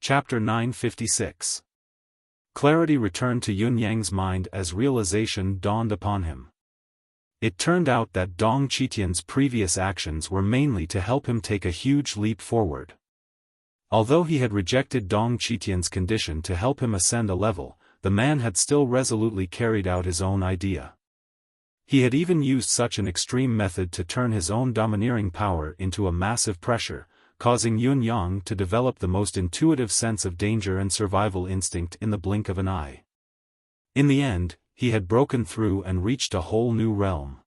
Chapter 956. Clarity returned to Yun Yang's mind as realization dawned upon him. It turned out that Dong Qitian's previous actions were mainly to help him take a huge leap forward. Although he had rejected Dong Qitian's condition to help him ascend a level, the man had still resolutely carried out his own idea. He had even used such an extreme method to turn his own domineering power into a massive pressure, causing Yun Yang to develop the most intuitive sense of danger and survival instinct in the blink of an eye. In the end, he had broken through and reached a whole new realm.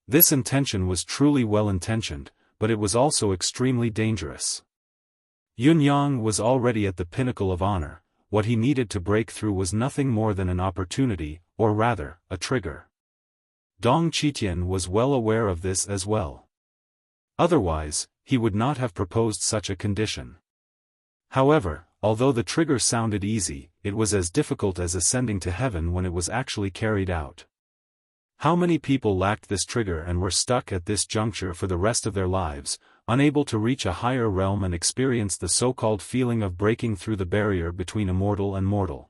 This intention was truly well-intentioned, but it was also extremely dangerous. Yun Yang was already at the pinnacle of honor. What he needed to break through was nothing more than an opportunity, or rather, a trigger. Dong Qitian was well aware of this as well. Otherwise, he would not have proposed such a condition. However, although the trigger sounded easy, it was as difficult as ascending to heaven when it was actually carried out. How many people lacked this trigger and were stuck at this juncture for the rest of their lives, unable to reach a higher realm and experience the so-called feeling of breaking through the barrier between immortal and mortal?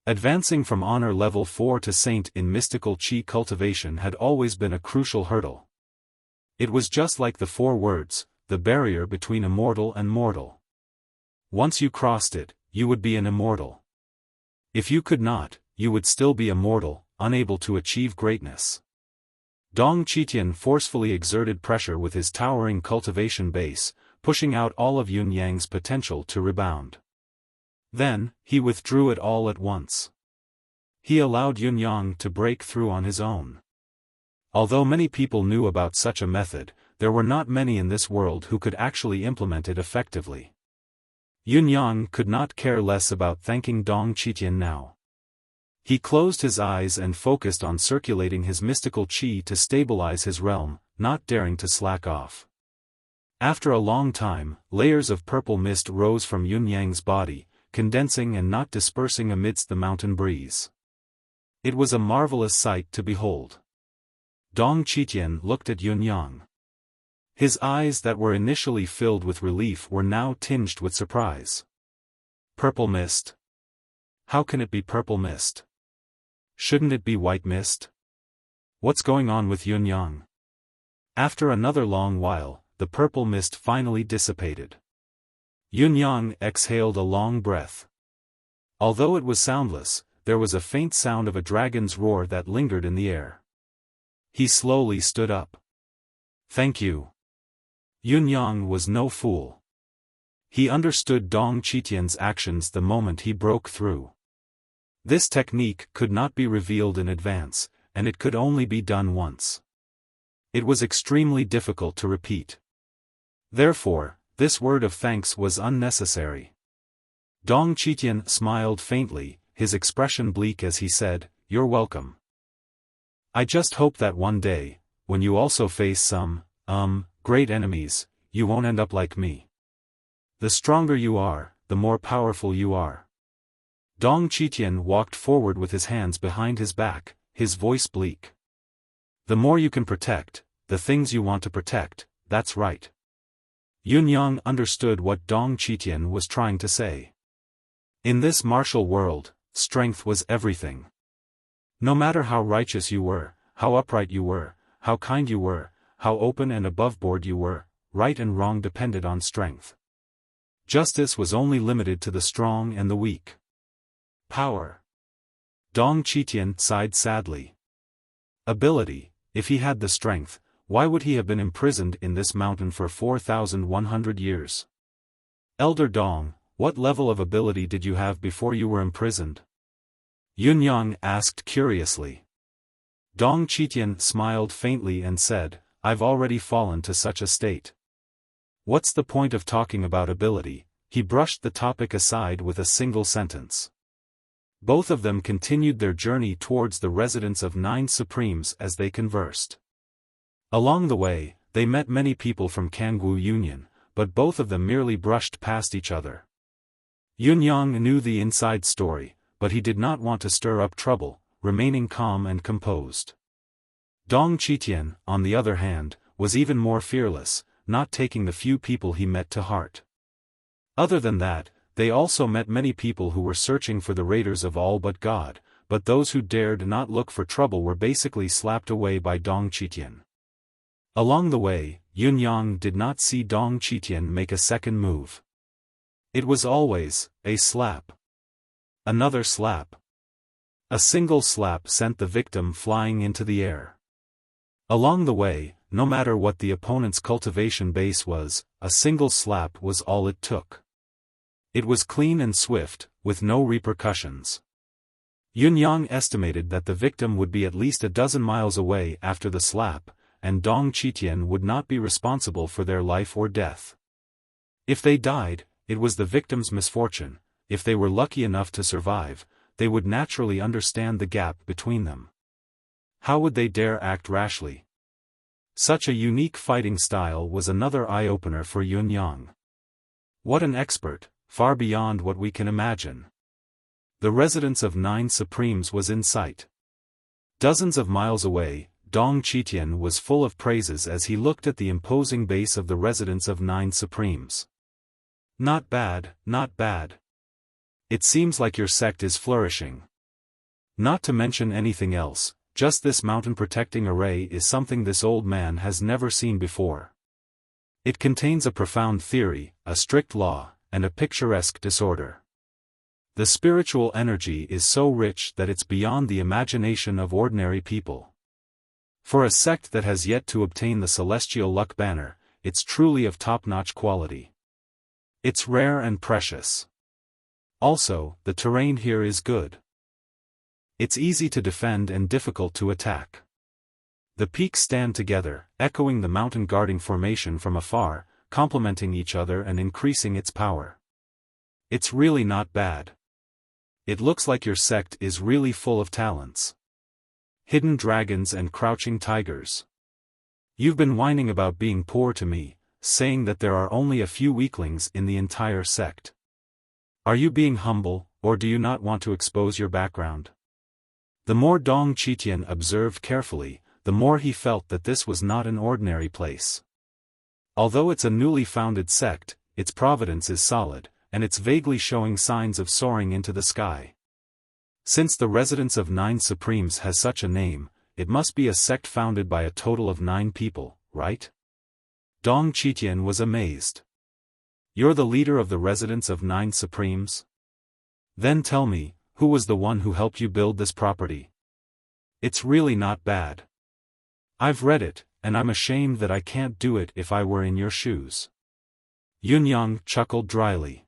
Advancing from honor level 4 to saint in mystical qi cultivation had always been a crucial hurdle. It was just like the 4 words, the barrier between immortal and mortal. Once you crossed it, you would be an immortal. If you could not, you would still be a mortal, unable to achieve greatness. Dong Qitian forcefully exerted pressure with his towering cultivation base, pushing out all of Yun Yang's potential to rebound. Then, he withdrew it all at once. He allowed Yun Yang to break through on his own. Although many people knew about such a method, there were not many in this world who could actually implement it effectively. Yun Yang could not care less about thanking Dong Qitian now. He closed his eyes and focused on circulating his mystical qi to stabilize his realm, not daring to slack off. After a long time, layers of purple mist rose from Yun Yang's body, condensing and not dispersing amidst the mountain breeze. It was a marvelous sight to behold. Dong Qitian looked at Yun Yang. His eyes that were initially filled with relief were now tinged with surprise. Purple mist? How can it be purple mist? Shouldn't it be white mist? What's going on with Yun Yang? After another long while, the purple mist finally dissipated. Yun Yang exhaled a long breath. Although it was soundless, there was a faint sound of a dragon's roar that lingered in the air. He slowly stood up. Thank you. Yun Yang was no fool. He understood Dong Qitian's actions the moment he broke through. This technique could not be revealed in advance, and it could only be done once. It was extremely difficult to repeat. Therefore, this word of thanks was unnecessary. Dong Qitian smiled faintly, his expression bleak as he said, "You're welcome. I just hope that one day, when you also face some, great enemies, you won't end up like me. The stronger you are, the more powerful you are." Dong Qitian walked forward with his hands behind his back, his voice bleak. The more you can protect, the things you want to protect, that's right. Yun Yang understood what Dong Qitian was trying to say. In this martial world, strength was everything. No matter how righteous you were, how upright you were, how kind you were, how open and aboveboard you were, right and wrong depended on strength. Justice was only limited to the strong and the weak. Power. Dong Qitian sighed sadly. Ability, if he had the strength, why would he have been imprisoned in this mountain for 4,100 years? Elder Dong, what level of ability did you have before you were imprisoned? Yun Yang asked curiously. Dong Qitian smiled faintly and said, I've already fallen to such a state. What's the point of talking about ability? He brushed the topic aside with a single sentence. Both of them continued their journey towards the residence of 9 Supremes as they conversed. Along the way, they met many people from Kangwu Union, but both of them merely brushed past each other. Yun Yang knew the inside story, but he did not want to stir up trouble, remaining calm and composed. Dong Qitian, on the other hand, was even more fearless, not taking the few people he met to heart. Other than that, They also met many people who were searching for the raiders of all but God, but those who dared not look for trouble were basically slapped away by Dong Qitian. Along the way, Yunyang did not see Dong Qitian make a second move. It was always a slap. Another slap. A single slap sent the victim flying into the air. Along the way, no matter what the opponent's cultivation base was, a single slap was all it took. It was clean and swift, with no repercussions. Yunyang estimated that the victim would be at least a dozen miles away after the slap, and Dong Qitian would not be responsible for their life or death. If they died, it was the victim's misfortune. If they were lucky enough to survive, they would naturally understand the gap between them. How would they dare act rashly? Such a unique fighting style was another eye-opener for Yunyang. What an expert, far beyond what we can imagine. The residence of 9 Supremes was in sight. Dozens of miles away, Dong Qitian was full of praises as he looked at the imposing base of the residence of 9 Supremes. Not bad, not bad. It seems like your sect is flourishing. Not to mention anything else, just this mountain protecting array is something this old man has never seen before. It contains a profound theory, a strict law, and a picturesque disorder. The spiritual energy is so rich that it's beyond the imagination of ordinary people. For a sect that has yet to obtain the celestial luck banner, it's truly of top-notch quality. It's rare and precious. Also, the terrain here is good. It's easy to defend and difficult to attack. The peaks stand together, echoing the mountain guarding formation from afar, complementing each other and increasing its power. It's really not bad. It looks like your sect is really full of talents. Hidden dragons and crouching tigers. You've been whining about being poor to me, saying that there are only a few weaklings in the entire sect. Are you being humble, or do you not want to expose your background? The more Dong Qitian observed carefully, the more he felt that this was not an ordinary place. Although it's a newly founded sect, its providence is solid, and it's vaguely showing signs of soaring into the sky. Since the residence of 9 Supremes has such a name, it must be a sect founded by a total of 9 people, right? Dong Qitian was amazed. You're the leader of the residence of 9 Supremes? Then tell me, who was the one who helped you build this property? It's really not bad. I've read it, and I'm ashamed that I can't do it if I were in your shoes. Yunyang chuckled dryly.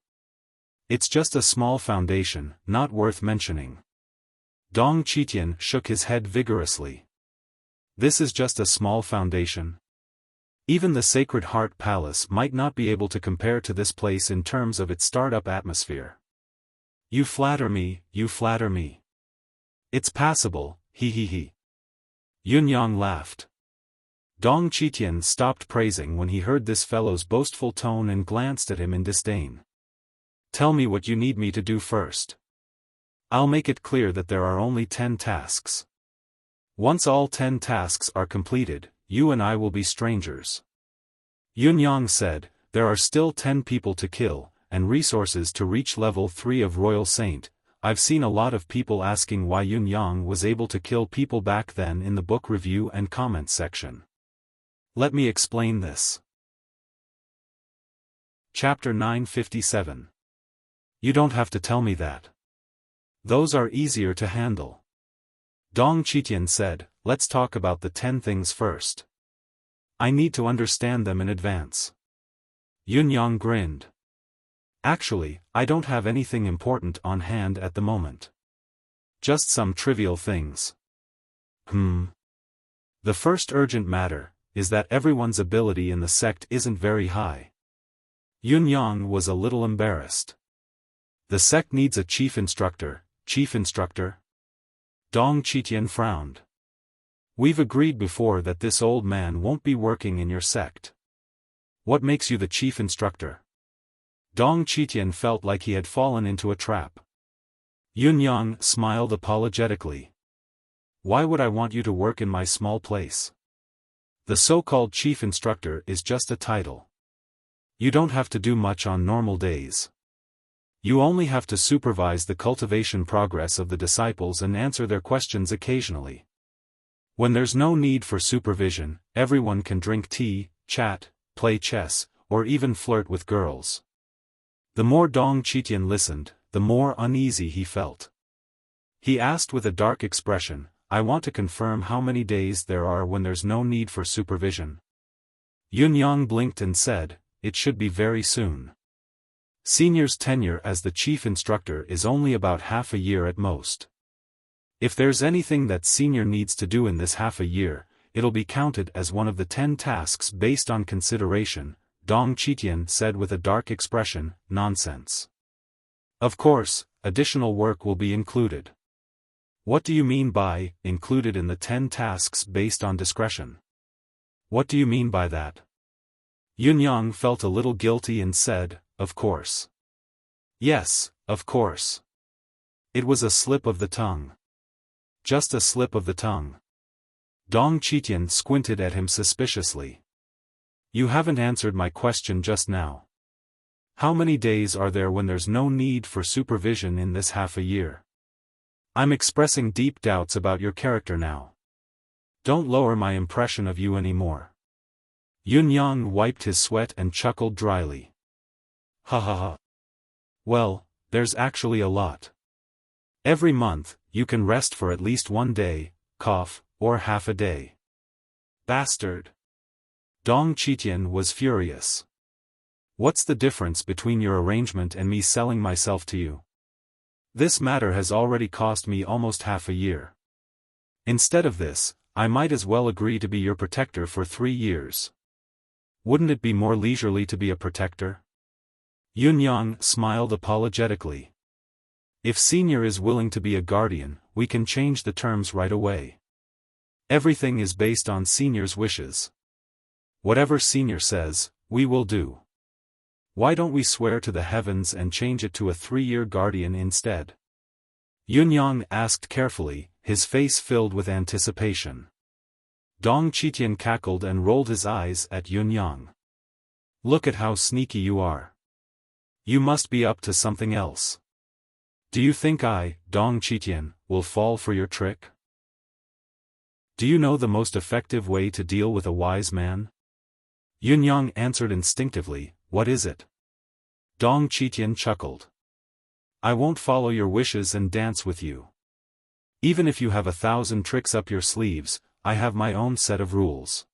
It's just a small foundation, not worth mentioning. Dong Qitian shook his head vigorously. This is just a small foundation. Even the Sacred Heart Palace might not be able to compare to this place in terms of its startup atmosphere. You flatter me, you flatter me. It's passable, he. Yunyang laughed. Dong Qitian stopped praising when he heard this fellow's boastful tone and glanced at him in disdain. Tell me what you need me to do first. I'll make it clear that there are only 10 tasks. Once all 10 tasks are completed, you and I will be strangers. Yunyang said, there are still 10 people to kill, and resources to reach level 3 of Royal Saint. I've seen a lot of people asking why Yunyang was able to kill people back then in the book review and comments section. Let me explain this. Chapter 957. You don't have to tell me that. Those are easier to handle. Dong Qitian said, let's talk about the 10 things first. I need to understand them in advance. Yunyang grinned. Actually, I don't have anything important on hand at the moment. Just some trivial things. The first urgent matter is that everyone's ability in the sect isn't very high. Yunyang was a little embarrassed. The sect needs a chief instructor. Chief instructor? Dong Qitian frowned. We've agreed before that this old man won't be working in your sect. What makes you the chief instructor? Dong Qitian felt like he had fallen into a trap. Yunyang smiled apologetically. Why would I want you to work in my small place? The so-called chief instructor is just a title. You don't have to do much on normal days. You only have to supervise the cultivation progress of the disciples and answer their questions occasionally. When there's no need for supervision, everyone can drink tea, chat, play chess, or even flirt with girls. The more Dong Chitian listened, the more uneasy he felt. He asked with a dark expression, "I want to confirm how many days there are when there's no need for supervision." Yunyang blinked and said, "It should be very soon. Senior's tenure as the chief instructor is only about half a year at most. If there's anything that senior needs to do in this half a year, it'll be counted as one of the 10 tasks based on consideration," Dong Chitian said with a dark expression. "Nonsense. Of course, additional work will be included." "What do you mean by, included in the 10 tasks based on discretion? What do you mean by that?" Yunyang felt a little guilty and said, "Of course. Yes, of course. It was a slip of the tongue. Just a slip of the tongue." Dong Chitian squinted at him suspiciously. "You haven't answered my question just now. How many days are there when there's no need for supervision in this half a year? I'm expressing deep doubts about your character now. Don't lower my impression of you anymore." Yunyang wiped his sweat and chuckled dryly. "Ha ha ha. Well, there's actually a lot. Every month, you can rest for at least 1 day, cough, or half a day." "Bastard!" Dong Chitian was furious. "What's the difference between your arrangement and me selling myself to you? This matter has already cost me almost half a year. Instead of this, I might as well agree to be your protector for 3 years. Wouldn't it be more leisurely to be a protector?" Yunyang smiled apologetically. "If senior is willing to be a guardian, we can change the terms right away. Everything is based on senior's wishes. Whatever senior says, we will do. Why don't we swear to the heavens and change it to a 3-year guardian instead?" Yunyang asked carefully, his face filled with anticipation. Dong Chitian cackled and rolled his eyes at Yunyang. "Look at how sneaky you are. You must be up to something else. Do you think I, Dong Chitian, will fall for your trick? Do you know the most effective way to deal with a wise man?" Yunyang answered instinctively, "What is it?" Dong Chitian chuckled. "I won't follow your wishes and dance with you. Even if you have 1,000 tricks up your sleeves, I have my own set of rules."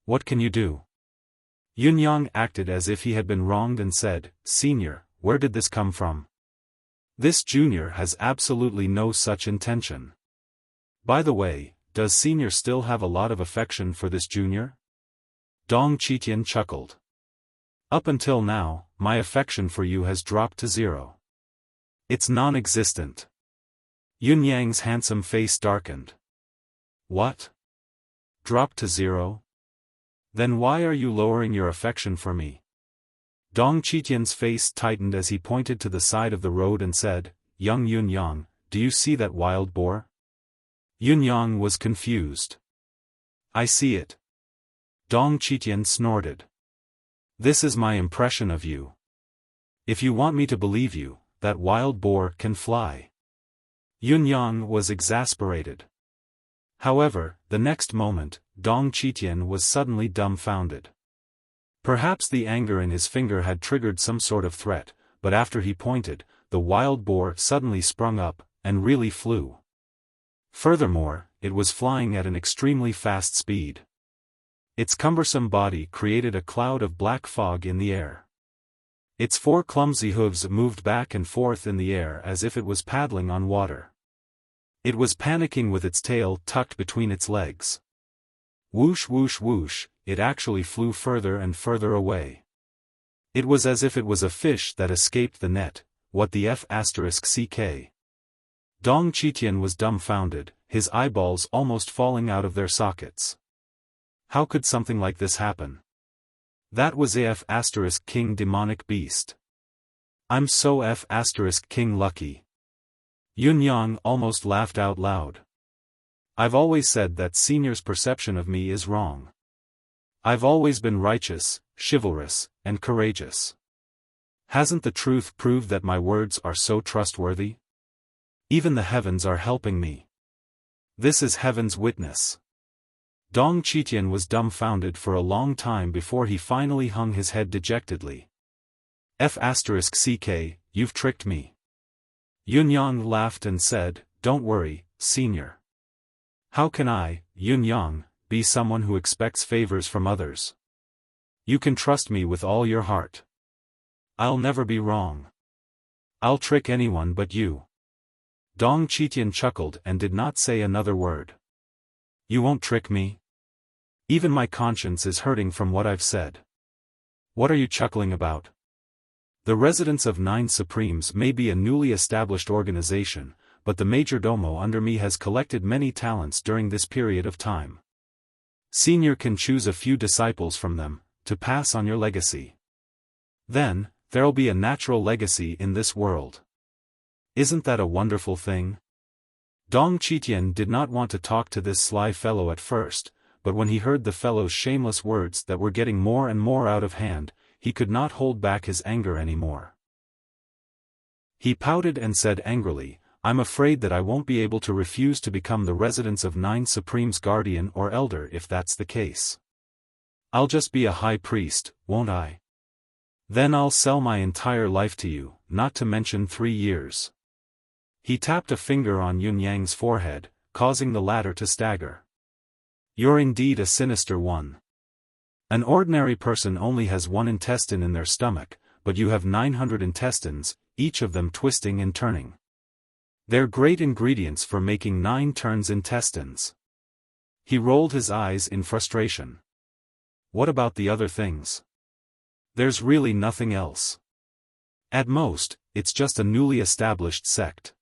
"What can you do?" Yunyang acted as if he had been wronged and said, "Senior, where did this come from? This junior has absolutely no such intention. By the way, does senior still have a lot of affection for this junior?" Dong Chitian chuckled. "Up until now, my affection for you has dropped to 0. It's non-existent." Yunyang's handsome face darkened. "What? Dropped to 0? Then why are you lowering your affection for me?" Dong Chitian's face tightened as he pointed to the side of the road and said, "Young Yunyang, do you see that wild boar?" Yunyang was confused. "I see it." Dong Chitian snorted. "This is my impression of you. If you want me to believe you, that wild boar can fly." Yunyang was exasperated. However, the next moment, Dong Chitian was suddenly dumbfounded. Perhaps the anger in his finger had triggered some sort of threat, but after he pointed, the wild boar suddenly sprung up, and really flew. Furthermore, it was flying at an extremely fast speed. Its cumbersome body created a cloud of black fog in the air. Its 4 clumsy hooves moved back and forth in the air as if it was paddling on water. It was panicking with its tail tucked between its legs. Whoosh whoosh whoosh, it actually flew further and further away. It was as if it was a fish that escaped the net. What the f***ck? Dong Chitian was dumbfounded, his eyeballs almost falling out of their sockets. How could something like this happen? That was King demonic beast. I'm so King lucky. Yunyang almost laughed out loud. I've always said that senior's perception of me is wrong. I've always been righteous, chivalrous, and courageous. Hasn't the truth proved that my words are so trustworthy? Even the heavens are helping me. This is heaven's witness. Dong Qitian was dumbfounded for a long time before he finally hung his head dejectedly. F***ck, you've tricked me. Yunyang laughed and said, "Don't worry, senior. How can I, Yunyang, be someone who expects favors from others? You can trust me with all your heart. I'll never be wrong. I'll trick anyone but you." Dong Qitian chuckled and did not say another word. "You won't trick me? Even my conscience is hurting from what I've said. What are you chuckling about? The Residence of Nine Supremes may be a newly established organization, but the majordomo under me has collected many talents during this period of time. Senior can choose a few disciples from them, to pass on your legacy. Then, there'll be a natural legacy in this world. Isn't that a wonderful thing?" Dong Qitian did not want to talk to this sly fellow at first, but when he heard the fellow's shameless words that were getting more and more out of hand, he could not hold back his anger anymore. He pouted and said angrily, "I'm afraid that I won't be able to refuse to become the Residence of Nine Supremes guardian or elder if that's the case. I'll just be a high priest, won't I? Then I'll sell my entire life to you, not to mention 3 years. He tapped a finger on Yunyang's forehead, causing the latter to stagger. "You're indeed a sinister one. An ordinary person only has 1 intestine in their stomach, but you have 900 intestines, each of them twisting and turning. They're great ingredients for making 9 turns intestines." He rolled his eyes in frustration. "What about the other things? There's really nothing else. At most, it's just a newly established sect.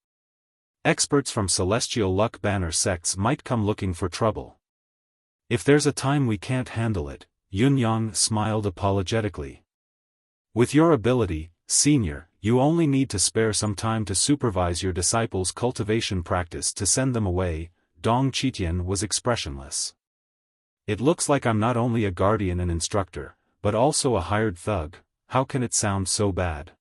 Experts from celestial luck banner sects might come looking for trouble. If there's a time we can't handle it," Yunyang smiled apologetically. "With your ability, senior, you only need to spare some time to supervise your disciples' cultivation practice to send them away." Dong Qitian was expressionless. "It looks like I'm not only a guardian and instructor, but also a hired thug. How can it sound so bad?"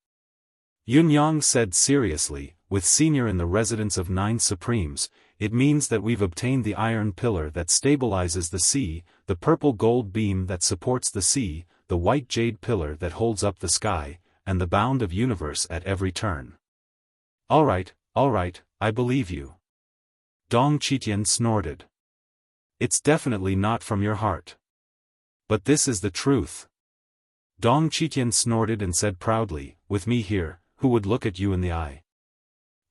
Yunyang said seriously, "With senior in the Residence of Nine Supremes, it means that we've obtained the iron pillar that stabilizes the sea, the purple gold beam that supports the sea, the white jade pillar that holds up the sky, and the bound of universe at every turn." All right, I believe you." Dong Qitian snorted. "It's definitely not from your heart. But this is the truth." Dong Qitian snorted and said proudly, "With me here, who would look at you in the eye?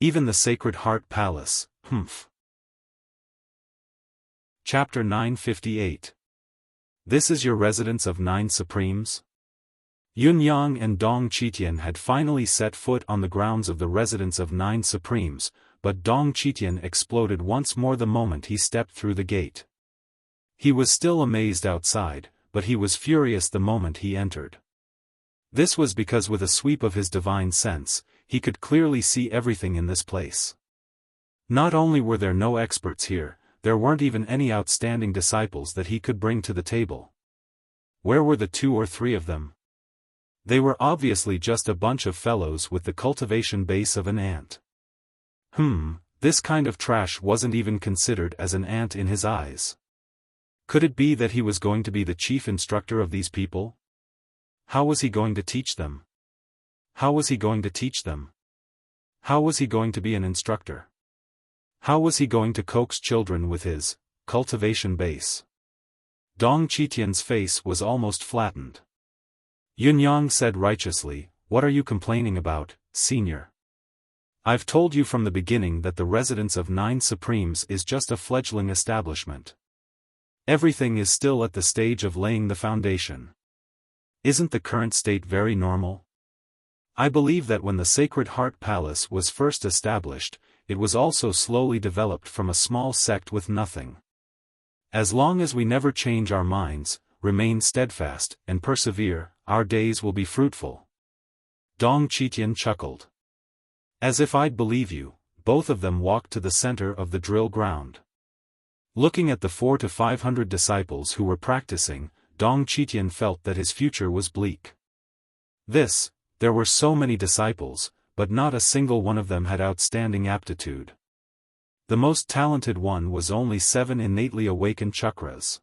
Even the Sacred Heart Palace, humph." Chapter 958. This is your Residence of Nine Supremes? Yunyang and Dong Qitian had finally set foot on the grounds of the Residence of Nine Supremes, but Dong Qitian exploded once more the moment he stepped through the gate. He was still amazed outside, but he was furious the moment he entered. This was because with a sweep of his divine sense, he could clearly see everything in this place. Not only were there no experts here, there weren't even any outstanding disciples that he could bring to the table. Where were the 2 or 3 of them? They were obviously just a bunch of fellows with the cultivation base of an ant. This kind of trash wasn't even considered as an ant in his eyes. Could it be that he was going to be the chief instructor of these people? How was he going to teach them? How was he going to teach them? How was he going to be an instructor? How was he going to coax children with his cultivation base? Dong Qitian's face was almost flattened. Yunyang said righteously, "What are you complaining about, senior? I've told you from the beginning that the Residence of Nine Supremes is just a fledgling establishment. Everything is still at the stage of laying the foundation. Isn't the current state very normal? I believe that when the Sacred Heart Palace was first established, it was also slowly developed from a small sect with nothing. As long as we never change our minds, remain steadfast, and persevere, our days will be fruitful." Dong Qitian chuckled. "As if I'd believe you." Both of them walked to the center of the drill ground. Looking at the 400 to 500 disciples who were practicing, Dong Qitian felt that his future was bleak. This, There were so many disciples, but not a single one of them had outstanding aptitude. The most talented one was only 7 innately awakened chakras.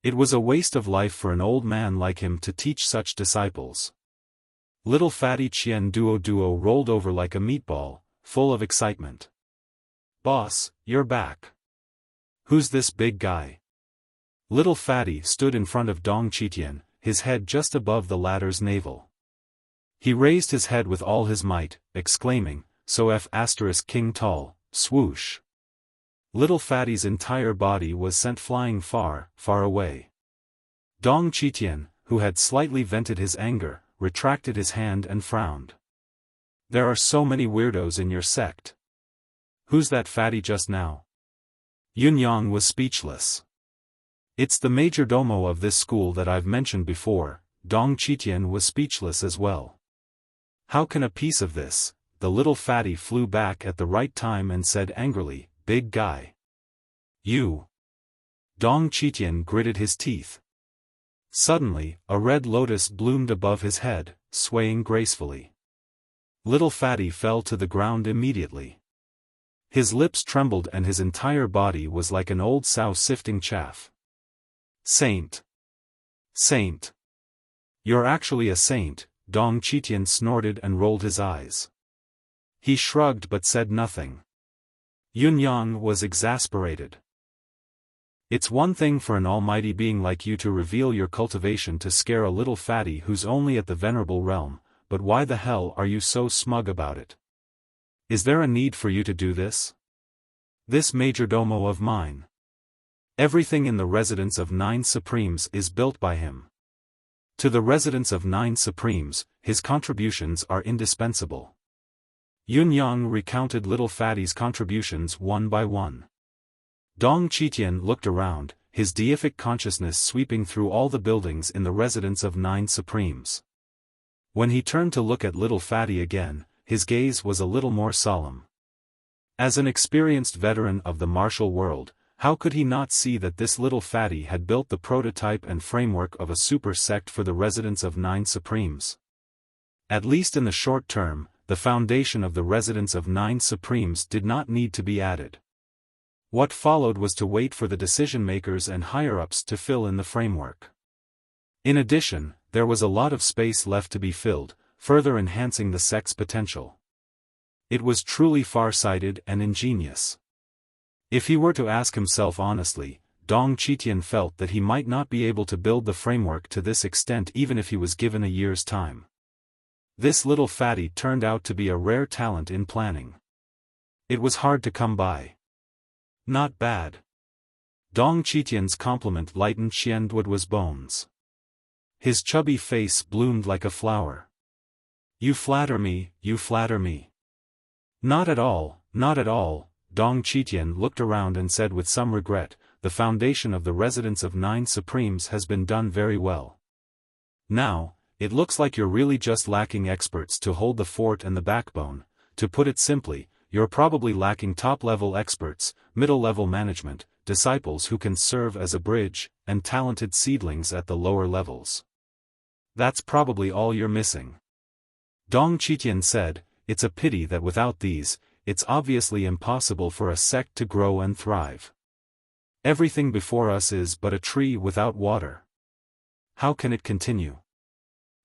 It was a waste of life for an old man like him to teach such disciples. Little fatty Qian Duo rolled over like a meatball, full of excitement. "Boss, you're back. Who's this big guy?" Little fatty stood in front of Dong Qitian, his head just above the latter's navel. He raised his head with all his might, exclaiming, "So F*** King Tall, swoosh." Little fatty's entire body was sent flying far, far away. Dong Qitian, who had slightly vented his anger, retracted his hand and frowned. "There are so many weirdos in your sect. Who's that fatty just now?" Yunyang was speechless. "It's the majordomo of this school that I've mentioned before." Dong Qitian was speechless as well. "How can a piece of this?" The little fatty flew back at the right time and said angrily, "Big guy. You." Dong Qitian gritted his teeth. Suddenly, a red lotus bloomed above his head, swaying gracefully. Little fatty fell to the ground immediately. His lips trembled and his entire body was like an old sow sifting chaff. "Saint! Saint! You're actually a saint," Dong Qitian snorted and rolled his eyes. He shrugged but said nothing. Yunyang was exasperated. "It's one thing for an almighty being like you to reveal your cultivation to scare a little fatty who's only at the venerable realm, but why the hell are you so smug about it? Is there a need for you to do this? This majordomo of mine. Everything in the residence of 9 Supremes is built by him. To the residence of 9 Supremes, his contributions are indispensable." Yunyang recounted little fatty's contributions one by one. Dong Qitian looked around, his deific consciousness sweeping through all the buildings in the residence of 9 Supremes. When he turned to look at little fatty again, his gaze was a little more solemn. As an experienced veteran of the martial world, how could he not see that this little fatty had built the prototype and framework of a super sect for the residence of 9 Supremes? At least in the short term, the foundation of the residence of 9 Supremes did not need to be added. What followed was to wait for the decision-makers and higher-ups to fill in the framework. In addition, there was a lot of space left to be filled, further enhancing the sect's potential. It was truly far-sighted and ingenious. If he were to ask himself honestly, Dong Qitian felt that he might not be able to build the framework to this extent even if he was given a year's time. This little fatty turned out to be a rare talent in planning. It was hard to come by. "Not bad." Dong Qitian's compliment lightened Xian Duoduo's bones. His chubby face bloomed like a flower. You flatter me, you flatter me." "Not at all, not at all." Dong Qitian looked around and said with some regret, "The foundation of the residence of 9 Supremes has been done very well. Now, it looks like you're really just lacking experts to hold the fort and the backbone. To put it simply, you're probably lacking top-level experts, middle-level management, disciples who can serve as a bridge, and talented seedlings at the lower levels. That's probably all you're missing." Dong Qitian said, "It's a pity that without these, it's obviously impossible for a sect to grow and thrive. Everything before us is but a tree without water. How can it continue?"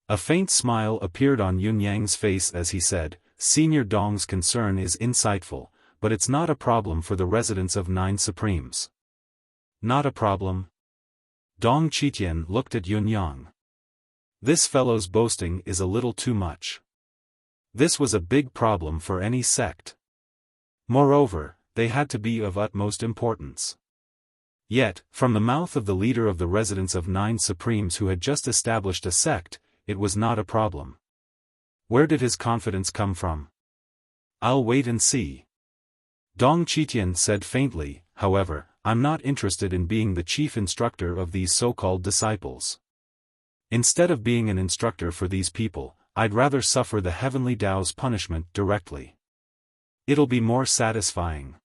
A faint smile appeared on Yunyang's face as he said, "Senior Dong's concern is insightful, but it's not a problem for the residence of 9 Supremes." "Not a problem?" Dong Qitian looked at Yunyang. This fellow's boasting is a little too much. This was a big problem for any sect. Moreover, they had to be of utmost importance. Yet, from the mouth of the leader of the residence of 9 Supremes who had just established a sect, it was not a problem. Where did his confidence come from? "I'll wait and see." Dong Qitian said faintly, "However, I'm not interested in being the chief instructor of these so-called disciples. Instead of being an instructor for these people, I'd rather suffer the heavenly Tao's punishment directly. It'll be more satisfying.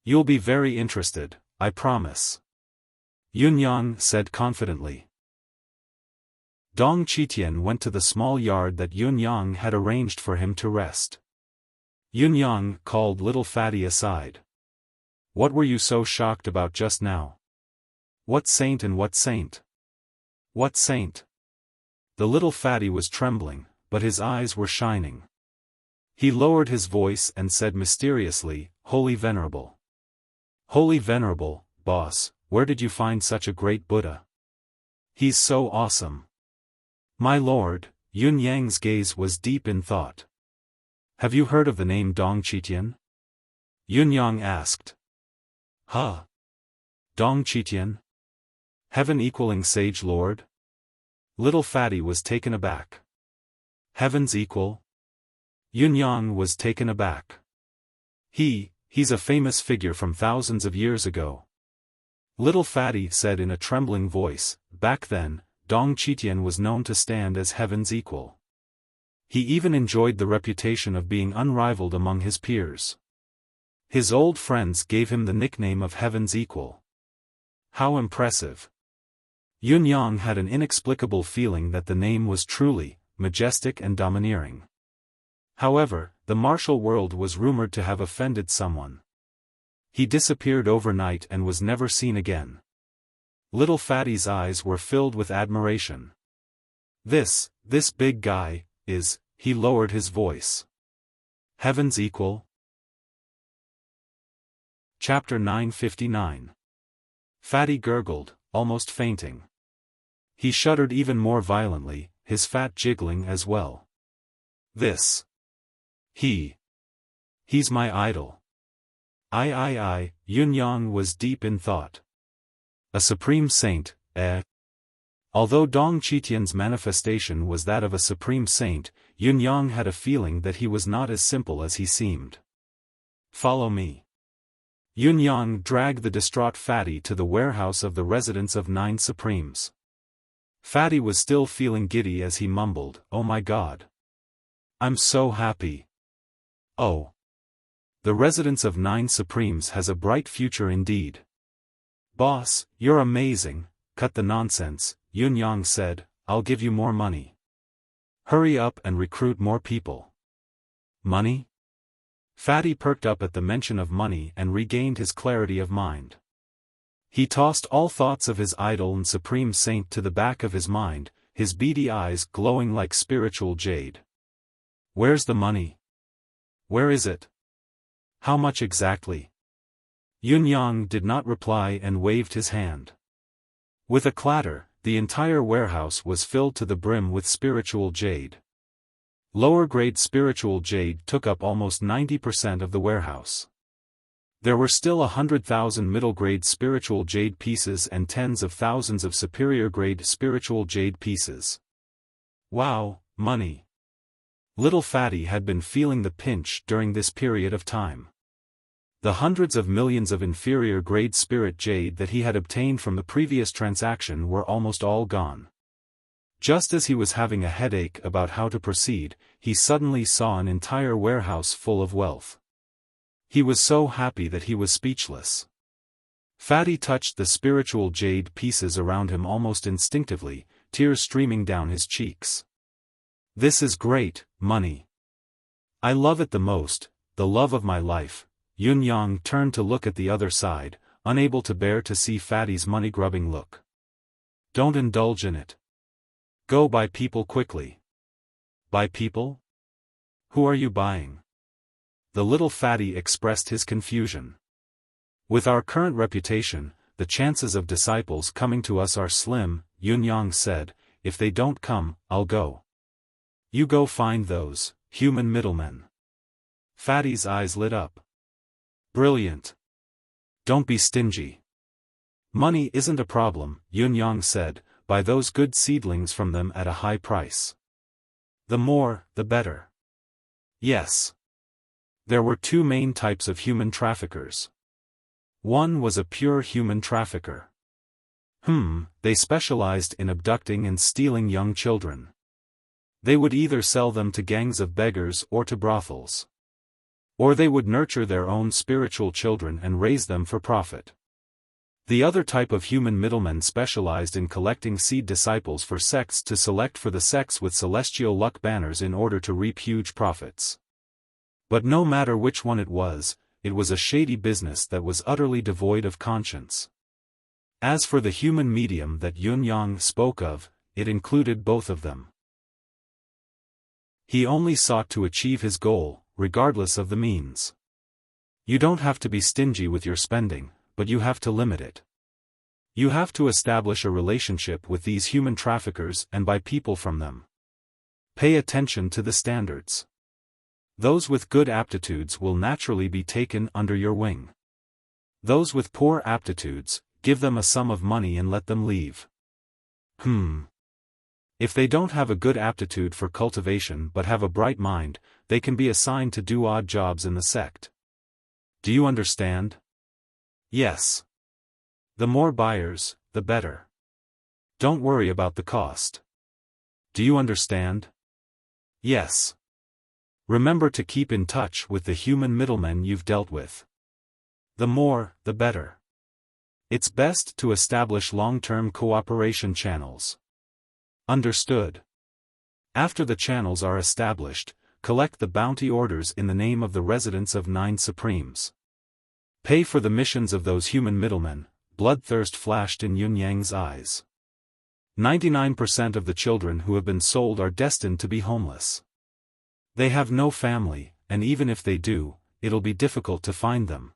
You'll be very interested, I promise." Yunyang said confidently. Dong Qitian went to the small yard that Yun Yang had arranged for him to rest. Yun Yang called little Fatty aside. "What were you so shocked about just now? What saint and what saint? What saint?" The little Fatty was trembling, but his eyes were shining. He lowered his voice and said mysteriously, "Holy Venerable. Holy Venerable, boss, where did you find such a great Buddha? He's so awesome." "My lord," Yun Yang's gaze was deep in thought. "Have you heard of the name Dong Qitian?" Yun Yang asked. "Huh? Dong Qitian? Heaven equaling sage lord?" Little Fatty was taken aback. "Heaven's equal?" Yun Yang was taken aback. He's a famous figure from thousands of years ago." Little Fatty said in a trembling voice, "Back then, Dong Qitian was known to stand as heaven's equal. He even enjoyed the reputation of being unrivaled among his peers. His old friends gave him the nickname of heaven's equal." How impressive! Yun Yang had an inexplicable feeling that the name was truly majestic and domineering. However, the martial world was rumored to have offended someone. He disappeared overnight and was never seen again. Little Fatty's eyes were filled with admiration. This big guy, he lowered his voice. Heaven's equal? Chapter 959. Fatty gurgled, almost fainting. He shuddered even more violently, his fat jiggling as well. He's my idol. Yun Yang was deep in thought. A supreme saint, eh? Although Dong Qitian's manifestation was that of a supreme saint, Yun Yang had a feeling that he was not as simple as he seemed. "Follow me." Yun Yang dragged the distraught Fatty to the warehouse of the residence of 9 Supremes. Fatty was still feeling giddy as he mumbled, "Oh my God. I'm so happy. Oh. The residence of 9 Supremes has a bright future indeed." "Boss, you're amazing, cut the nonsense," Yun Yang said, "I'll give you more money. Hurry up and recruit more people." "Money?" Fatty perked up at the mention of money and regained his clarity of mind. He tossed all thoughts of his idol and supreme saint to the back of his mind, his beady eyes glowing like spiritual jade. "Where's the money? Where is it? How much exactly?" Yun Yang did not reply and waved his hand. With a clatter, the entire warehouse was filled to the brim with spiritual jade. Lower-grade spiritual jade took up almost 90% of the warehouse. There were still 100,000 middle-grade spiritual jade pieces and tens of thousands of superior-grade spiritual jade pieces. Wow, money! Little Fatty had been feeling the pinch during this period of time. The hundreds of millions of inferior-grade spirit jade that he had obtained from the previous transaction were almost all gone. Just as he was having a headache about how to proceed, he suddenly saw an entire warehouse full of wealth. He was so happy that he was speechless. Fatty touched the spiritual jade pieces around him almost instinctively, tears streaming down his cheeks. "This is great, money. I love it the most, the love of my life." Yun Yang turned to look at the other side, unable to bear to see Fatty's money-grubbing look. "Don't indulge in it. Go buy people quickly." "Buy people? Who are you buying?" The little Fatty expressed his confusion. "With our current reputation, the chances of disciples coming to us are slim," Yun Yang said. "If they don't come, I'll go. You go find those human middlemen." Fatty's eyes lit up. "Brilliant. Don't be stingy. Money isn't a problem," Yun Yang said, "buy those good seedlings from them at a high price. The more, the better." Yes. There were 2 main types of human traffickers. One was a pure human trafficker. They specialized in abducting and stealing young children. They would either sell them to gangs of beggars or to brothels. Or they would nurture their own spiritual children and raise them for profit. The other type of human middlemen specialized in collecting seed disciples for sects to select for the sects with celestial luck banners in order to reap huge profits. But no matter which one it was a shady business that was utterly devoid of conscience. As for the human medium that Yun Yang spoke of, it included both of them. He only sought to achieve his goal, regardless of the means. You don't have to be stingy with your spending, but you have to limit it. You have to establish a relationship with these human traffickers and buy people from them. Pay attention to the standards. Those with good aptitudes will naturally be taken under your wing. Those with poor aptitudes, give them a sum of money and let them leave. If they don't have a good aptitude for cultivation but have a bright mind, they can be assigned to do odd jobs in the sect. Do you understand? Yes. The more buyers, the better. Don't worry about the cost. Do you understand? Yes. Remember to keep in touch with the human middlemen you've dealt with. The more, the better. It's best to establish long-term cooperation channels. Understood. After the channels are established, collect the bounty orders in the name of the residents of 9 Supremes. Pay for the missions of those human middlemen. Bloodthirst flashed in Yun Yang's eyes. 99% of the children who have been sold are destined to be homeless. They have no family, and even if they do, it'll be difficult to find them.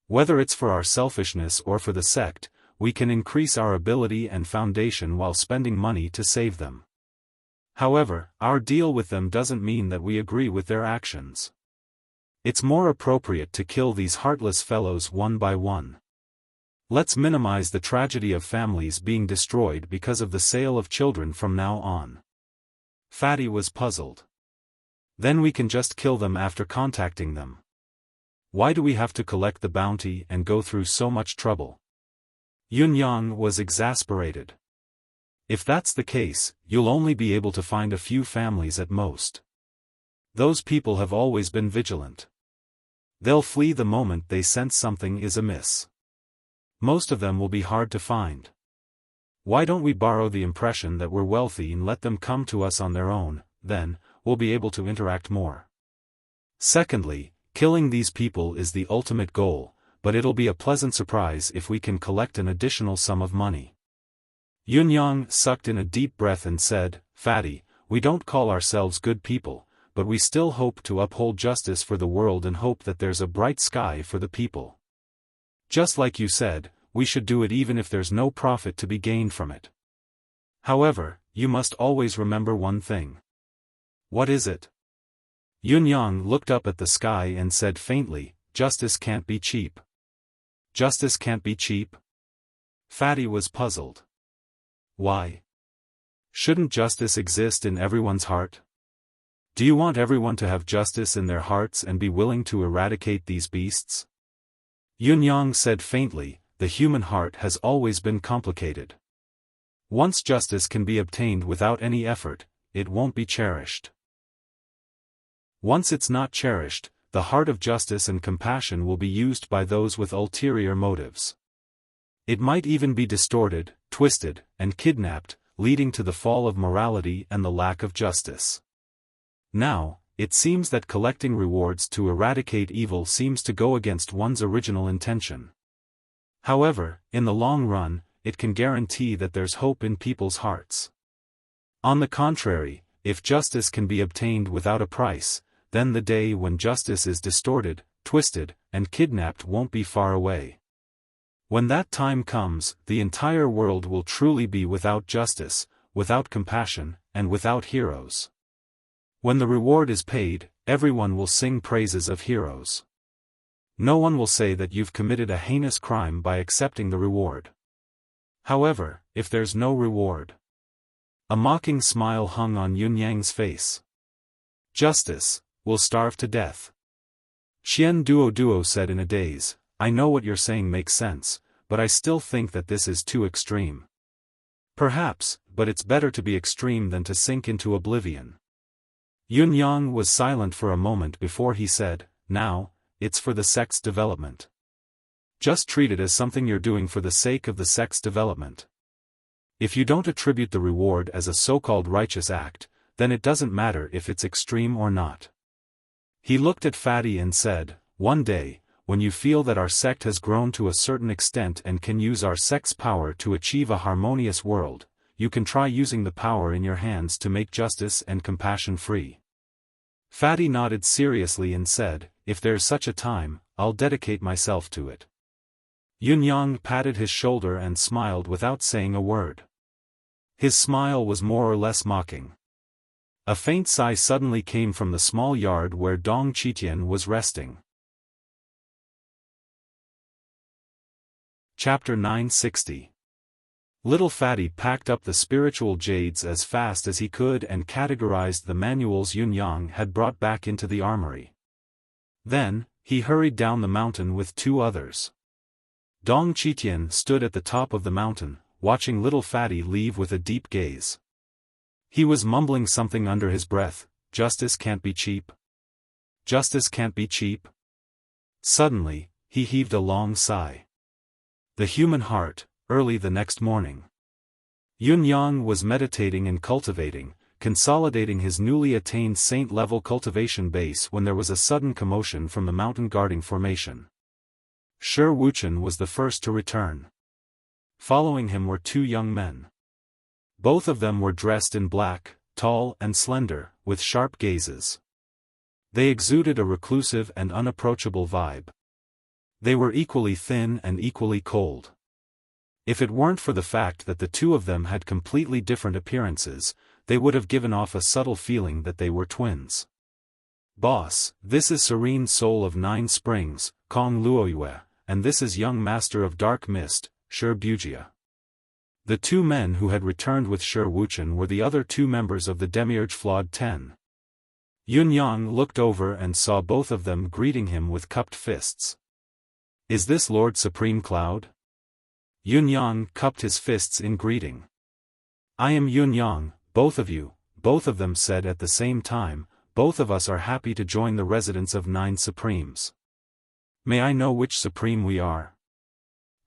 Whether it's for our selfishness or for the sect, we can increase our ability and foundation while spending money to save them. However, our deal with them doesn't mean that we agree with their actions. It's more appropriate to kill these heartless fellows one by one. Let's minimize the tragedy of families being destroyed because of the sale of children from now on. Fatty was puzzled. Then we can just kill them after contacting them. Why do we have to collect the bounty and go through so much trouble? Yun Yang was exasperated. If that's the case, you'll only be able to find a few families at most. Those people have always been vigilant. They'll flee the moment they sense something is amiss. Most of them will be hard to find. Why don't we borrow the impression that we're wealthy and let them come to us on their own, then, we'll be able to interact more. Secondly, killing these people is the ultimate goal, but it'll be a pleasant surprise if we can collect an additional sum of money. Yun Yang sucked in a deep breath and said, Fatty, we don't call ourselves good people, but we still hope to uphold justice for the world and hope that there's a bright sky for the people. Just like you said, we should do it even if there's no profit to be gained from it. However, you must always remember one thing. What is it? Yun Yang looked up at the sky and said faintly, justice can't be cheap. Justice can't be cheap? Fatty was puzzled. Why? Shouldn't justice exist in everyone's heart? Do you want everyone to have justice in their hearts and be willing to eradicate these beasts? Yun Yang said faintly, the human heart has always been complicated. Once justice can be obtained without any effort, it won't be cherished. Once it's not cherished, the heart of justice and compassion will be used by those with ulterior motives. It might even be distorted, twisted, and kidnapped, leading to the fall of morality and the lack of justice. Now, it seems that collecting rewards to eradicate evil seems to go against one's original intention. However, in the long run, it can guarantee that there's hope in people's hearts. On the contrary, if justice can be obtained without a price, then the day when justice is distorted, twisted, and kidnapped won't be far away. When that time comes, the entire world will truly be without justice, without compassion, and without heroes. When the reward is paid, everyone will sing praises of heroes. No one will say that you've committed a heinous crime by accepting the reward. However, if there's no reward. A mocking smile hung on Yun Yang's face. Justice will starve to death. Qian Duo said in a daze, I know what you're saying makes sense, but I still think that this is too extreme. Perhaps, but it's better to be extreme than to sink into oblivion. Yun Yang was silent for a moment before he said, now, it's for the sect's development. Just treat it as something you're doing for the sake of the sect's development. If you don't attribute the reward as a so-called righteous act, then it doesn't matter if it's extreme or not. He looked at Fatty and said, "One day, when you feel that our sect has grown to a certain extent and can use our sect's power to achieve a harmonious world, you can try using the power in your hands to make justice and compassion free." Fatty nodded seriously and said, "If there's such a time, I'll dedicate myself to it." Yunyang patted his shoulder and smiled without saying a word. His smile was more or less mocking. A faint sigh suddenly came from the small yard where Dong Qitian was resting. Chapter 960. Little Fatty packed up the spiritual jades as fast as he could and categorized the manuals Yunyang had brought back into the armory. Then, he hurried down the mountain with 2 others. Dong Qitian stood at the top of the mountain, watching little Fatty leave with a deep gaze. He was mumbling something under his breath, "Justice can't be cheap. Justice can't be cheap." Suddenly, he heaved a long sigh. The human heart, early the next morning. Yunyang was meditating and cultivating, consolidating his newly attained saint-level cultivation base when there was a sudden commotion from the mountain guarding formation. Shi Wuchen was the first to return. Following him were 2 young men. Both of them were dressed in black, tall and slender, with sharp gazes. They exuded a reclusive and unapproachable vibe. They were equally thin and equally cold. If it weren't for the fact that the 2 of them had completely different appearances, they would have given off a subtle feeling that they were twins. "Boss, this is Serene Soul of 9 Springs, Kong Luoyue, and this is Young Master of Dark Mist, Shi Wuxia." The 2 men who had returned with Shi Wuchen were the other 2 members of the Demiurge Flawed 10. Yunyang looked over and saw both of them greeting him with cupped fists. "Is this Lord Supreme Cloud?" Yunyang cupped his fists in greeting. "I am Yunyang, both of you," both of them said at the same time. "Both of us are happy to join the residence of 9 Supremes." "May I know which Supreme we are?"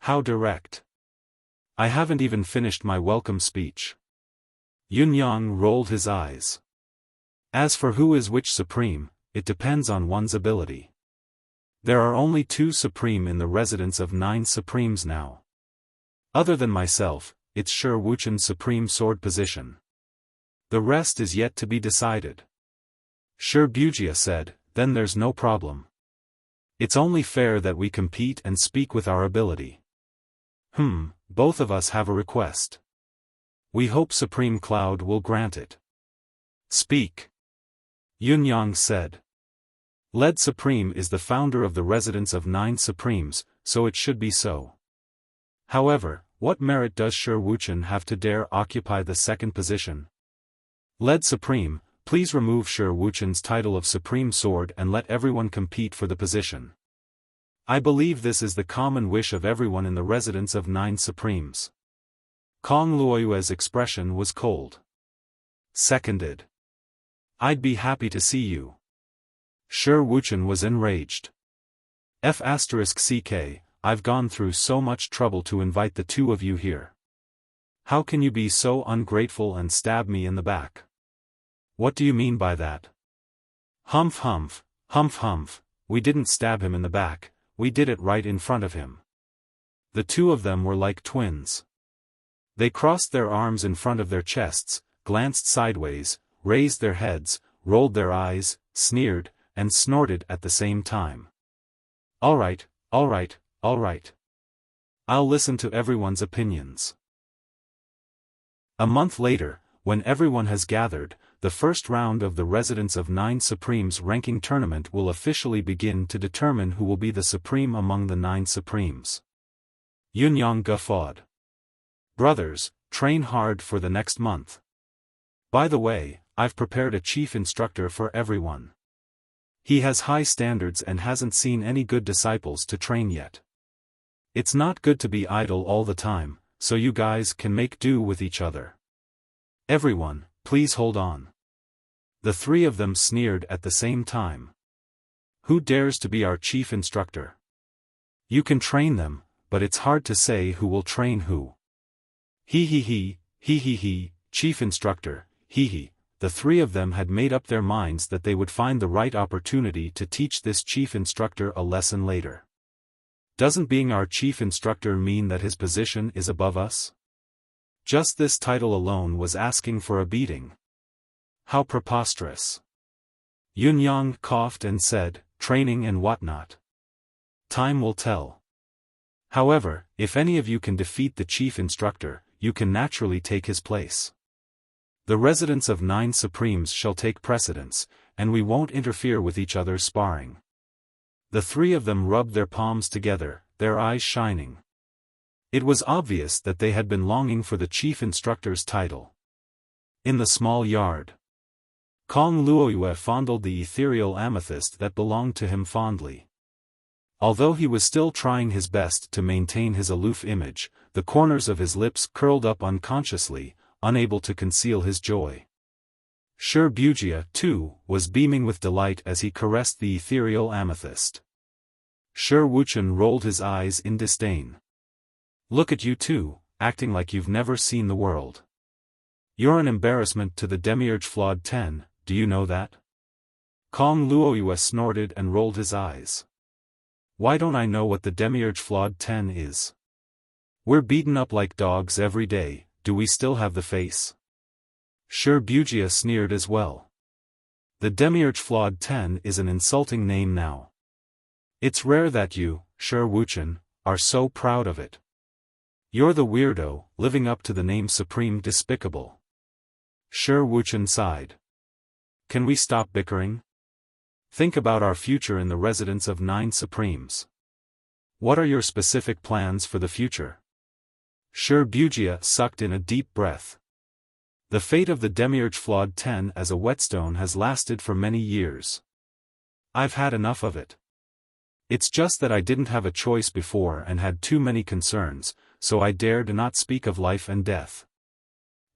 "How direct. I haven't even finished my welcome speech." Yunyang rolled his eyes. "As for who is which Supreme, it depends on one's ability. There are only 2 Supreme in the residence of 9 Supremes now. Other than myself, it's Shi Wuchen's Supreme Sword position. The rest is yet to be decided." Shi Wuxia said, "Then there's no problem. It's only fair that we compete and speak with our ability." Both of us have a request. We hope Supreme Cloud will grant it." "Speak." Yunyang said. "Led Supreme is the founder of the residence of 9 Supremes, so it should be so. However, what merit does Shi Wuchen have to dare occupy the 2nd position? Led Supreme, please remove Shi Wuchen's title of Supreme Sword and let everyone compete for the position. I believe this is the common wish of everyone in the residence of 9 Supremes." Kong Luoyue's expression was cold. "Seconded. I'd be happy to see you." Shi Wuchen was enraged. "F***ck, I've gone through so much trouble to invite the 2 of you here. How can you be so ungrateful and stab me in the back?" "What do you mean by that?" Humph, we didn't stab him in the back, we did it right in front of him." The 2 of them were like twins. They crossed their arms in front of their chests, glanced sideways, raised their heads, rolled their eyes, sneered, and snorted at the same time. All right. I'll listen to everyone's opinions." A month later, when everyone has gathered, the first round of the Residence of 9 Supremes ranking tournament will officially begin to determine who will be the Supreme among the 9 Supremes. Yunyang guffawed. "Brothers, train hard for the next month. By the way, I've prepared a chief instructor for everyone. He has high standards and hasn't seen any good disciples to train yet. It's not good to be idle all the time, so you guys can make do with each other. Everyone, please hold on." The 3 of them sneered at the same time. "Who dares to be our chief instructor?" You can train them, but it's hard to say who will train who. He, chief instructor, he. The three of them had made up their minds that they would find the right opportunity to teach this chief instructor a lesson later. Doesn't being our chief instructor mean that his position is above us? Just this title alone was asking for a beating. How preposterous. Yunyang coughed and said, training and whatnot. Time will tell. However, if any of you can defeat the chief instructor, you can naturally take his place. The residents of 9 Supremes shall take precedence, and we won't interfere with each other's sparring. The three of them rubbed their palms together, their eyes shining. It was obvious that they had been longing for the chief instructor's title. In the small yard, Kong Luoyue fondled the ethereal amethyst that belonged to him fondly. Although he was still trying his best to maintain his aloof image, the corners of his lips curled up unconsciously, unable to conceal his joy. Wuxia, too, was beaming with delight as he caressed the ethereal amethyst. Wuchen rolled his eyes in disdain. Look at you two, acting like you've never seen the world. You're an embarrassment to the Demiurge Flawed 10, do you know that? Kong Luoyue snorted and rolled his eyes. Why don't I know what the Demiurge Flawed 10 is? We're beaten up like dogs every day. Do we still have the face? Wuxia sneered as well. The Demiurge Flawed 10 is an insulting name now. It's rare that you, Wuchen, are so proud of it. You're the weirdo, living up to the name Supreme Despicable. Wuchen sighed. Can we stop bickering? Think about our future in the residence of 9 Supremes. What are your specific plans for the future? Wuxia sucked in a deep breath. The fate of the Demiurge Flawed 10 as a whetstone has lasted for many years. I've had enough of it. It's just that I didn't have a choice before and had too many concerns, so I dared not speak of life and death.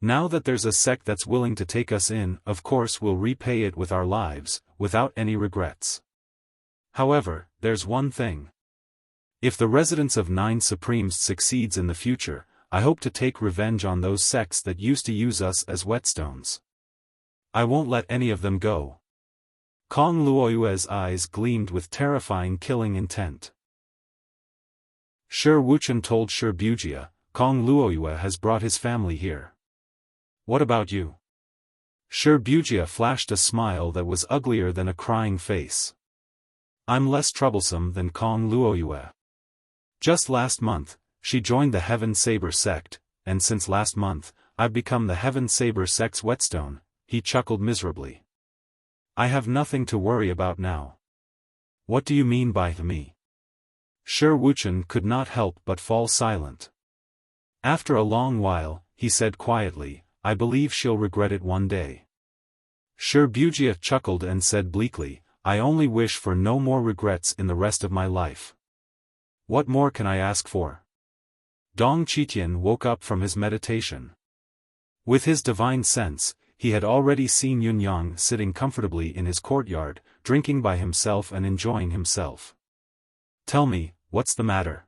Now that there's a sect that's willing to take us in, of course we'll repay it with our lives, without any regrets. However, there's one thing. If the residence of 9 Supremes succeeds in the future, I hope to take revenge on those sects that used to use us as whetstones. I won't let any of them go. Kong Luoyue's eyes gleamed with terrifying killing intent. Wuchen told Wuxia, Kong Luoyue has brought his family here. What about you? Wuxia flashed a smile that was uglier than a crying face. I'm less troublesome than Kong Luoyue. Just last month, she joined the Heaven Saber sect, and since last month, I've become the Heaven Saber sect's whetstone, he chuckled miserably. I have nothing to worry about now. What do you mean by me? Wuchen could not help but fall silent. After a long while, he said quietly, I believe she'll regret it one day. Wuxia chuckled and said bleakly, I only wish for no more regrets in the rest of my life. What more can I ask for? Dong Qitian woke up from his meditation. With his divine sense, he had already seen Yunyang sitting comfortably in his courtyard, drinking by himself and enjoying himself. Tell me, what's the matter?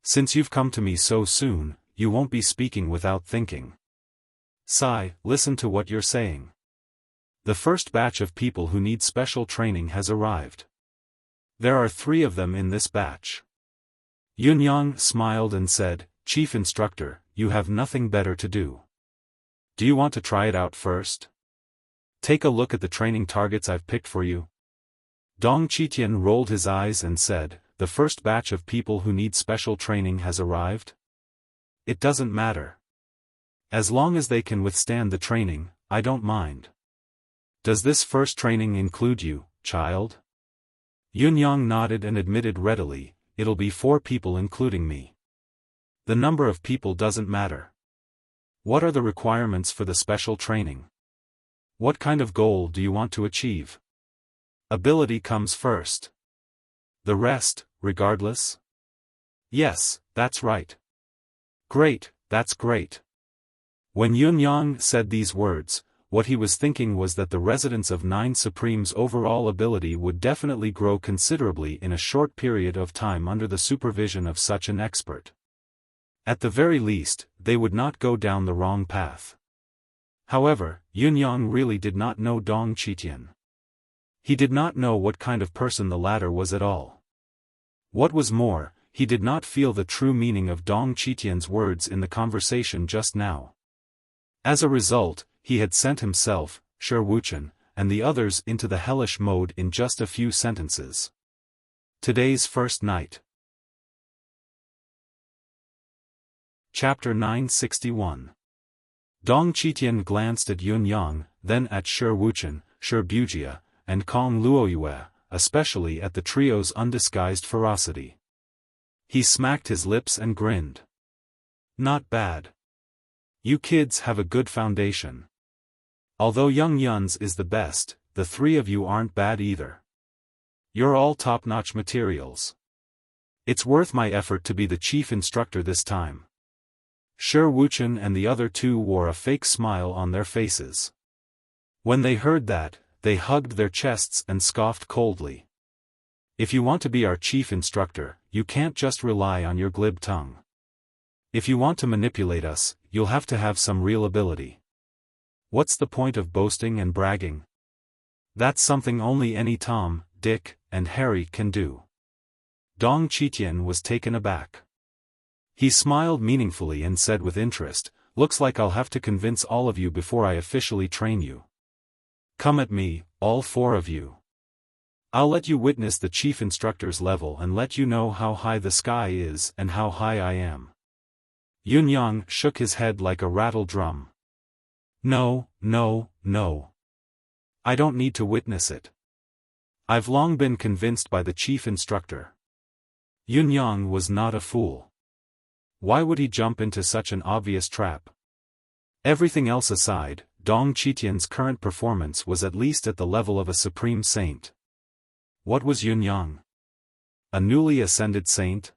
Since you've come to me so soon, you won't be speaking without thinking. Sai, listen to what you're saying. The first batch of people who need special training has arrived. There are 3 of them in this batch. Yunyang smiled and said, Chief Instructor, you have nothing better to do. Do you want to try it out first? Take a look at the training targets I've picked for you. Dong Qitian rolled his eyes and said, the first batch of people who need special training has arrived? It doesn't matter. As long as they can withstand the training, I don't mind. Does this first training include you, child? Yunyang nodded and admitted readily, it'll be 4 people including me. The number of people doesn't matter. What are the requirements for the special training? What kind of goal do you want to achieve? Ability comes first. The rest, regardless? Yes, that's right. Great, that's great. When Yunyang said these words, what he was thinking was that the residents of Nine Supreme's overall ability would definitely grow considerably in a short period of time under the supervision of such an expert. At the very least, they would not go down the wrong path. However, Yunyang really did not know Dong Qitian. He did not know what kind of person the latter was at all. What was more, he did not feel the true meaning of Dong Qitian's words in the conversation just now. As a result, he had sent himself, Shi Wuchen, and the others into the hellish mode in just a few sentences. Today's first night. Chapter 961. Dong Qitian glanced at Yunyang, then at Shi Wuchen, Shi Wuxia, and Kong Luoyue, especially at the trio's undisguised ferocity. He smacked his lips and grinned. Not bad. You kids have a good foundation. Although Young Yun's is the best, the three of you aren't bad either. You're all top-notch materials. It's worth my effort to be the chief instructor this time. Shi Wuchen and the other two wore a fake smile on their faces. When they heard that, they hugged their chests and scoffed coldly. If you want to be our chief instructor, you can't just rely on your glib tongue. If you want to manipulate us, you'll have to have some real ability. What's the point of boasting and bragging? That's something only any Tom, Dick, and Harry can do. Dong Qitian was taken aback. He smiled meaningfully and said with interest, "Looks like I'll have to convince all of you before I officially train you. Come at me, all four of you. I'll let you witness the chief instructor's level and let you know how high the sky is and how high I am." Yunyang shook his head like a rattle drum. No, no, no. I don't need to witness it. I've long been convinced by the chief instructor. Yunyang was not a fool. Why would he jump into such an obvious trap? Everything else aside, Dong Qitian's current performance was at least at the level of a supreme saint. What was Yunyang? A newly ascended saint?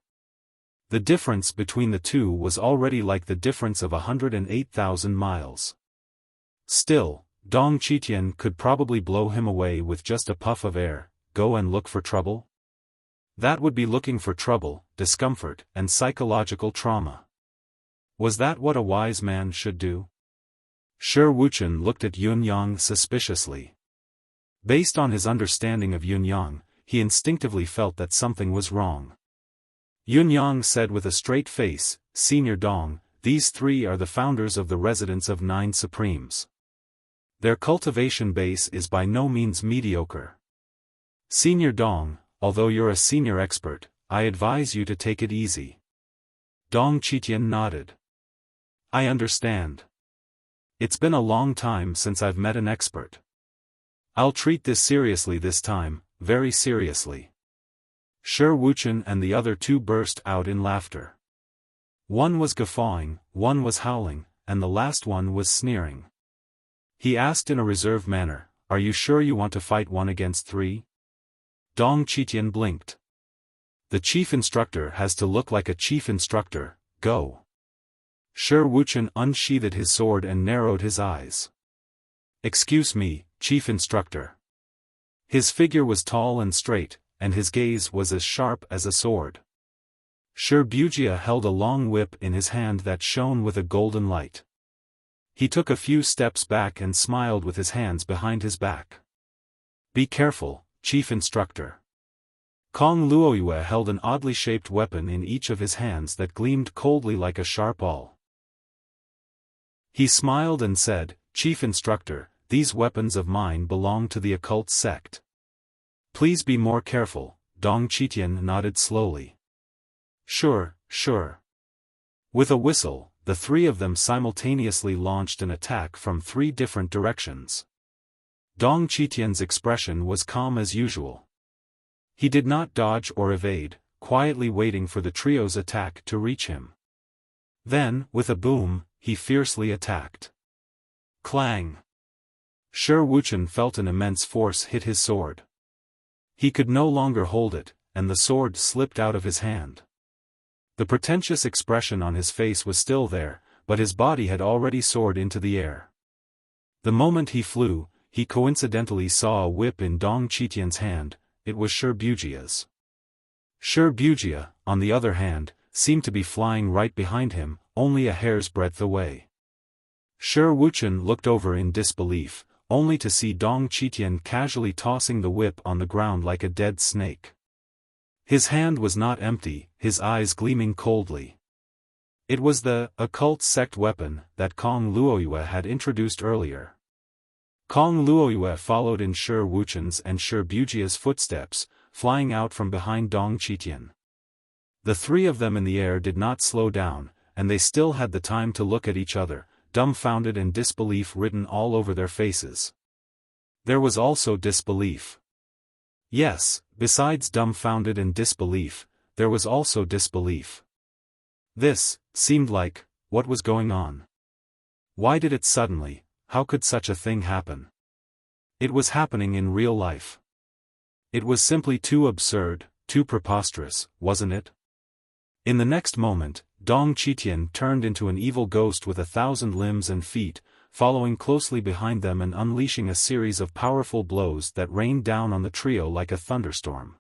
The difference between the two was already like the difference of 108,000 miles. Still, Dong Qitian could probably blow him away with just a puff of air. Go and look for trouble? That would be looking for trouble, discomfort, and psychological trauma. Was that what a wise man should do? Shi Wuchen looked at Yunyang suspiciously. Based on his understanding of Yunyang, he instinctively felt that something was wrong. Yunyang said with a straight face, "Senior Dong, these three are the founders of the residents of Nine Supremes. Their cultivation base is by no means mediocre. Senior Dong, although you're a senior expert, I advise you to take it easy." Dong Qitian nodded. "I understand. It's been a long time since I've met an expert. I'll treat this seriously this time, very seriously." Shi Wuchen and the other two burst out in laughter. One was guffawing, one was howling, and the last one was sneering. He asked in a reserved manner, "Are you sure you want to fight 1 against 3? Dong Qitian blinked. "The chief instructor has to look like a chief instructor, go." Shi Wuchen unsheathed his sword and narrowed his eyes. "Excuse me, chief instructor." His figure was tall and straight, and his gaze was as sharp as a sword. Shi Wuxia held a long whip in his hand that shone with a golden light. He took a few steps back and smiled with his hands behind his back. "Be careful, chief instructor." Kong Luoyue held an oddly shaped weapon in each of his hands that gleamed coldly like a sharp awl. He smiled and said, "Chief instructor, these weapons of mine belong to the occult sect. Please be more careful." Dong Qitian nodded slowly. "Sure, sure." With a whistle, the three of them simultaneously launched an attack from 3 different directions. Dong Qitian's expression was calm as usual. He did not dodge or evade, quietly waiting for the trio's attack to reach him. Then, with a boom, he fiercely attacked. Clang! Shi Wuchen felt an immense force hit his sword. He could no longer hold it, and the sword slipped out of his hand. The pretentious expression on his face was still there, but his body had already soared into the air. The moment he flew, he coincidentally saw a whip in Dong Qitian's hand. It was Wuxia's. Wuxia, on the other hand, seemed to be flying right behind him, only a hair's breadth away. Wuxian looked over in disbelief, only to see Dong Qitian casually tossing the whip on the ground like a dead snake. His hand was not empty, his eyes gleaming coldly. It was the occult sect weapon that Kong Luoyue had introduced earlier. Kong Luoyue followed in Wuxian's and Wuxia's footsteps, flying out from behind Dong Qitian. The three of them in the air did not slow down, and they still had the time to look at each other, dumbfounded and disbelief written all over their faces. There was also disbelief. Yes, besides dumbfounded and disbelief, there was also disbelief. This seemed like, what was going on? Why did it suddenly, how could such a thing happen? It was happening in real life. It was simply too absurd, too preposterous, wasn't it? In the next moment, Dong Qitian turned into an evil ghost with 1,000 limbs and feet, following closely behind them and unleashing a series of powerful blows that rained down on the trio like a thunderstorm.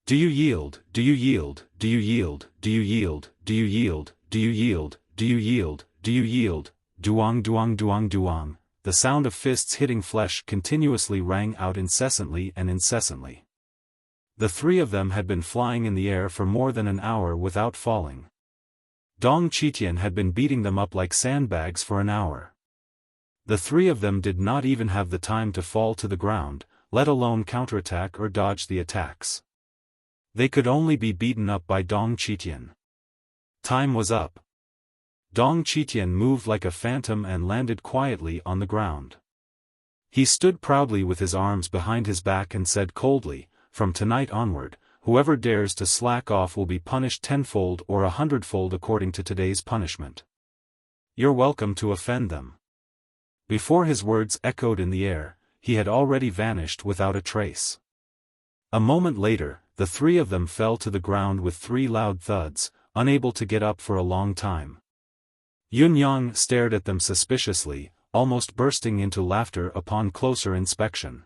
Do you yield? Do you yield? Do you yield? Do you yield? Do you yield? Do you yield? Do you yield? Do you yield? Duang duang duang duang. The sound of fists hitting flesh continuously rang out incessantly and incessantly. The three of them had been flying in the air for more than an hour without falling. Dong Qitian had been beating them up like sandbags for an hour. The three of them did not even have the time to fall to the ground, let alone counterattack or dodge the attacks. They could only be beaten up by Dong Qitian. Time was up. Dong Qitian moved like a phantom and landed quietly on the ground. He stood proudly with his arms behind his back and said coldly, "From tonight onward, whoever dares to slack off will be punished tenfold or 100-fold according to today's punishment. You're welcome to offend them." Before his words echoed in the air, he had already vanished without a trace. A moment later, the three of them fell to the ground with 3 loud thuds, unable to get up for a long time. Yun Yang stared at them suspiciously, almost bursting into laughter upon closer inspection.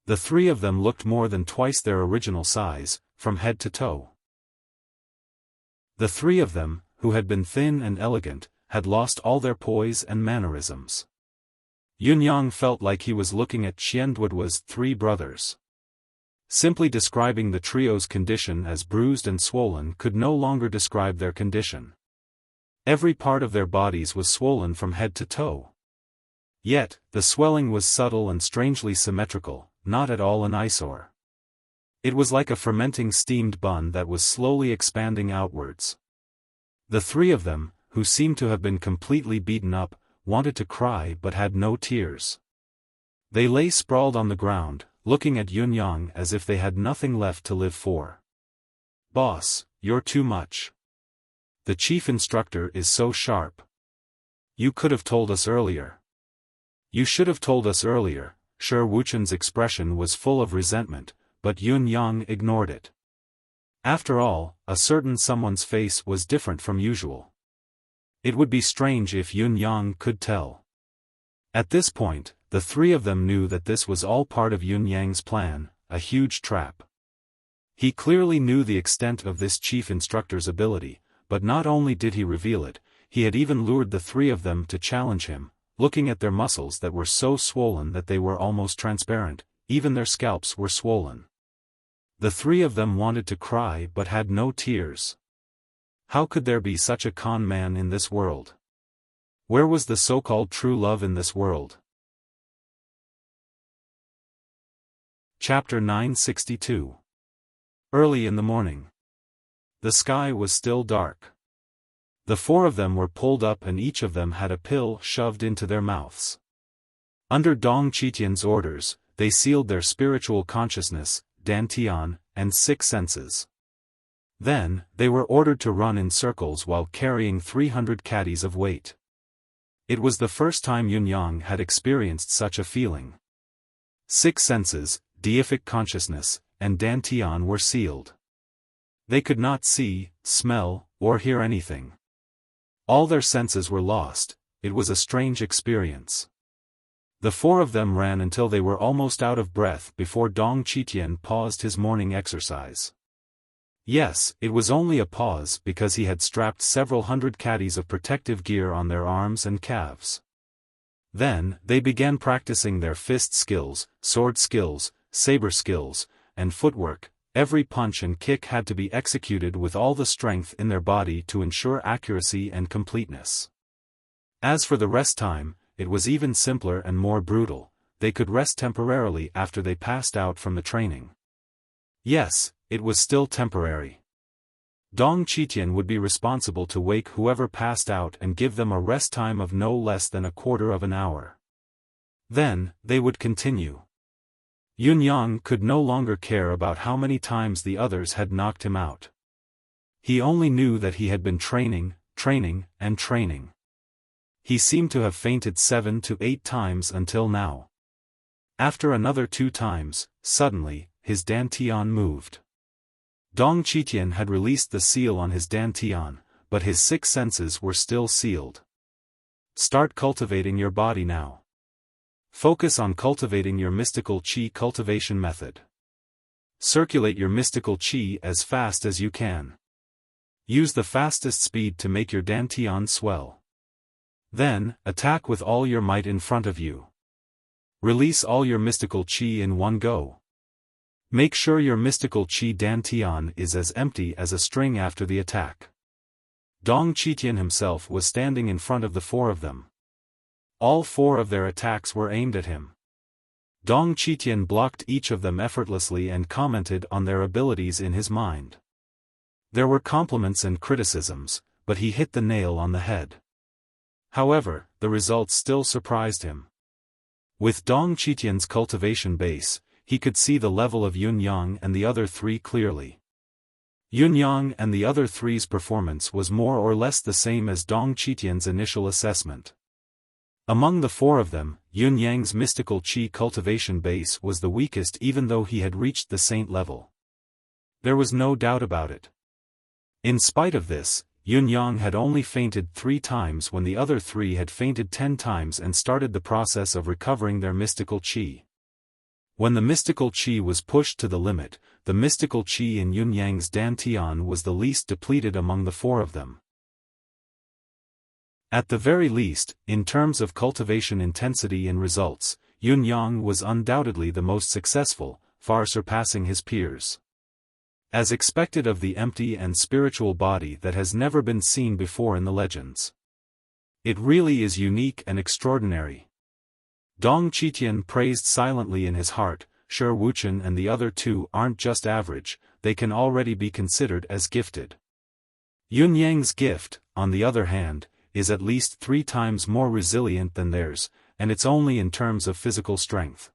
The three of them looked more than twice their original size, from head to toe. The three of them, who had been thin and elegant, had lost all their poise and mannerisms. Yun Yang felt like he was looking at Qianduoduo's 3 brothers. Simply describing the trio's condition as bruised and swollen could no longer describe their condition. Every part of their bodies was swollen from head to toe. Yet, the swelling was subtle and strangely symmetrical, not at all an eyesore. It was like a fermenting steamed bun that was slowly expanding outwards. The three of them, who seemed to have been completely beaten up, wanted to cry but had no tears. They lay sprawled on the ground, looking at Yun Yang as if they had nothing left to live for. "Boss, you're too much. The chief instructor is so sharp. You could have told us earlier. You should have told us earlier." Wuxian's expression was full of resentment, but Yun Yang ignored it. After all, a certain someone's face was different from usual. It would be strange if Yun Yang could tell. At this point, the three of them knew that this was all part of Yun Yang's plan, a huge trap. He clearly knew the extent of this chief instructor's ability, but not only did he reveal it, he had even lured the three of them to challenge him, looking at their muscles that were so swollen that they were almost transparent, even their scalps were swollen. The three of them wanted to cry but had no tears. How could there be such a con man in this world? Where was the so-called true love in this world? Chapter 962. Early in the morning. The sky was still dark. The 4 of them were pulled up and each of them had a pill shoved into their mouths. Under Dong Qitian's orders, they sealed their spiritual consciousness, dantian, and 6 senses. Then, they were ordered to run in circles while carrying 300 caddies of weight. It was the first time Yun Yang had experienced such a feeling. 6 senses, deific consciousness, and dantian were sealed. They could not see, smell, or hear anything. All their senses were lost. It was a strange experience. The four of them ran until they were almost out of breath before Dong Qitian paused his morning exercise. Yes, it was only a pause because he had strapped several hundred caddies of protective gear on their arms and calves. Then, they began practicing their fist skills, sword skills, saber skills, and footwork. Every punch and kick had to be executed with all the strength in their body to ensure accuracy and completeness. As for the rest time, it was even simpler and more brutal. They could rest temporarily after they passed out from the training. Yes, it was still temporary. Dong Qitian would be responsible to wake whoever passed out and give them a rest time of no less than a quarter of an hour. Then, they would continue. Yunyang could no longer care about how many times the others had knocked him out. He only knew that he had been training, and training. He seemed to have fainted 7 to 8 times until now. After another 2 times, suddenly, his dantian moved. Dong Qitian had released the seal on his dantian, but his 6 senses were still sealed. Start cultivating your body now. Focus on cultivating your mystical qi cultivation method. Circulate your mystical qi as fast as you can. Use the fastest speed to make your dantian swell. Then, attack with all your might in front of you. Release all your mystical qi in one go. Make sure your mystical qi dantian is as empty as a string after the attack. Dong Qitian himself was standing in front of the 4 of them. All 4 of their attacks were aimed at him. Dong Qitian blocked each of them effortlessly and commented on their abilities in his mind. There were compliments and criticisms, but he hit the nail on the head. However, the results still surprised him. With Dong Qitian's cultivation base, he could see the level of Yunyang and the other 3 clearly. Yunyang and the other 3's performance was more or less the same as Dong Qitian's initial assessment. Among the 4 of them, Yunyang's mystical qi cultivation base was the weakest even though he had reached the saint level. There was no doubt about it. In spite of this, Yunyang had only fainted 3 times when the other 3 had fainted 10 times and started the process of recovering their mystical qi. When the mystical qi was pushed to the limit, the mystical qi in Yunyang's dantian was the least depleted among the 4 of them. At the very least, in terms of cultivation intensity and results, Yunyang was undoubtedly the most successful, far surpassing his peers. As expected of the empty and spiritual body that has never been seen before in the legends. It really is unique and extraordinary. Dong Qitian praised silently in his heart, sure Wuchen and the other 2 aren't just average, they can already be considered as gifted. Yunyang's gift, on the other hand, is at least 3 times more resilient than theirs, and it's only in terms of physical strength.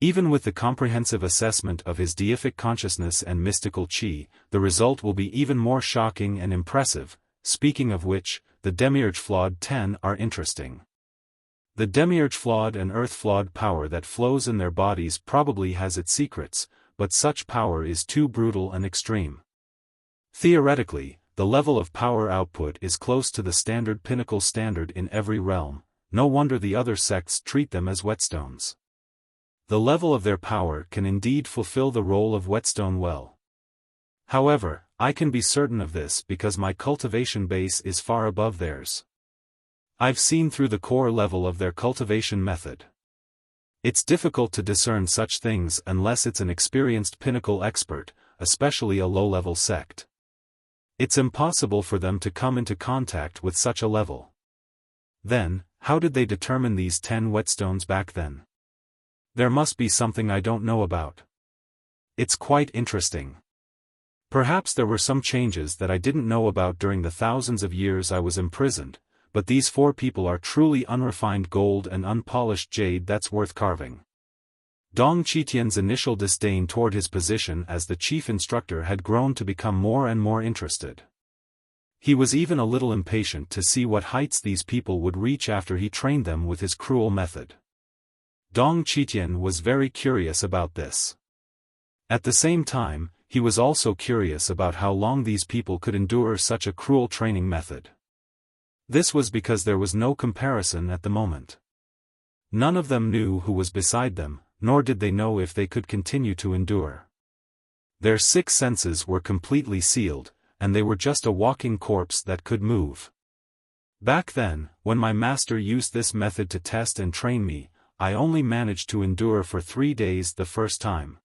Even with the comprehensive assessment of his deific consciousness and mystical qi, the result will be even more shocking and impressive. Speaking of which, the Demiurge Flawed 10 are interesting. The Demiurge Flawed and Earth Flawed power that flows in their bodies probably has its secrets, but such power is too brutal and extreme. Theoretically, the level of power output is close to the standard pinnacle standard in every realm, no wonder the other sects treat them as whetstones. The level of their power can indeed fulfill the role of whetstone well. However, I can be certain of this because my cultivation base is far above theirs. I've seen through the core level of their cultivation method. It's difficult to discern such things unless it's an experienced pinnacle expert, especially a low-level sect. It's impossible for them to come into contact with such a level. Then, how did they determine these 10 whetstones back then? There must be something I don't know about. It's quite interesting. Perhaps there were some changes that I didn't know about during the thousands of years I was imprisoned, but these 4 people are truly unrefined gold and unpolished jade that's worth carving. Dong Qitian's initial disdain toward his position as the chief instructor had grown to become more and more interested. He was even a little impatient to see what heights these people would reach after he trained them with his cruel method. Dong Qitian was very curious about this. At the same time, he was also curious about how long these people could endure such a cruel training method. This was because there was no comparison at the moment. None of them knew who was beside them, nor did they know if they could continue to endure. Their six senses were completely sealed, and they were just a walking corpse that could move. Back then, when my master used this method to test and train me, I only managed to endure for 3 days the first time.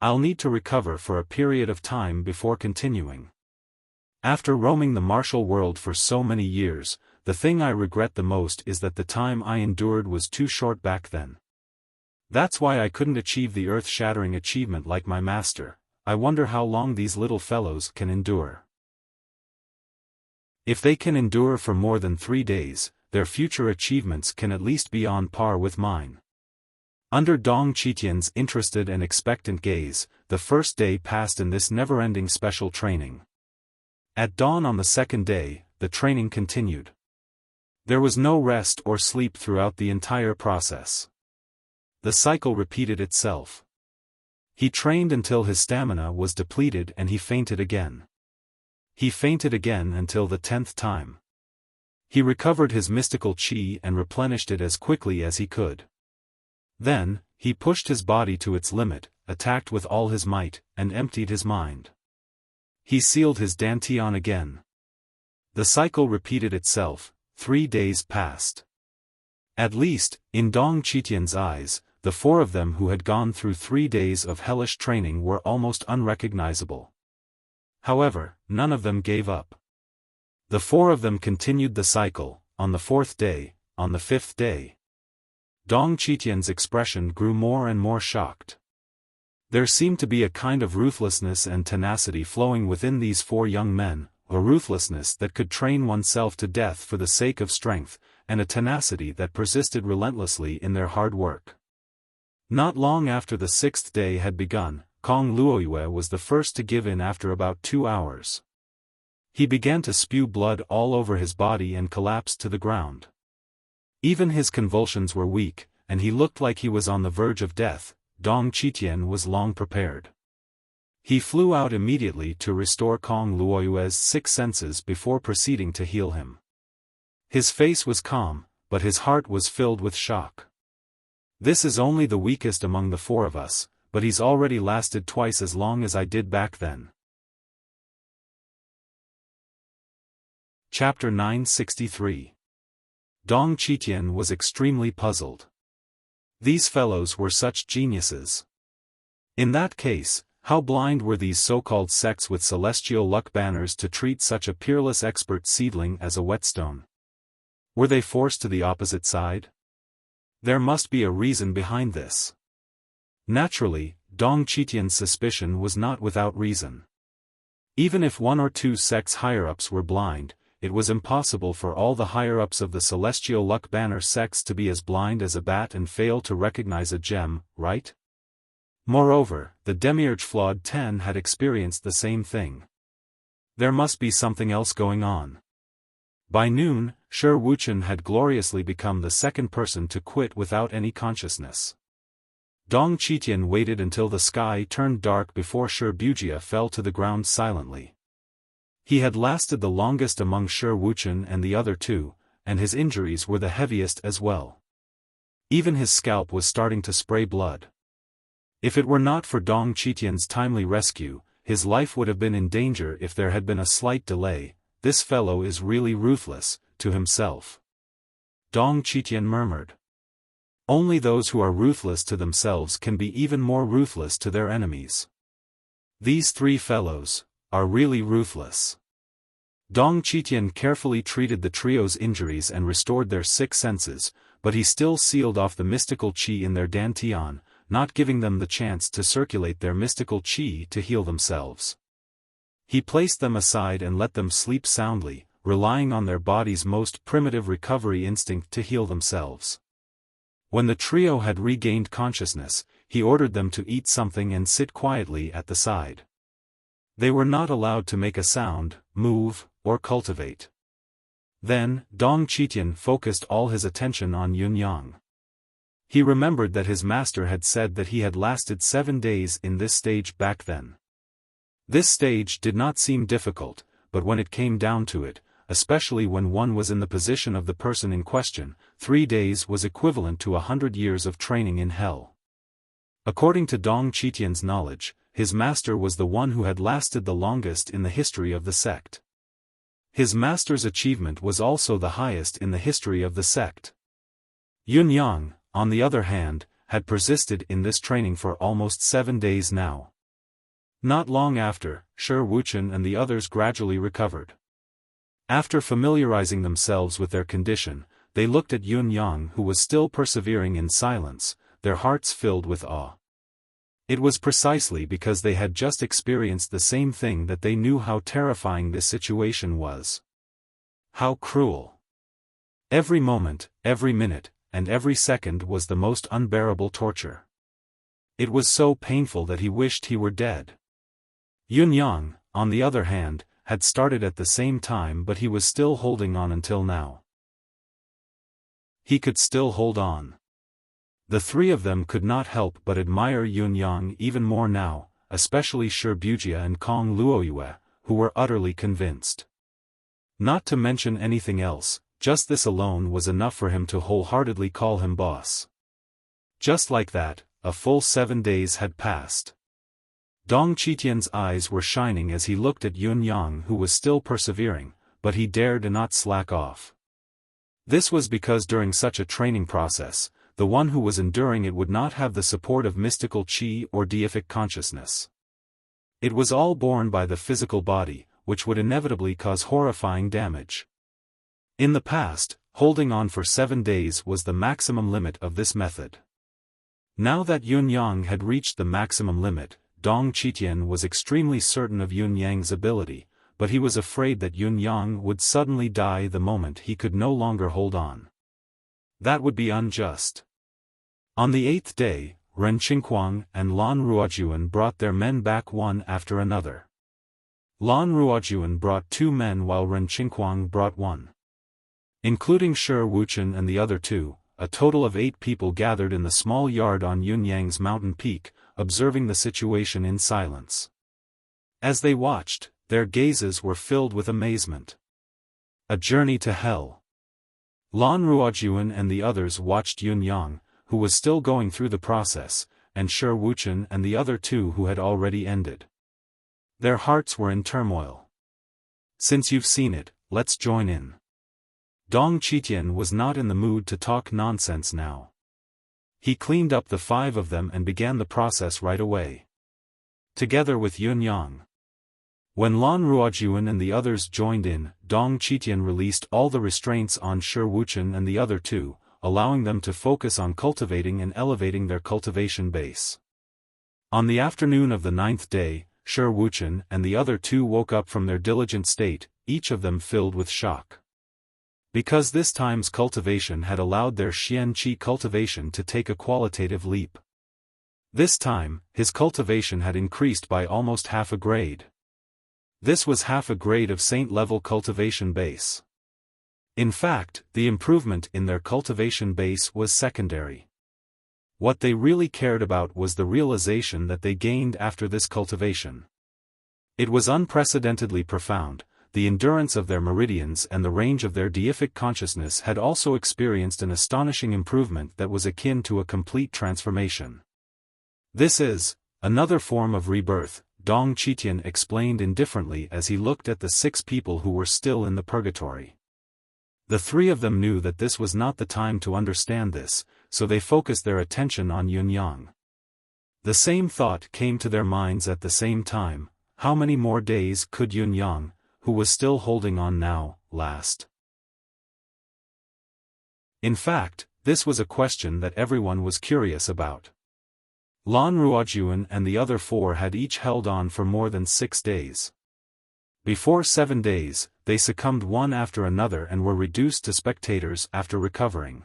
I'll need to recover for a period of time before continuing. After roaming the martial world for so many years, the thing I regret the most is that the time I endured was too short back then. That's why I couldn't achieve the earth-shattering achievement like my master. I wonder how long these little fellows can endure. If they can endure for more than 3 days, their future achievements can at least be on par with mine. Under Dong Qitian's interested and expectant gaze, the first day passed in this never-ending special training. At dawn on the second day, the training continued. There was no rest or sleep throughout the entire process. The cycle repeated itself. He trained until his stamina was depleted and he fainted again. He fainted again until the 10th time. He recovered his mystical chi and replenished it as quickly as he could. Then, he pushed his body to its limit, attacked with all his might, and emptied his mind. He sealed his dantian again. The cycle repeated itself. 3 days passed. At least, in Dong Qitian's eyes, the 4 of them who had gone through 3 days of hellish training were almost unrecognizable. However, none of them gave up. The 4 of them continued the cycle, on the 4th day, on the 5th day. Dong Qitian's expression grew more and more shocked. There seemed to be a kind of ruthlessness and tenacity flowing within these 4 young men, a ruthlessness that could train oneself to death for the sake of strength, and a tenacity that persisted relentlessly in their hard work. Not long after the 6th day had begun, Kong Luoyue was the first to give in after about 2 hours. He began to spew blood all over his body and collapsed to the ground. Even his convulsions were weak, and he looked like he was on the verge of death. Dong Qitian was long prepared. He flew out immediately to restore Kong Luoyue's 6 senses before proceeding to heal him. His face was calm, but his heart was filled with shock. This is only the weakest among the 4 of us, but he's already lasted twice as long as I did back then. Chapter 963. Dong Qitian was extremely puzzled. These fellows were such geniuses. In that case, how blind were these so-called sects with celestial luck banners to treat such a peerless expert seedling as a whetstone? Were they forced to the opposite side? There must be a reason behind this. Naturally, Dong Qitian's suspicion was not without reason. Even if 1 or 2 sects higher-ups were blind, it was impossible for all the higher-ups of the celestial luck banner sects to be as blind as a bat and fail to recognize a gem, right? Moreover, the Demiurge Flawed 10 had experienced the same thing. There must be something else going on. By noon, Shi Wuchen had gloriously become the 2nd person to quit without any consciousness. Dong Qitian waited until the sky turned dark before Shi Wuxia fell to the ground silently. He had lasted the longest among Shi Wuchen and the other 2, and his injuries were the heaviest as well. Even his scalp was starting to spray blood. If it were not for Dong Qitian's timely rescue, his life would have been in danger if there had been a slight delay. This fellow is really ruthless, to himself. Dong Qitian murmured. Only those who are ruthless to themselves can be even more ruthless to their enemies. These 3 fellows are really ruthless. Dong Qitian carefully treated the trio's injuries and restored their 6 senses, but he still sealed off the mystical qi in their dantian, not giving them the chance to circulate their mystical qi to heal themselves. He placed them aside and let them sleep soundly, relying on their body's most primitive recovery instinct to heal themselves. When the trio had regained consciousness, he ordered them to eat something and sit quietly at the side. They were not allowed to make a sound, move, or cultivate. Then, Dong Qitian focused all his attention on Yunyang. He remembered that his master had said that he had lasted 7 days in this stage back then. This stage did not seem difficult, but when it came down to it, especially when one was in the position of the person in question. 3 days was equivalent to 100 years of training in hell. According to Dong Qitian's knowledge, his master was the one who had lasted the longest in the history of the sect. His master's achievement was also the highest in the history of the sect. Yun Yang, on the other hand, had persisted in this training for almost 7 days now. Not long after, Shi Wuchen and the others gradually recovered. After familiarizing themselves with their condition, they looked at Yun Yang, who was still persevering in silence, their hearts filled with awe. It was precisely because they had just experienced the same thing that they knew how terrifying this situation was. How cruel. Every moment, every minute, and every second was the most unbearable torture. It was so painful that he wished he were dead. Yun Yang, on the other hand, had started at the same time, but he was still holding on until now. He could still hold on. The three of them could not help but admire Yun Yang even more now, especially Shi Wuxia and Kong Luoyue, who were utterly convinced. Not to mention anything else, just this alone was enough for him to wholeheartedly call him boss. Just like that, a full 7 days had passed. Dong Qitian's eyes were shining as he looked at Yun Yang, who was still persevering, but he dared not slack off. This was because during such a training process, the one who was enduring it would not have the support of mystical qi or deific consciousness. It was all borne by the physical body, which would inevitably cause horrifying damage. In the past, holding on for 7 days was the maximum limit of this method. Now that Yun Yang had reached the maximum limit, Dong Qitian was extremely certain of Yun Yang's ability, but he was afraid that Yun Yang would suddenly die the moment he could no longer hold on. That would be unjust. On the 8th day, Ren Qingquang and Lan Ruojuan brought their men back one after another. Lan Ruojuan brought 2 men while Ren Qingquang brought 1. Including Shi Wuchen and the other 2, a total of 8 people gathered in the small yard on Yun Yang's mountain peak, observing the situation in silence. As they watched, their gazes were filled with amazement. A journey to hell. Lan Ruojuan and the others watched Yun Yang, who was still going through the process, and Shi Wuchen and the other 2 who had already ended. Their hearts were in turmoil. Since you've seen it, let's join in. Dong Qitian was not in the mood to talk nonsense now. He cleaned up the 5 of them and began the process right away. Together with Yun Yang. When Lan Ruojuan and the others joined in, Dong Qitian released all the restraints on Shi Wuchen and the other 2, allowing them to focus on cultivating and elevating their cultivation base. On the afternoon of the 9th day, Shi Wuchen and the other 2 woke up from their diligent state, each of them filled with shock. Because this time's cultivation had allowed their Xian Qi cultivation to take a qualitative leap. This time, his cultivation had increased by almost half a grade. This was half a grade of saint-level cultivation base. In fact, the improvement in their cultivation base was secondary. What they really cared about was the realization that they gained after this cultivation. It was unprecedentedly profound. The endurance of their meridians and the range of their deific consciousness had also experienced an astonishing improvement that was akin to a complete transformation. This is another form of rebirth, Dong Qitian explained indifferently as he looked at the 6 people who were still in the purgatory. The 3 of them knew that this was not the time to understand this, so they focused their attention on Yun Yang. The same thought came to their minds at the same time: how many more days could Yun Yang, who was still holding on now, last? In fact, this was a question that everyone was curious about. Lan Ruojuan and the other 4 had each held on for more than 6 days. Before 7 days, they succumbed one after another and were reduced to spectators after recovering.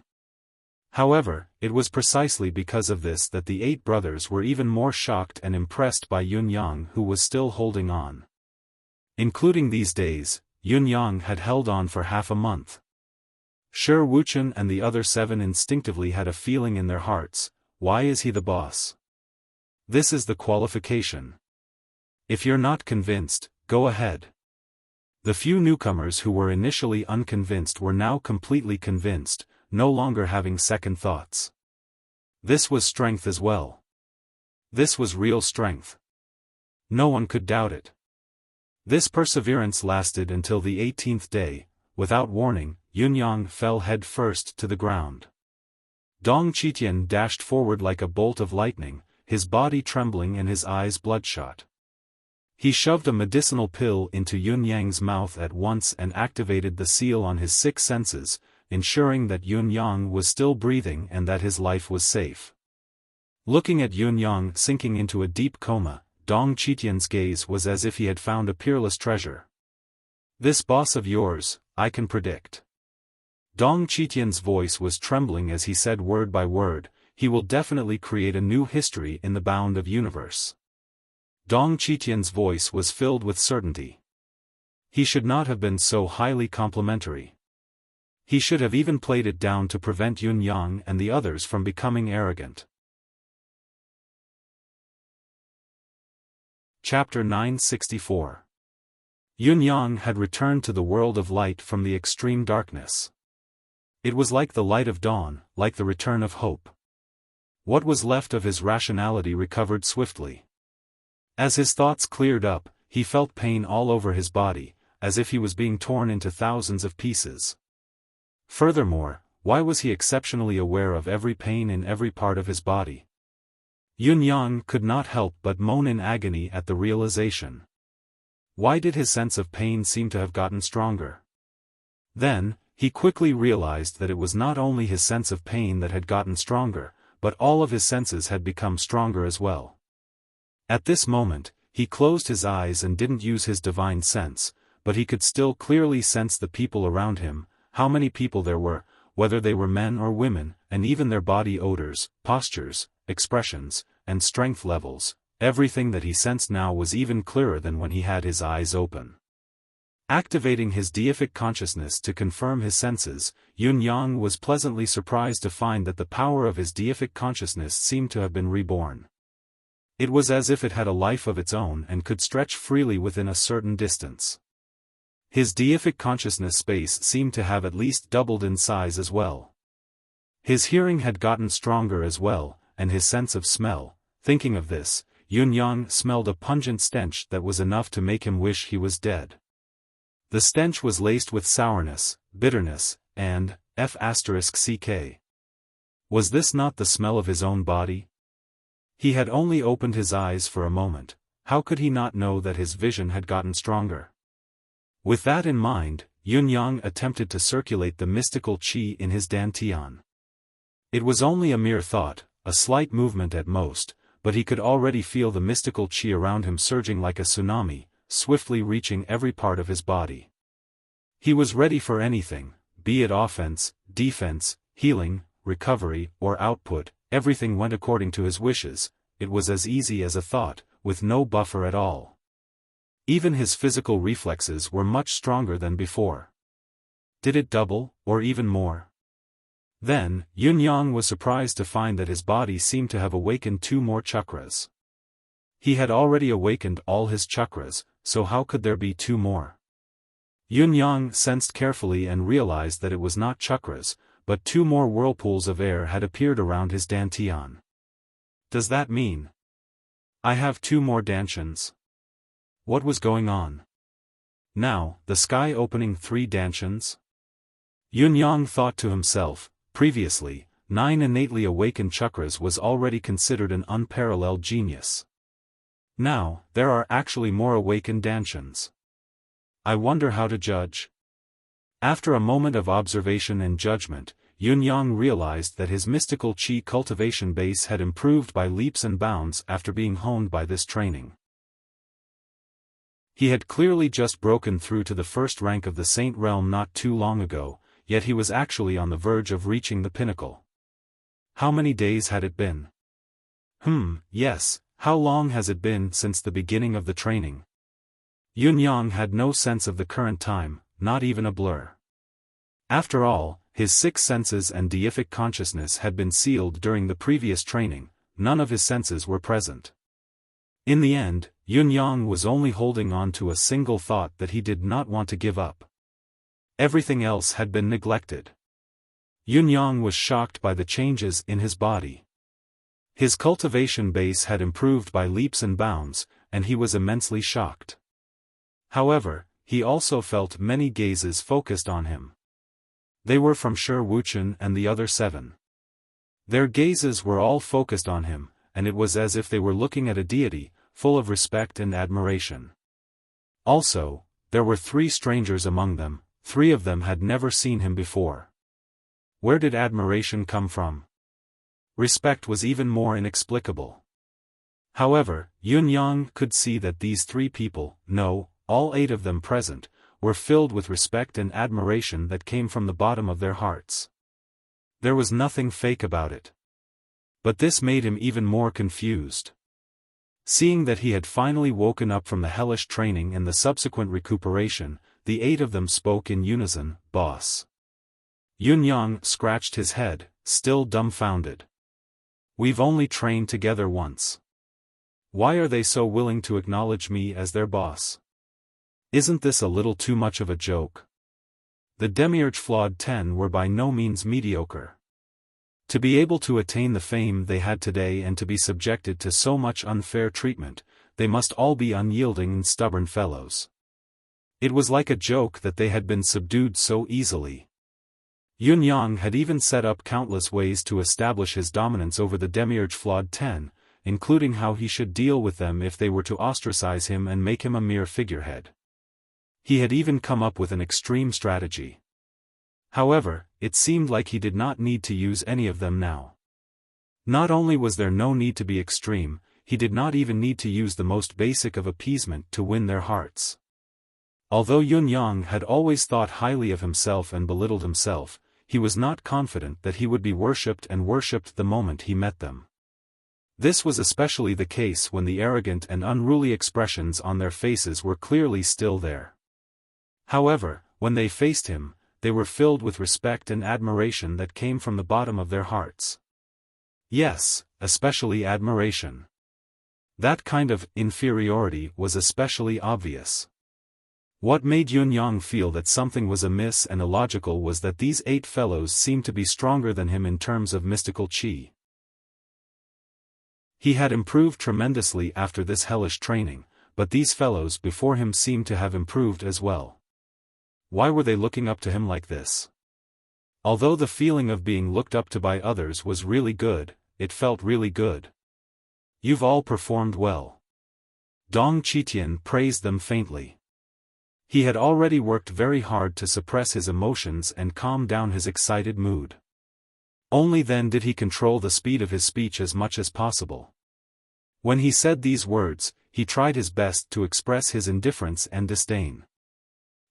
However, it was precisely because of this that the 8 brothers were even more shocked and impressed by Yun Yang, who was still holding on. Including these days, Yun Yang had held on for half a month. Shi Wuchen and the other 7 instinctively had a feeling in their hearts: why is he the boss? This is the qualification. If you're not convinced, go ahead. The few newcomers who were initially unconvinced were now completely convinced, no longer having second thoughts. This was strength as well. This was real strength. No one could doubt it. This perseverance lasted until the 18th day. Without warning, Yunyang fell head first to the ground. Dong Qitian dashed forward like a bolt of lightning, his body trembling and his eyes bloodshot. He shoved a medicinal pill into Yunyang's mouth at once and activated the seal on his 6 senses, ensuring that Yunyang was still breathing and that his life was safe. Looking at Yunyang sinking into a deep coma, Dong Qitian's gaze was as if he had found a peerless treasure. "This boss of yours, I can predict." Dong Qitian's voice was trembling as he said word by word, "He will definitely create a new history in the bound of universe." Dong Qitian's voice was filled with certainty. He should not have been so highly complimentary. He should have even played it down to prevent Yunyang and the others from becoming arrogant. Chapter 964. Yunyang had returned to the world of light from the extreme darkness. It was like the light of dawn, like the return of hope. What was left of his rationality recovered swiftly. As his thoughts cleared up, he felt pain all over his body, as if he was being torn into thousands of pieces. Furthermore, why was he exceptionally aware of every pain in every part of his body? Yunyang could not help but moan in agony at the realization. Why did his sense of pain seem to have gotten stronger? Then, he quickly realized that it was not only his sense of pain that had gotten stronger, but all of his senses had become stronger as well. At this moment, he closed his eyes and didn't use his divine sense, but he could still clearly sense the people around him, how many people there were, whether they were men or women, and even their body odors, postures, expressions, and strength levels. Everything that he sensed now was even clearer than when he had his eyes open. Activating his deific consciousness to confirm his senses, Yunyang was pleasantly surprised to find that the power of his deific consciousness seemed to have been reborn. It was as if it had a life of its own and could stretch freely within a certain distance. His deific consciousness space seemed to have at least doubled in size as well. His hearing had gotten stronger as well, and his sense of smell. Thinking of this, Yunyang smelled a pungent stench that was enough to make him wish he was dead. The stench was laced with sourness, bitterness, and f*ck. Was this not the smell of his own body? He had only opened his eyes for a moment. How could he not know that his vision had gotten stronger? With that in mind, Yunyang attempted to circulate the mystical qi in his dantian. It was only a mere thought, a slight movement at most, but he could already feel the mystical qi around him surging like a tsunami, swiftly reaching every part of his body. He was ready for anything, be it offense, defense, healing, recovery, or output. Everything went according to his wishes. It was as easy as a thought, with no buffer at all. Even his physical reflexes were much stronger than before. Did it double, or even more? Then, Yunyang was surprised to find that his body seemed to have awakened 2 more chakras. He had already awakened all his chakras, so how could there be 2 more? Yunyang sensed carefully and realized that it was not chakras, but 2 more whirlpools of air had appeared around his dantian. Does that mean I have 2 more dantians? What was going on? Now, the sky opening 3 dantians? Yunyang thought to himself. Previously, 9 innately awakened chakras was already considered an unparalleled genius. Now, there are actually more awakened dantians. I wonder how to judge. After a moment of observation and judgment, Yunyang realized that his mystical qi cultivation base had improved by leaps and bounds after being honed by this training. He had clearly just broken through to the first rank of the Saint realm not too long ago, yet he was actually on the verge of reaching the pinnacle. How many days had it been? Yes, how long has it been since the beginning of the training? Yunyang had no sense of the current time, not even a blur. After all, his 6 senses and deific consciousness had been sealed during the previous training. None of his senses were present. In the end, Yun Yang was only holding on to a single thought that he did not want to give up. Everything else had been neglected. Yun Yang was shocked by the changes in his body. His cultivation base had improved by leaps and bounds, and he was immensely shocked. However, he also felt many gazes focused on him. They were from Shi Wuchen and the other 7. Their gazes were all focused on him, and it was as if they were looking at a deity, full of respect and admiration. Also, there were 3 strangers among them. 3 of them had never seen him before. Where did admiration come from? Respect was even more inexplicable. However, Yun Yang could see that these 3 people, no, all 8 of them present, were filled with respect and admiration that came from the bottom of their hearts. There was nothing fake about it. But this made him even more confused. Seeing that he had finally woken up from the hellish training and the subsequent recuperation, the 8 of them spoke in unison, "Boss." Yun Yang scratched his head, still dumbfounded. "We've only trained together once. Why are they so willing to acknowledge me as their boss? Isn't this a little too much of a joke?" The Demiurge Flawed 10 were by no means mediocre. To be able to attain the fame they had today and to be subjected to so much unfair treatment, they must all be unyielding and stubborn fellows. It was like a joke that they had been subdued so easily. Yun Yang had even set up countless ways to establish his dominance over the Demiurge Flawed 10, including how he should deal with them if they were to ostracize him and make him a mere figurehead. He had even come up with an extreme strategy. However, it seemed like he did not need to use any of them now. Not only was there no need to be extreme, he did not even need to use the most basic of appeasement to win their hearts. Although Yun Yang had always thought highly of himself and belittled himself, he was not confident that he would be worshipped and worshipped the moment he met them. This was especially the case when the arrogant and unruly expressions on their faces were clearly still there. However, when they faced him, they were filled with respect and admiration that came from the bottom of their hearts. Yes, especially admiration. That kind of inferiority was especially obvious. What made Yun Yang feel that something was amiss and illogical was that these 8 fellows seemed to be stronger than him in terms of mystical qi. He had improved tremendously after this hellish training, but these fellows before him seemed to have improved as well. Why were they looking up to him like this? Although the feeling of being looked up to by others was really good, it felt really good. "You've all performed well." Dong Qitian praised them faintly. He had already worked very hard to suppress his emotions and calm down his excited mood. Only then did he control the speed of his speech as much as possible. When he said these words, he tried his best to express his indifference and disdain.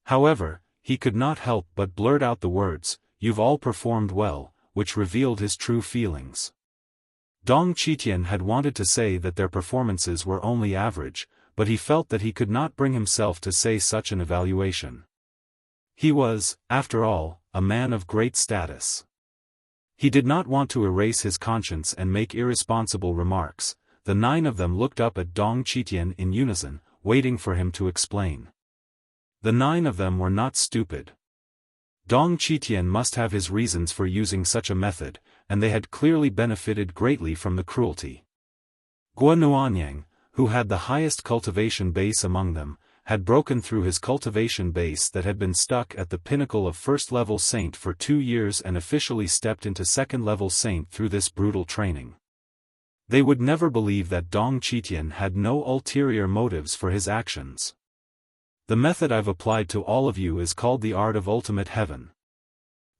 However, he could not help but blurt out the words, "You've all performed well," which revealed his true feelings. Dong Qitian had wanted to say that their performances were only average, but he felt that he could not bring himself to say such an evaluation. He was, after all, a man of great status. He did not want to erase his conscience and make irresponsible remarks. The 9 of them looked up at Dong Qitian in unison, waiting for him to explain. The 9 of them were not stupid. Dong Qitian must have his reasons for using such a method, and they had clearly benefited greatly from the cruelty. Guo Nuanyang, who had the highest cultivation base among them, had broken through his cultivation base that had been stuck at the pinnacle of first-level saint for 2 years and officially stepped into second-level saint through this brutal training. They would never believe that Dong Qitian had no ulterior motives for his actions. "The method I've applied to all of you is called the art of ultimate heaven.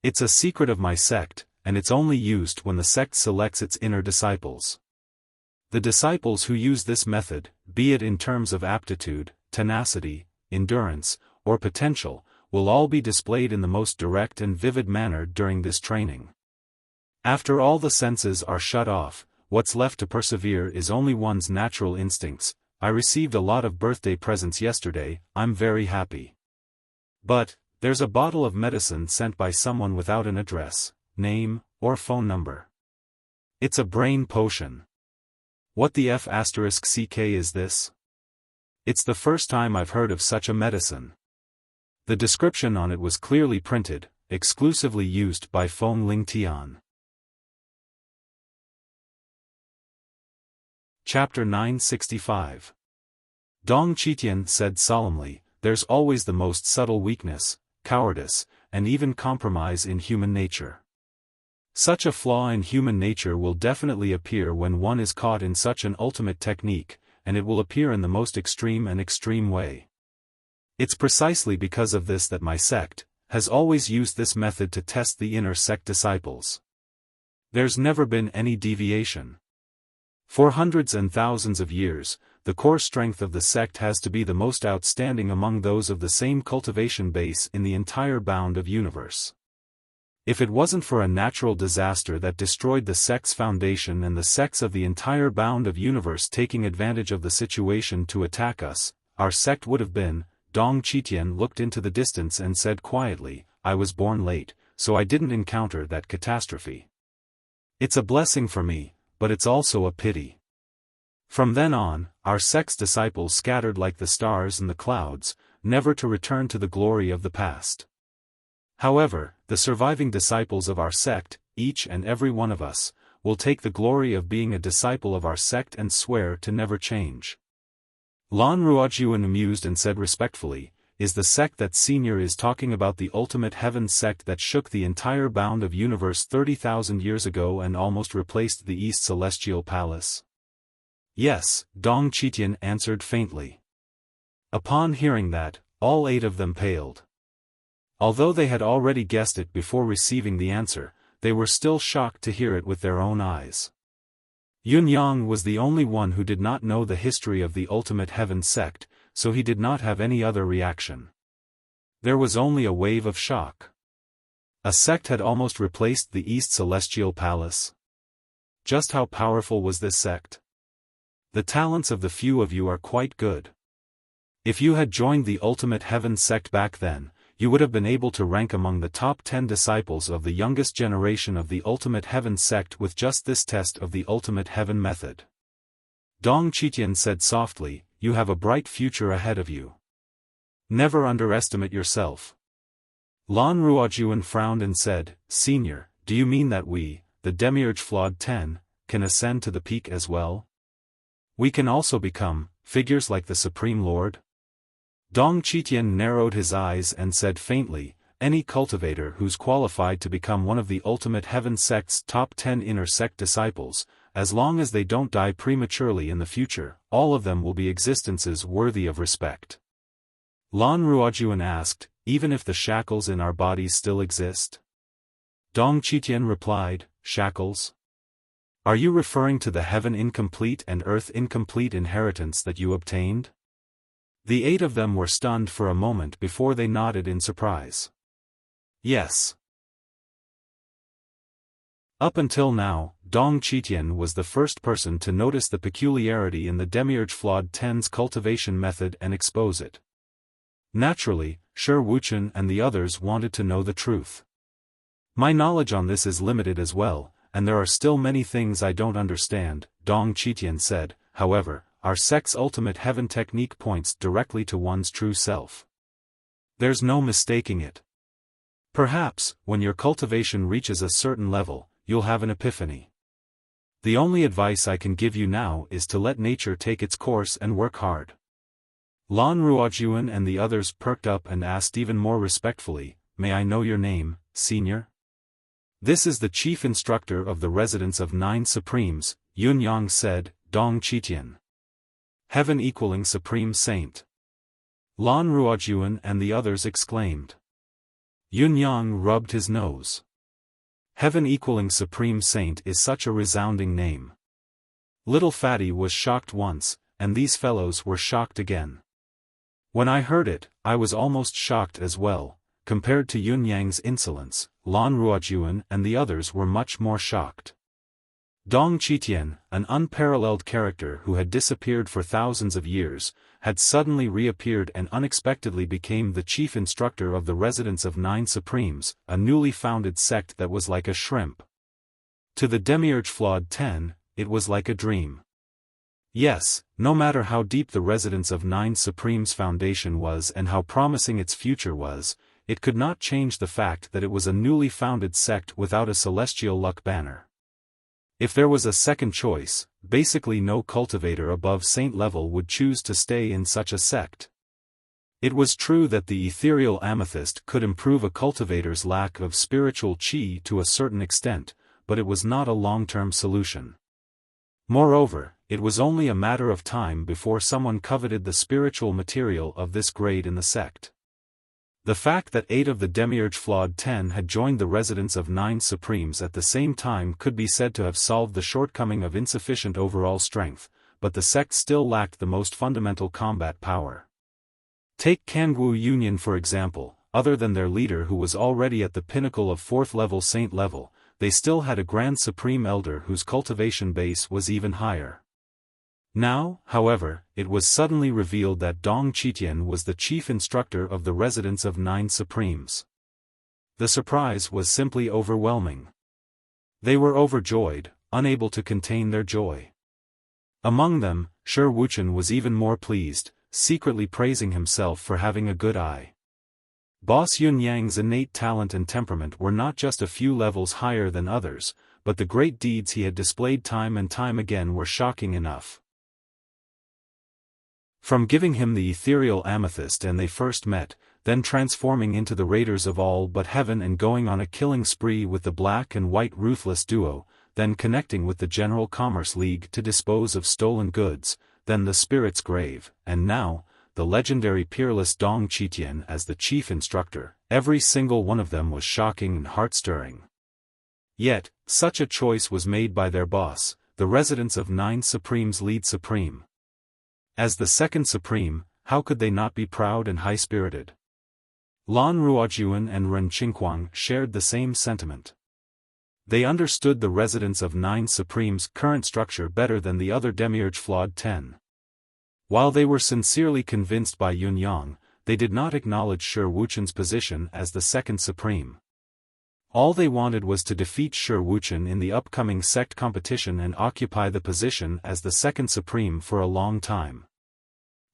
It's a secret of my sect, and it's only used when the sect selects its inner disciples. The disciples who use this method, be it in terms of aptitude, tenacity, endurance, or potential, will all be displayed in the most direct and vivid manner during this training. After all the senses are shut off, what's left to persevere is only one's natural instincts. I received a lot of birthday presents yesterday, I'm very happy. But, there's a bottle of medicine sent by someone without an address, name, or phone number. It's a brain potion. What the F***ck is this? It's the first time I've heard of such a medicine. The description on it was clearly printed, exclusively used by Feng Ling Tian. Chapter 965. Dong Qitian said solemnly, "There's always the most subtle weakness, cowardice, and even compromise in human nature. Such a flaw in human nature will definitely appear when one is caught in such an ultimate technique, and it will appear in the most extreme way. It's precisely because of this that my sect has always used this method to test the inner sect disciples. There's never been any deviation. For hundreds and thousands of years, the core strength of the sect has to be the most outstanding among those of the same cultivation base in the entire bound of universe. If it wasn't for a natural disaster that destroyed the sect's foundation and the sects of the entire bound of universe taking advantage of the situation to attack us, our sect would have been." Dong Qitian looked into the distance and said quietly, "I was born late, so I didn't encounter that catastrophe. It's a blessing for me, but it's also a pity. From then on, our sect's disciples scattered like the stars in the clouds, never to return to the glory of the past. However, the surviving disciples of our sect, each and every one of us, will take the glory of being a disciple of our sect and swear to never change." Lan Ruojuan amused and said respectfully, "Is the sect that Senior is talking about the ultimate heaven sect that shook the entire bound of universe 30,000 years ago and almost replaced the East Celestial Palace?" "Yes," Dong Qitian answered faintly. Upon hearing that, all 8 of them paled. Although they had already guessed it before receiving the answer, they were still shocked to hear it with their own eyes. Yun Yang was the only one who did not know the history of the ultimate heaven sect, so he did not have any other reaction. There was only a wave of shock. A sect had almost replaced the East Celestial Palace. Just how powerful was this sect? The talents of the few of you are quite good. If you had joined the ultimate heaven sect back then, you would have been able to rank among the top 10 disciples of the youngest generation of the ultimate heaven sect with just this test of the ultimate heaven method. Dong Qitian said softly, "You have a bright future ahead of you. Never underestimate yourself." Lan Ruojuan frowned and said, "Senior, do you mean that we, the Demiurge Flawed 10, can ascend to the peak as well? We can also become figures like the Supreme Lord?" Dong Qitian narrowed his eyes and said faintly, "Any cultivator who's qualified to become one of the ultimate heaven sect's top 10 inner sect disciples, as long as they don't die prematurely in the future, all of them will be existences worthy of respect." Lan Ruojuan asked, "Even if the shackles in our bodies still exist?" Dong Qitian replied, "Shackles? Are you referring to the heaven incomplete and earth incomplete inheritance that you obtained?" The 8 of them were stunned for a moment before they nodded in surprise. Yes. Up until now, Dong Qitian was the first person to notice the peculiarity in the Demiurge Flawed 10's cultivation method and expose it. Naturally, Shi Wuchen and the others wanted to know the truth. "My knowledge on this is limited as well, and there are still many things I don't understand," Dong Qitian said. "However, our sect's ultimate heaven technique points directly to one's true self. There's no mistaking it. Perhaps, when your cultivation reaches a certain level, you'll have an epiphany. The only advice I can give you now is to let nature take its course and work hard." Lan Ruojuan and the others perked up and asked even more respectfully, "May I know your name, Senior?" "This is the chief instructor of the residence of 9 Supremes," Yun Yang said, "Dong Qitian. Heaven equaling Supreme Saint." Lan Ruojuan and the others exclaimed. Yun Yang rubbed his nose. Heaven equaling Supreme Saint is such a resounding name. Little Fatty was shocked once, and these fellows were shocked again. When I heard it, I was almost shocked as well. Compared to Yun Yang's insolence, Lan Ruojuan and the others were much more shocked. Dong Qitian, an unparalleled character who had disappeared for thousands of years, had suddenly reappeared and unexpectedly became the chief instructor of the residence of 9 Supremes, a newly founded sect that was like a shrimp. To the Demiurge Flawed 10, it was like a dream. Yes, no matter how deep the residence of Nine Supremes' foundation was and how promising its future was, it could not change the fact that it was a newly founded sect without a celestial luck banner. If there was a second choice, basically no cultivator above saint level would choose to stay in such a sect. It was true that the ethereal amethyst could improve a cultivator's lack of spiritual chi to a certain extent, but it was not a long-term solution. Moreover, it was only a matter of time before someone coveted the spiritual material of this grade in the sect. The fact that 8 of the Demiurge Flawed 10 had joined the residence of 9 Supremes at the same time could be said to have solved the shortcoming of insufficient overall strength, but the sect still lacked the most fundamental combat power. Take Kangwu Union for example. Other than their leader who was already at the pinnacle of 4th level saint level, they still had a Grand Supreme Elder whose cultivation base was even higher. Now, however, it was suddenly revealed that Dong Qitian was the chief instructor of the residence of 9 Supremes. The surprise was simply overwhelming. They were overjoyed, unable to contain their joy. Among them, Shi Wuchen was even more pleased, secretly praising himself for having a good eye. Boss Yun Yang's innate talent and temperament were not just a few levels higher than others, but the great deeds he had displayed time and time again were shocking enough. From giving him the ethereal amethyst and they first met, then transforming into the raiders of all but heaven and going on a killing spree with the black and white ruthless duo, then connecting with the General Commerce League to dispose of stolen goods, then the Spirit's Grave, and now, the legendary peerless Dong Qitian as the chief instructor, every single one of them was shocking and heart-stirring. Yet, such a choice was made by their boss, the residence of 9 Supremes' lead supreme. As the second supreme, how could they not be proud and high-spirited? Lan Ruojuan and Ren Qingquang shared the same sentiment. They understood the residence of 9 Supremes' current structure better than the other Demiurge Flawed 10. While they were sincerely convinced by Yun Yang, they did not acknowledge Shi Wuchen's position as the second supreme. All they wanted was to defeat Shi Wuchen in the upcoming sect competition and occupy the position as the second supreme for a long time.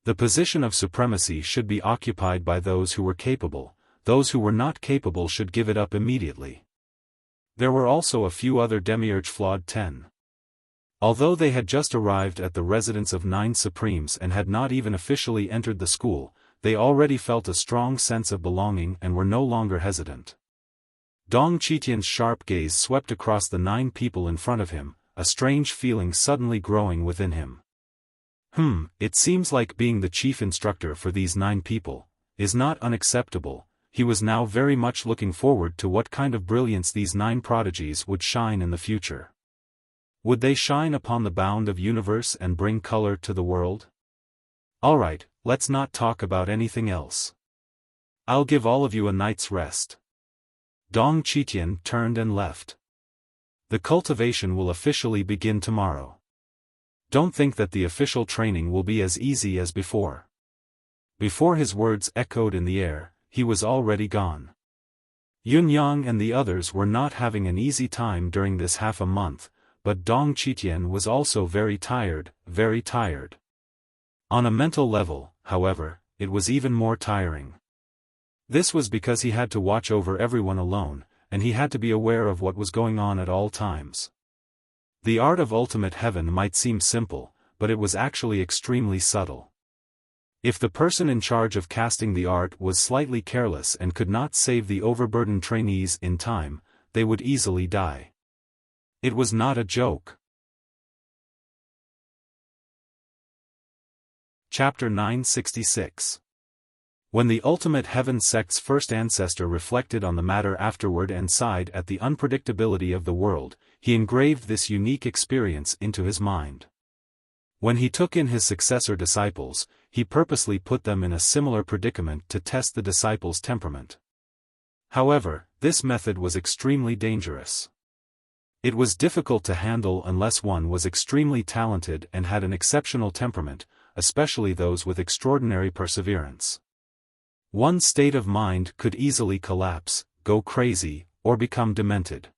The position of supremacy should be occupied by those who were capable, those who were not capable should give it up immediately. There were also a few other Demiurge Flawed 10. Although they had just arrived at the residence of 9 Supremes and had not even officially entered the school, they already felt a strong sense of belonging and were no longer hesitant. Dong Qitian's sharp gaze swept across the 9 people in front of him, a strange feeling suddenly growing within him. It seems like being the chief instructor for these 9 people is not unacceptable. He was now very much looking forward to what kind of brilliance these 9 prodigies would shine in the future. Would they shine upon the bound of universe and bring color to the world? Alright, let's not talk about anything else. I'll give all of you a night's rest. Dong Qitian turned and left. The cultivation will officially begin tomorrow. Don't think that the official training will be as easy as before. Before his words echoed in the air, he was already gone. Yun Yang and the others were not having an easy time during this half a month, but Dong Qitian was also very tired, very tired. On a mental level, however, it was even more tiring. This was because he had to watch over everyone alone, and he had to be aware of what was going on at all times. The art of ultimate heaven might seem simple, but it was actually extremely subtle. If the person in charge of casting the art was slightly careless and could not save the overburdened trainees in time, they would easily die. It was not a joke. Chapter 966. When the Ultimate Heaven sect's first ancestor reflected on the matter afterward and sighed at the unpredictability of the world, he engraved this unique experience into his mind. When he took in his successor disciples, he purposely put them in a similar predicament to test the disciples' temperament. However, this method was extremely dangerous. It was difficult to handle unless one was extremely talented and had an exceptional temperament, especially those with extraordinary perseverance. One's state of mind could easily collapse, go crazy, or become demented.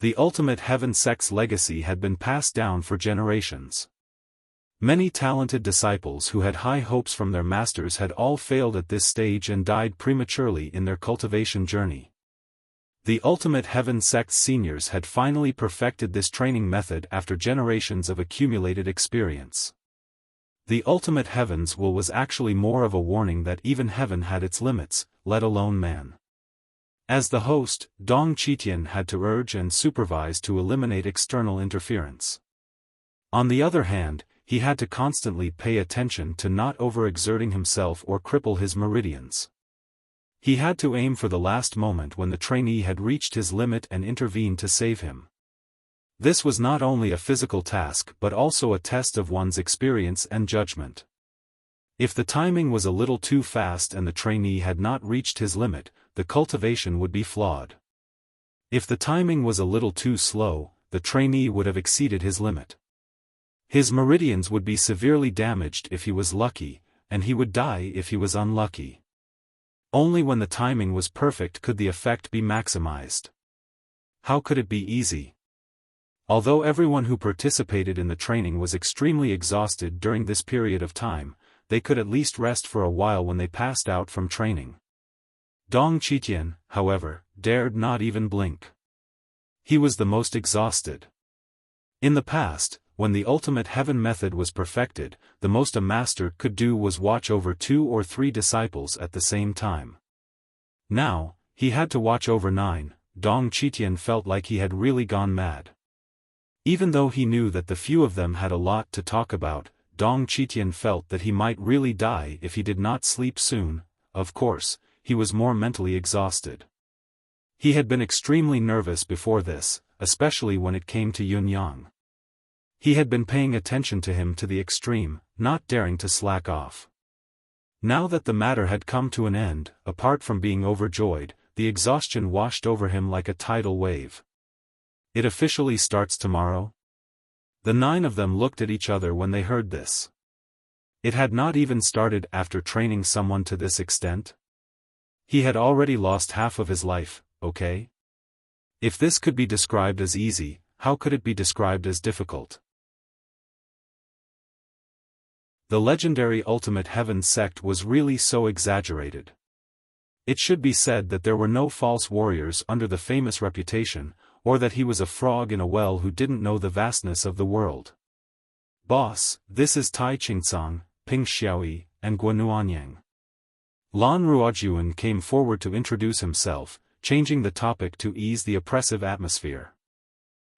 The Ultimate Heaven sect's legacy had been passed down for generations. Many talented disciples who had high hopes from their masters had all failed at this stage and died prematurely in their cultivation journey. The Ultimate Heaven Sect's seniors had finally perfected this training method after generations of accumulated experience. The Ultimate Heaven's will was actually more of a warning that even heaven had its limits, let alone man. As the host, Dong Qitian had to urge and supervise to eliminate external interference. On the other hand, he had to constantly pay attention to not overexerting himself or cripple his meridians. He had to aim for the last moment when the trainee had reached his limit and intervene to save him. This was not only a physical task but also a test of one's experience and judgment. If the timing was a little too fast and the trainee had not reached his limit, the cultivation would be flawed. If the timing was a little too slow, the trainee would have exceeded his limit. His meridians would be severely damaged if he was lucky, and he would die if he was unlucky. Only when the timing was perfect could the effect be maximized. How could it be easy? Although everyone who participated in the training was extremely exhausted during this period of time, they could at least rest for a while when they passed out from training. Dong Qitian, however, dared not even blink. He was the most exhausted. In the past, when the Ultimate Heaven method was perfected, the most a master could do was watch over 2 or 3 disciples at the same time. Now, he had to watch over 9. Dong Qitian felt like he had really gone mad. Even though he knew that the few of them had a lot to talk about, Dong Qitian felt that he might really die if he did not sleep soon. Of course, he was more mentally exhausted. He had been extremely nervous before this, especially when it came to Yunyang. He had been paying attention to him to the extreme, not daring to slack off. Now that the matter had come to an end, apart from being overjoyed, the exhaustion washed over him like a tidal wave. It officially starts tomorrow? The 9 of them looked at each other when they heard this. It had not even started after training someone to this extent. He had already lost half of his life, okay? If this could be described as easy, how could it be described as difficult? The legendary Ultimate Heaven sect was really so exaggerated. It should be said that there were no false warriors under the famous reputation, or that he was a frog in a well who didn't know the vastness of the world. Boss, this is Tai Qingcang, Ping Xiaoyi, and Guanuanyang. Lan Ruojuan came forward to introduce himself, changing the topic to ease the oppressive atmosphere.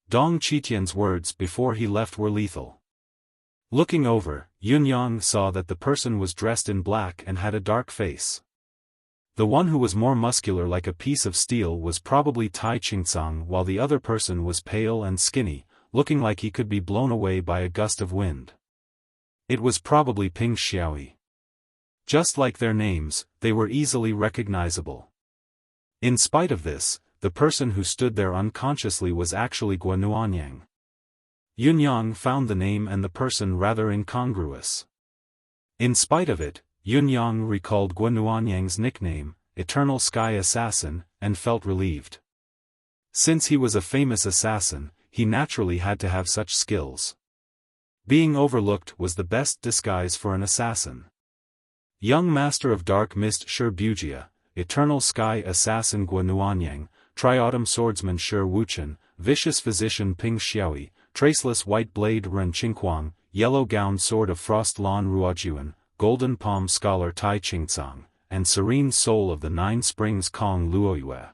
Dong Qitian's words before he left were lethal. Looking over, Yunyang saw that the person was dressed in black and had a dark face. The one who was more muscular like a piece of steel was probably Tai Qingcang, while the other person was pale and skinny, looking like he could be blown away by a gust of wind. It was probably Ping Xiaoyi. Just like their names, they were easily recognizable. In spite of this, the person who stood there unconsciously was actually Guanuanyang. Yunyang found the name and the person rather incongruous. In spite of it, Yunyang recalled Guanuanyang's nickname, Eternal Sky Assassin, and felt relieved. Since he was a famous assassin, he naturally had to have such skills. Being overlooked was the best disguise for an assassin. Young Master of Dark Mist Wuxia, Eternal Sky Assassin Guanuanyang, Triautumn Swordsman Wuchen, Vicious Physician Ping Xiaoyi, Traceless White Blade Ren Qingquang, Yellow Gown Sword of Frost Lan Ruojuan, Golden Palm Scholar Tai Qingcang, and Serene Soul of the 9 Springs Kong Luoyue.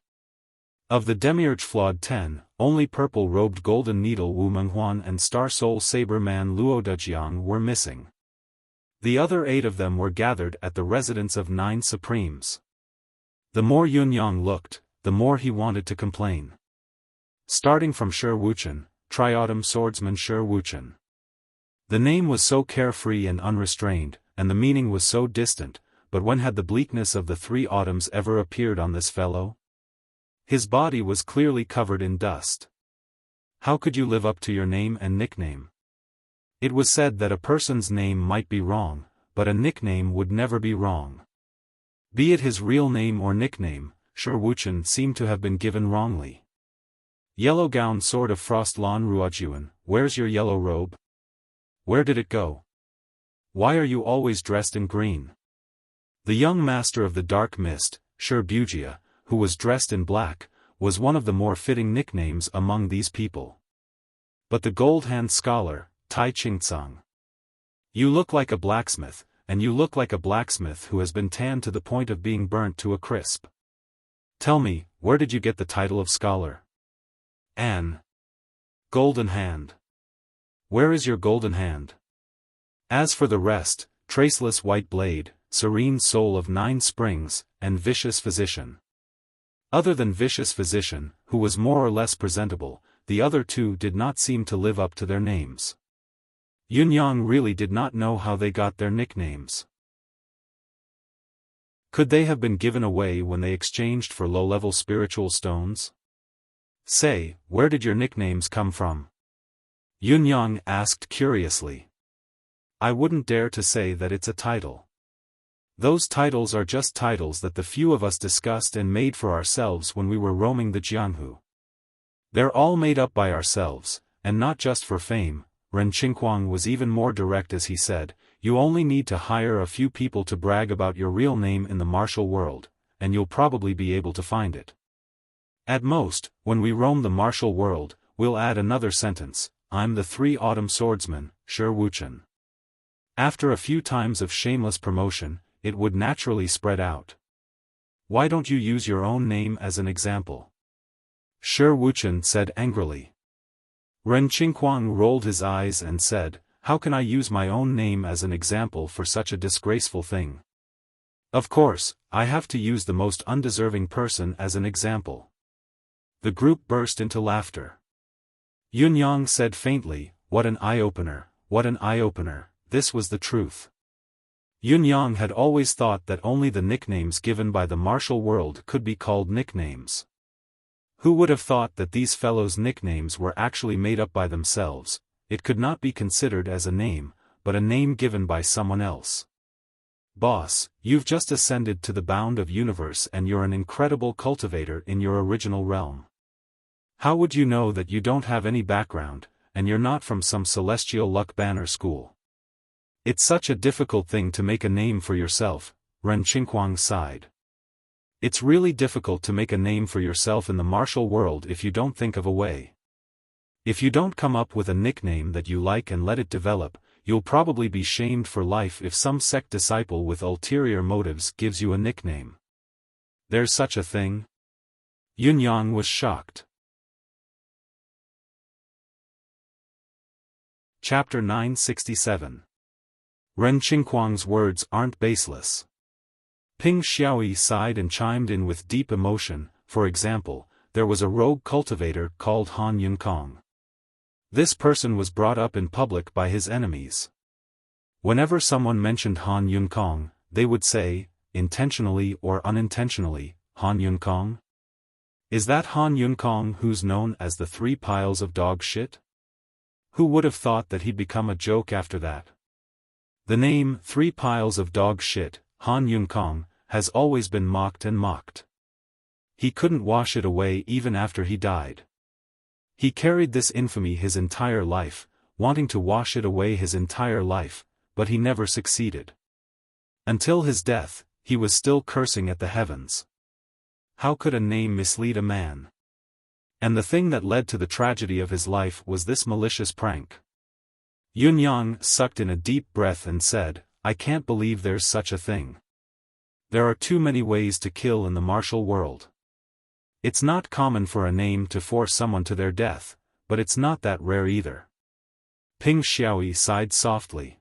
Of the Demiurge Flawed 10, only Purple-Robed Golden Needle Wu Menghuan and Star Soul Saber Man Luo Dejiang were missing. The other 8 of them were gathered at the residence of 9 Supremes. The more Yunyang looked, the more he wanted to complain. Starting from Wuchen, Triautumn Swordsman Wuchen. The name was so carefree and unrestrained, and the meaning was so distant, but when had the bleakness of the 3 autumns ever appeared on this fellow? His body was clearly covered in dust. How could you live up to your name and nickname? It was said that a person's name might be wrong, but a nickname would never be wrong. Be it his real name or nickname, Wuchen seemed to have been given wrongly. Yellow Gown Sword of Frost Lan Ruojuan, where's your yellow robe? Where did it go? Why are you always dressed in green? The young master of the dark mist, Wuxia, who was dressed in black, was one of the more fitting nicknames among these people. But the gold-hand scholar, Tai Chingcang. You look like a blacksmith, and you look like a blacksmith who has been tanned to the point of being burnt to a crisp. Tell me, where did you get the title of scholar? An golden hand. Where is your golden hand? As for the rest, traceless white blade, serene soul of 9 springs, and vicious physician. Other than vicious physician, who was more or less presentable, the other two did not seem to live up to their names. Yunyang really did not know how they got their nicknames. Could they have been given away when they exchanged for low-level spiritual stones? Say, where did your nicknames come from? Yunyang asked curiously. I wouldn't dare to say that it's a title. Those titles are just titles that the few of us discussed and made for ourselves when we were roaming the Jianghu. They're all made up by ourselves, and not just for fame. Ren Qinghuang was even more direct as he said, you only need to hire a few people to brag about your real name in the martial world, and you'll probably be able to find it. At most, when we roam the martial world, we'll add another sentence, I'm the 3 Autumn Swordsman, Shi Wuchen. After a few times of shameless promotion, it would naturally spread out. Why don't you use your own name as an example? Shi Wuchen said angrily. Ren Qinghuang rolled his eyes and said, how can I use my own name as an example for such a disgraceful thing? Of course, I have to use the most undeserving person as an example. The group burst into laughter. Yunyang said faintly, what an eye-opener, what an eye-opener, this was the truth. Yunyang had always thought that only the nicknames given by the martial world could be called nicknames. Who would have thought that these fellows' nicknames were actually made up by themselves? It could not be considered as a name, but a name given by someone else. Boss, you've just ascended to the bound of universe and you're an incredible cultivator in your original realm. How would you know that you don't have any background, and you're not from some celestial luck banner school? It's such a difficult thing to make a name for yourself, Ren Qinghuang sighed. It's really difficult to make a name for yourself in the martial world if you don't think of a way. If you don't come up with a nickname that you like and let it develop, you'll probably be shamed for life if some sect disciple with ulterior motives gives you a nickname. There's such a thing? Yunyang was shocked. Chapter 967. Ren Qinghuang's words aren't baseless. Ping Xiaoyi sighed and chimed in with deep emotion. For example, there was a rogue cultivator called Han Yunkong. This person was brought up in public by his enemies. Whenever someone mentioned Han Yunkong, they would say, intentionally or unintentionally, Han Yunkong? Is that Han Yunkong who's known as the 3 piles of dog shit? Who would have thought that he'd become a joke after that? The name 3 piles of dog shit, Han Yunkong, has always been mocked and mocked. He couldn't wash it away even after he died. He carried this infamy his entire life, wanting to wash it away his entire life, but he never succeeded. Until his death, he was still cursing at the heavens. How could a name mislead a man? And the thing that led to the tragedy of his life was this malicious prank. Yunyang sucked in a deep breath and said, I can't believe there's such a thing. There are too many ways to kill in the martial world. It's not common for a name to force someone to their death, but it's not that rare either. Ping Xiaoyi sighed softly.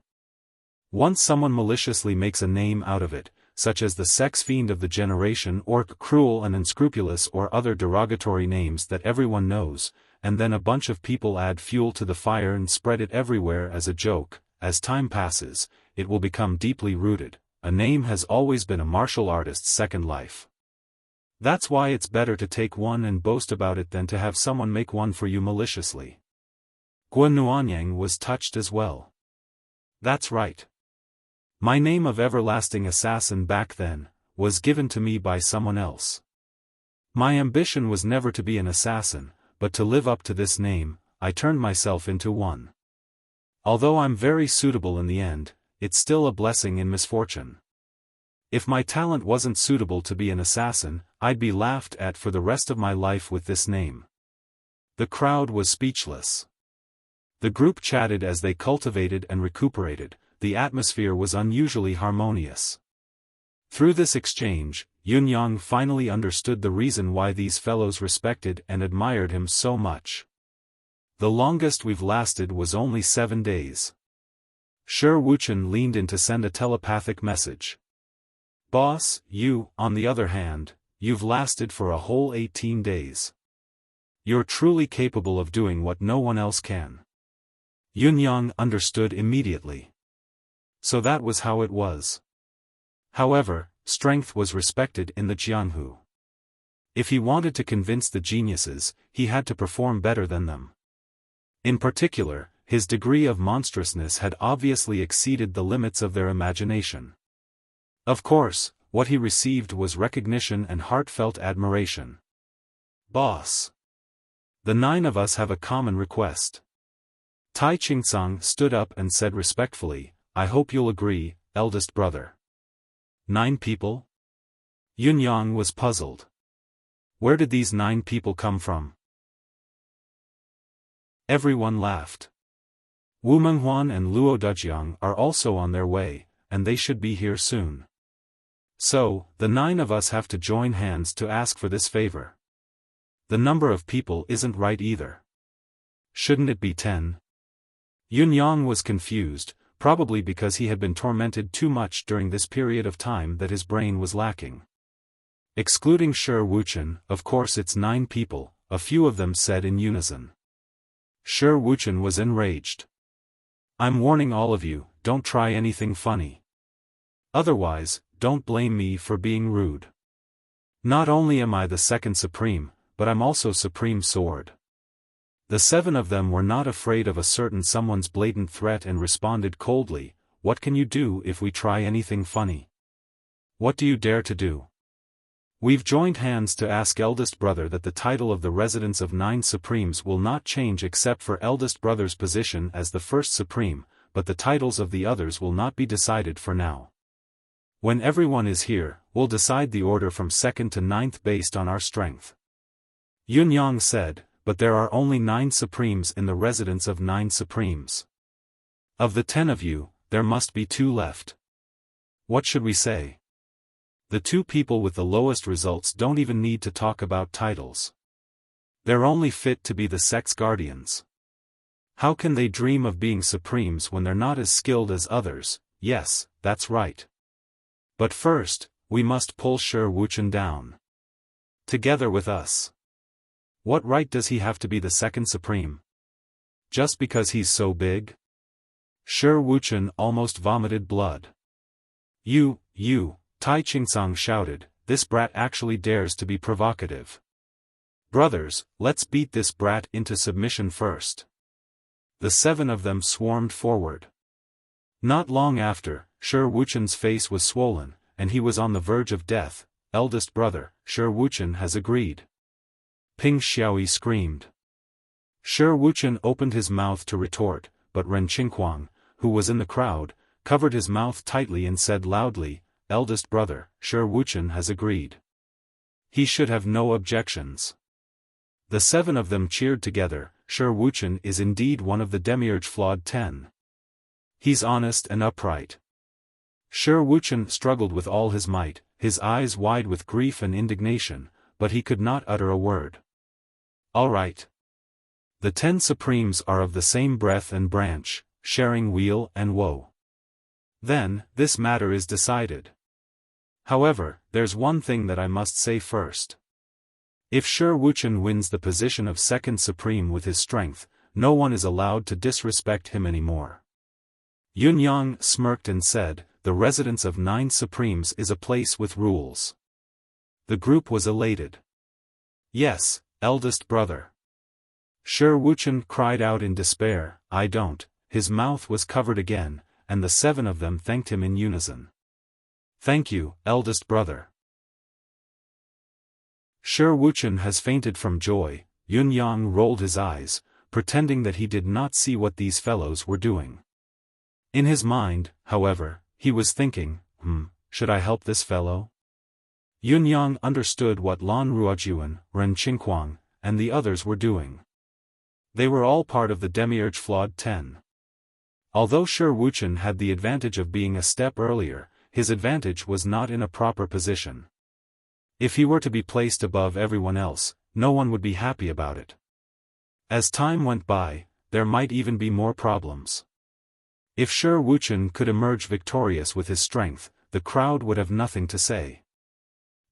Once someone maliciously makes a name out of it, such as the sex fiend of the generation or cruel and unscrupulous or other derogatory names that everyone knows, and then a bunch of people add fuel to the fire and spread it everywhere as a joke, as time passes, it will become deeply rooted. A name has always been a martial artist's second life. That's why it's better to take one and boast about it than to have someone make one for you maliciously. Guan Nuanyang was touched as well. That's right. My name of everlasting assassin back then, was given to me by someone else. My ambition was never to be an assassin, but to live up to this name, I turned myself into one. Although I'm very suitable in the end, it's still a blessing in misfortune. If my talent wasn't suitable to be an assassin, I'd be laughed at for the rest of my life with this name. The crowd was speechless. The group chatted as they cultivated and recuperated. The atmosphere was unusually harmonious. Through this exchange, Yunyang finally understood the reason why these fellows respected and admired him so much. The longest we've lasted was only 7 days. Shi Wuchen leaned in to send a telepathic message. Boss, you, on the other hand, you've lasted for a whole 18 days. You're truly capable of doing what no one else can. Yunyang understood immediately. So that was how it was. However, strength was respected in the Jianghu. If he wanted to convince the geniuses, he had to perform better than them. In particular, his degree of monstrousness had obviously exceeded the limits of their imagination. Of course, what he received was recognition and heartfelt admiration. Boss. The 9 of us have a common request. Tai Qingcang stood up and said respectfully, I hope you'll agree, eldest brother. 9 people? Yunyang was puzzled. Where did these 9 people come from? Everyone laughed. Wu Menghuan and Luo Dejiang are also on their way, and they should be here soon. So, the 9 of us have to join hands to ask for this favor. The number of people isn't right either. Shouldn't it be 10? Yunyang was confused, probably because he had been tormented too much during this period of time that his brain was lacking. Excluding Shi Wuchen, of course it's 9 people, a few of them said in unison. Shi Wuchen was enraged. I'm warning all of you, don't try anything funny. Otherwise, don't blame me for being rude. Not only am I the second supreme, but I'm also supreme sword. The 7 of them were not afraid of a certain someone's blatant threat and responded coldly, what can you do if we try anything funny? What do you dare to do? We've joined hands to ask eldest brother that the title of the residence of 9 supremes will not change except for eldest brother's position as the first supreme, but the titles of the others will not be decided for now. When everyone is here, we'll decide the order from 2nd to 9th based on our strength. Yunyang said, but there are only 9 supremes in the residence of 9 supremes. Of the 10 of you, there must be 2 left. What should we say? The 2 people with the lowest results don't even need to talk about titles. They're only fit to be the sex guardians. How can they dream of being supremes when they're not as skilled as others? Yes, that's right. But first, we must pull Shi Wuchen down. Together with us. What right does he have to be the second supreme? Just because he's so big? Shi Wuchen almost vomited blood. You, Tai Qingcang shouted, this brat actually dares to be provocative. Brothers, let's beat this brat into submission first. The 7 of them swarmed forward. Not long after, Shi Wuchen's face was swollen, and he was on the verge of death. Eldest brother, Shi Wuchen has agreed. Ping Xiaoyi screamed. Shi Wuchen opened his mouth to retort, but Ren Qinghuang, who was in the crowd, covered his mouth tightly and said loudly, eldest brother, Shi Wuchen has agreed. He should have no objections. The 7 of them cheered together. Shi Wuchen is indeed one of the demiurge flawed 10. He's honest and upright. Shi Wuchen struggled with all his might, his eyes wide with grief and indignation, but he could not utter a word. All right. The 10 supremes are of the same breath and branch, sharing weal and woe. Then, this matter is decided. However, there's one thing that I must say first. If Shi Wuchen wins the position of second supreme with his strength, no one is allowed to disrespect him anymore. Yunyang smirked and said, the residence of 9 supremes is a place with rules. The group was elated. Yes, eldest brother. Shi Wuchen cried out in despair, I don't. His mouth was covered again, and the 7 of them thanked him in unison. Thank you, eldest brother. Shi Wuchen has fainted from joy. Yunyang rolled his eyes, pretending that he did not see what these fellows were doing. In his mind, however, he was thinking, should I help this fellow? Yunyang understood what Lan Ruojuan, Ren Qingquang, and the others were doing. They were all part of the Demiurge Flawed 10. Although Shi Wuchen had the advantage of being a step earlier, his advantage was not in a proper position. If he were to be placed above everyone else, no one would be happy about it. As time went by, there might even be more problems. If Shi Wuchen could emerge victorious with his strength, the crowd would have nothing to say.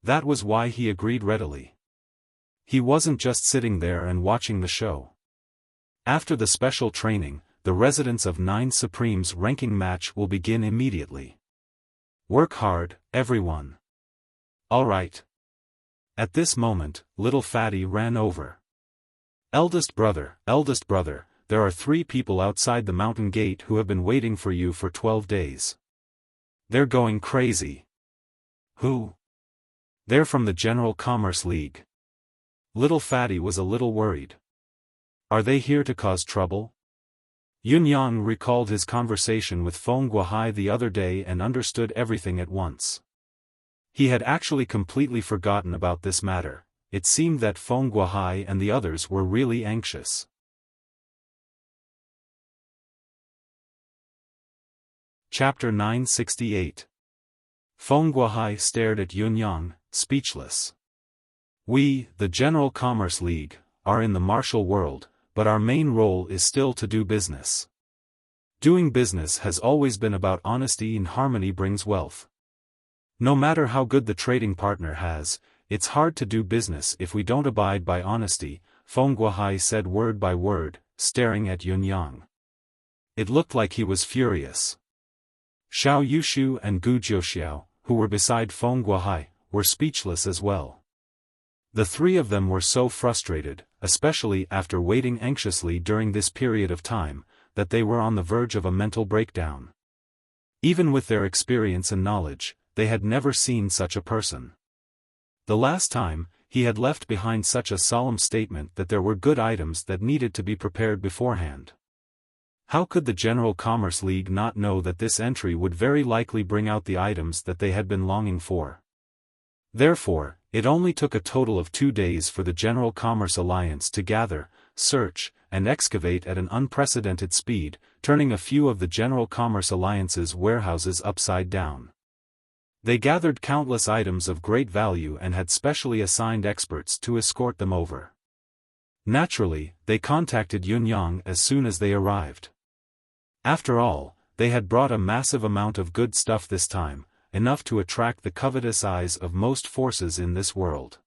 That was why he agreed readily. He wasn't just sitting there and watching the show. After the special training, the Residents of 9 Supremes ranking match will begin immediately. Work hard, everyone. All right. At this moment, little Fatty ran over. Eldest brother, there are 3 people outside the mountain gate who have been waiting for you for 12 days. They're going crazy. Who? They're from the General Commerce League. Little Fatty was a little worried. Are they here to cause trouble? Yunyang recalled his conversation with Feng Guohai the other day and understood everything at once. He had actually completely forgotten about this matter. It seemed that Feng Guohai and the others were really anxious. Chapter 968. Feng Guohai stared at Yunyang, speechless. We, the General Commerce League, are in the martial world, but our main role is still to do business. Doing business has always been about honesty, and harmony brings wealth. No matter how good the trading partner has, it's hard to do business if we don't abide by honesty, Feng Guohai said word by word, staring at Yunyang. It looked like he was furious. Xiao Yushu and Gu Jiuxiao, who were beside Feng Guohai, were speechless as well. The 3 of them were so frustrated, especially after waiting anxiously during this period of time, that they were on the verge of a mental breakdown. Even with their experience and knowledge, they had never seen such a person. The last time, he had left behind such a solemn statement that there were good items that needed to be prepared beforehand. How could the General Commerce League not know that this entry would very likely bring out the items that they had been longing for? Therefore, it only took a total of 2 days for the General Commerce Alliance to gather, search, and excavate at an unprecedented speed, turning a few of the General Commerce Alliance's warehouses upside down. They gathered countless items of great value and had specially assigned experts to escort them over. Naturally, they contacted Yunyang as soon as they arrived. After all, they had brought a massive amount of good stuff this time, enough to attract the covetous eyes of most forces in this world.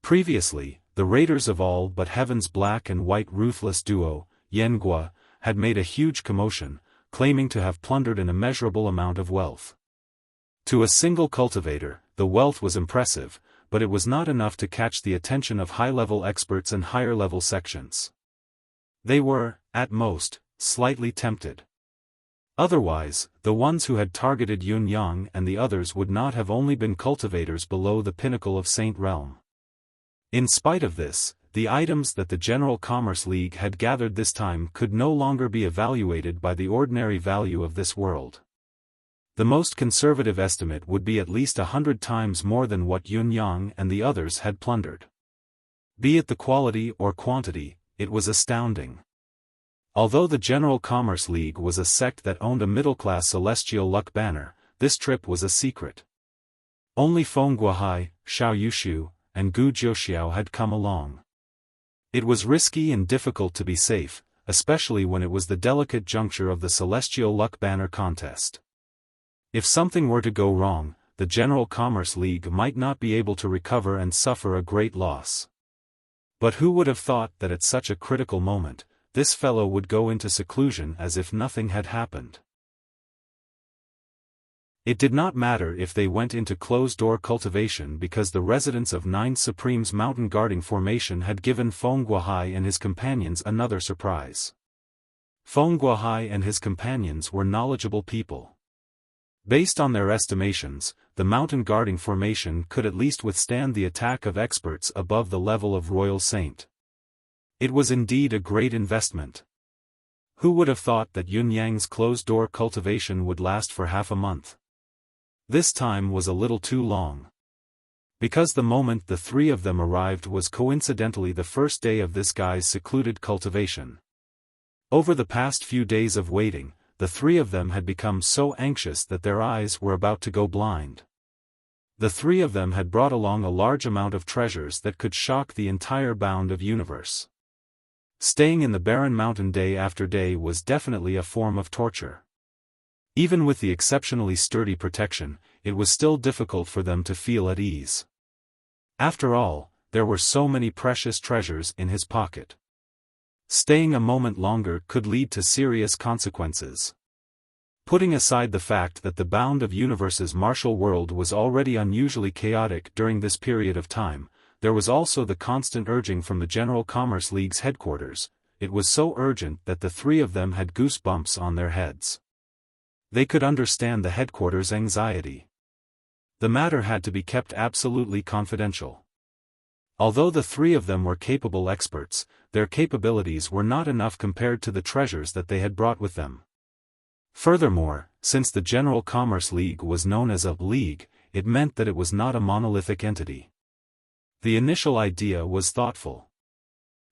Previously, the raiders of all but Heaven's black and white ruthless duo, Yengua, had made a huge commotion, claiming to have plundered an immeasurable amount of wealth. To a single cultivator, the wealth was impressive, but it was not enough to catch the attention of high-level experts and higher-level sections. They were, at most, slightly tempted. Otherwise, the ones who had targeted Yunyang and the others would not have only been cultivators below the pinnacle of Saint Realm. In spite of this, the items that the General Commerce League had gathered this time could no longer be evaluated by the ordinary value of this world. The most conservative estimate would be at least 100 times more than what Yunyang and the others had plundered. Be it the quality or quantity, it was astounding. Although the General Commerce League was a sect that owned a middle-class celestial luck banner, this trip was a secret. Only Feng Guohai, Xiao Yushu, and Gu Jiuxiao had come along. It was risky and difficult to be safe, especially when it was the delicate juncture of the celestial luck banner contest. If something were to go wrong, the General Commerce League might not be able to recover and suffer a great loss. But who would have thought that at such a critical moment, this fellow would go into seclusion as if nothing had happened? It did not matter if they went into closed-door cultivation because the residents of 9 Supreme's mountain guarding formation had given Feng Guohai and his companions another surprise. Feng Guohai and his companions were knowledgeable people. Based on their estimations, the mountain guarding formation could at least withstand the attack of experts above the level of Royal Saint. It was indeed a great investment. Who would have thought that Yun Yang's closed-door cultivation would last for half a month? This time was a little too long. Because the moment the three of them arrived was coincidentally the first day of this guy's secluded cultivation. Over the past few days of waiting, the three of them had become so anxious that their eyes were about to go blind. The three of them had brought along a large amount of treasures that could shock the entire bound of universe. Staying in the barren mountain day after day was definitely a form of torture. Even with the exceptionally sturdy protection, it was still difficult for them to feel at ease. After all, there were so many precious treasures in his pocket. Staying a moment longer could lead to serious consequences. Putting aside the fact that the bound of universe's martial world was already unusually chaotic during this period of time, there was also the constant urging from the General Commerce League's headquarters. It was so urgent that the three of them had goosebumps on their heads. They could understand the headquarters' anxiety. The matter had to be kept absolutely confidential. Although the three of them were capable experts, their capabilities were not enough compared to the treasures that they had brought with them. Furthermore, since the General Commerce League was known as a league, it meant that it was not a monolithic entity. The initial idea was thoughtful.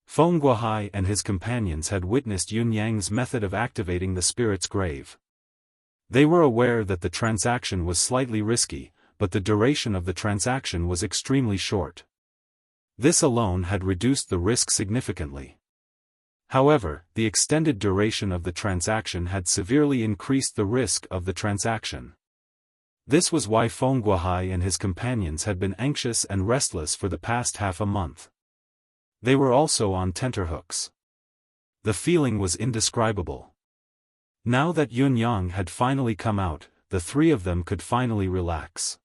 Feng Guohai and his companions had witnessed Yun Yang's method of activating the spirit's grave. They were aware that the transaction was slightly risky, but the duration of the transaction was extremely short. This alone had reduced the risk significantly. However, the extended duration of the transaction had severely increased the risk of the transaction. This was why Feng Guohai and his companions had been anxious and restless for the past half a month. They were also on tenterhooks. The feeling was indescribable. Now that Yun Yang had finally come out, the three of them could finally relax.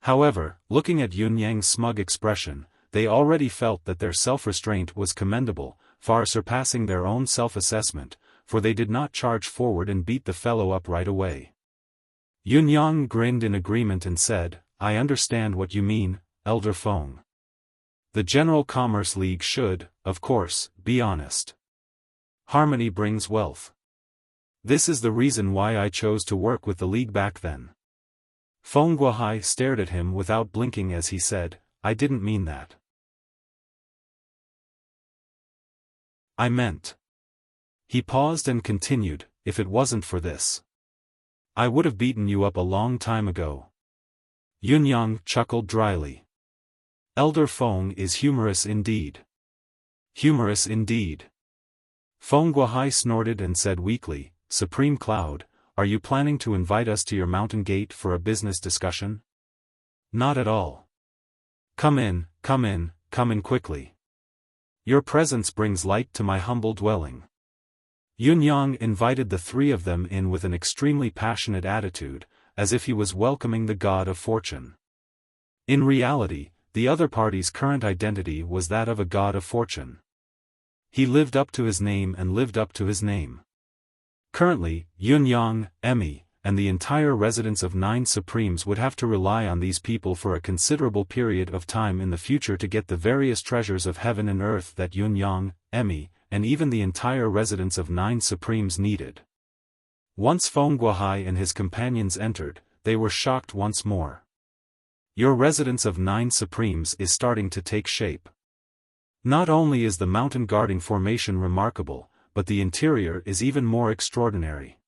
However, looking at Yun Yang's smug expression, they already felt that their self-restraint was commendable, far surpassing their own self-assessment, for they did not charge forward and beat the fellow up right away. Yun Yang grinned in agreement and said, "I understand what you mean, Elder Feng. The General Commerce League should, of course, be honest. Harmony brings wealth. This is the reason why I chose to work with the League back then." Feng Guohai stared at him without blinking as he said, "I didn't mean that. I meant." He paused and continued, "If it wasn't for this, I would have beaten you up a long time ago." Yun Yang chuckled dryly. Elder Feng is humorous indeed. Humorous indeed. Feng Guohai snorted and said weakly, "Supreme Cloud, are you planning to invite us to your mountain gate for a business discussion?" "Not at all. Come in, come in, come in quickly. Your presence brings light to my humble dwelling." Yun Yang invited the three of them in with an extremely passionate attitude, as if he was welcoming the god of fortune. In reality, the other party's current identity was that of a god of fortune. He lived up to his name and lived up to his name. Currently, Yun Yang, Emmy, and the entire residence of 9 Supremes would have to rely on these people for a considerable period of time in the future to get the various treasures of heaven and earth that Yun Yang, Emmy, and even the entire residence of 9 Supremes needed. Once Feng Guohai and his companions entered, they were shocked once more. Your residence of 9 Supremes is starting to take shape. Not only is the mountain guarding formation remarkable, but the interior is even more extraordinary.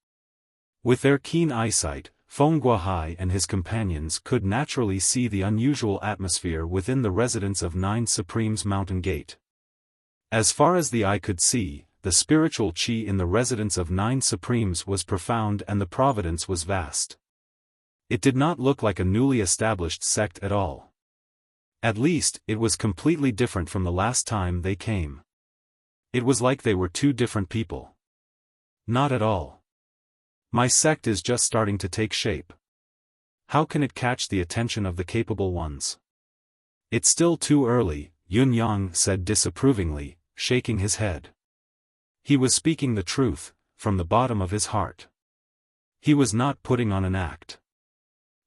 With their keen eyesight, Feng Guohai and his companions could naturally see the unusual atmosphere within the residence of 9 Supremes mountain gate. As far as the eye could see, the spiritual qi in the residence of 9 Supremes was profound and the providence was vast. It did not look like a newly established sect at all. At least, it was completely different from the last time they came. It was like they were two different people. Not at all. My sect is just starting to take shape. How can it catch the attention of the capable ones? It's still too early, Yun Yang said disapprovingly, shaking his head. He was speaking the truth, from the bottom of his heart. He was not putting on an act.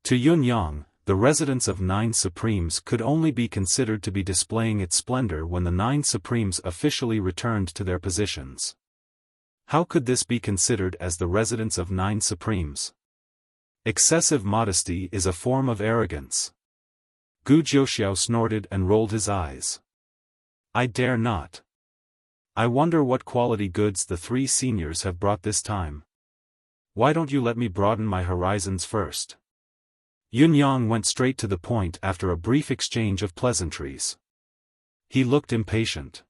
To Yun Yang, the residence of 9 Supremes could only be considered to be displaying its splendor when the 9 Supremes officially returned to their positions. How could this be considered as the residence of 9 supremes? Excessive modesty is a form of arrogance. Gu Jiuxiao snorted and rolled his eyes. I dare not. I wonder what quality goods the 3 seniors have brought this time. Why don't you let me broaden my horizons first? Yun Yang went straight to the point after a brief exchange of pleasantries. He looked impatient.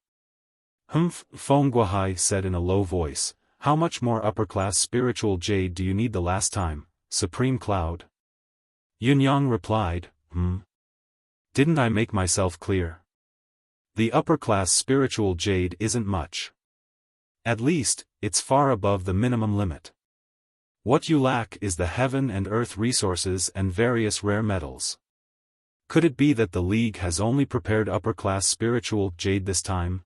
Humph, Feng Guohai said in a low voice, how much more upper-class spiritual jade do you need the last time, Supreme Cloud? Yun Yang replied, Didn't I make myself clear? The upper-class spiritual jade isn't much. At least, it's far above the minimum limit. What you lack is the heaven and earth resources and various rare metals. Could it be that the League has only prepared upper-class spiritual jade this time?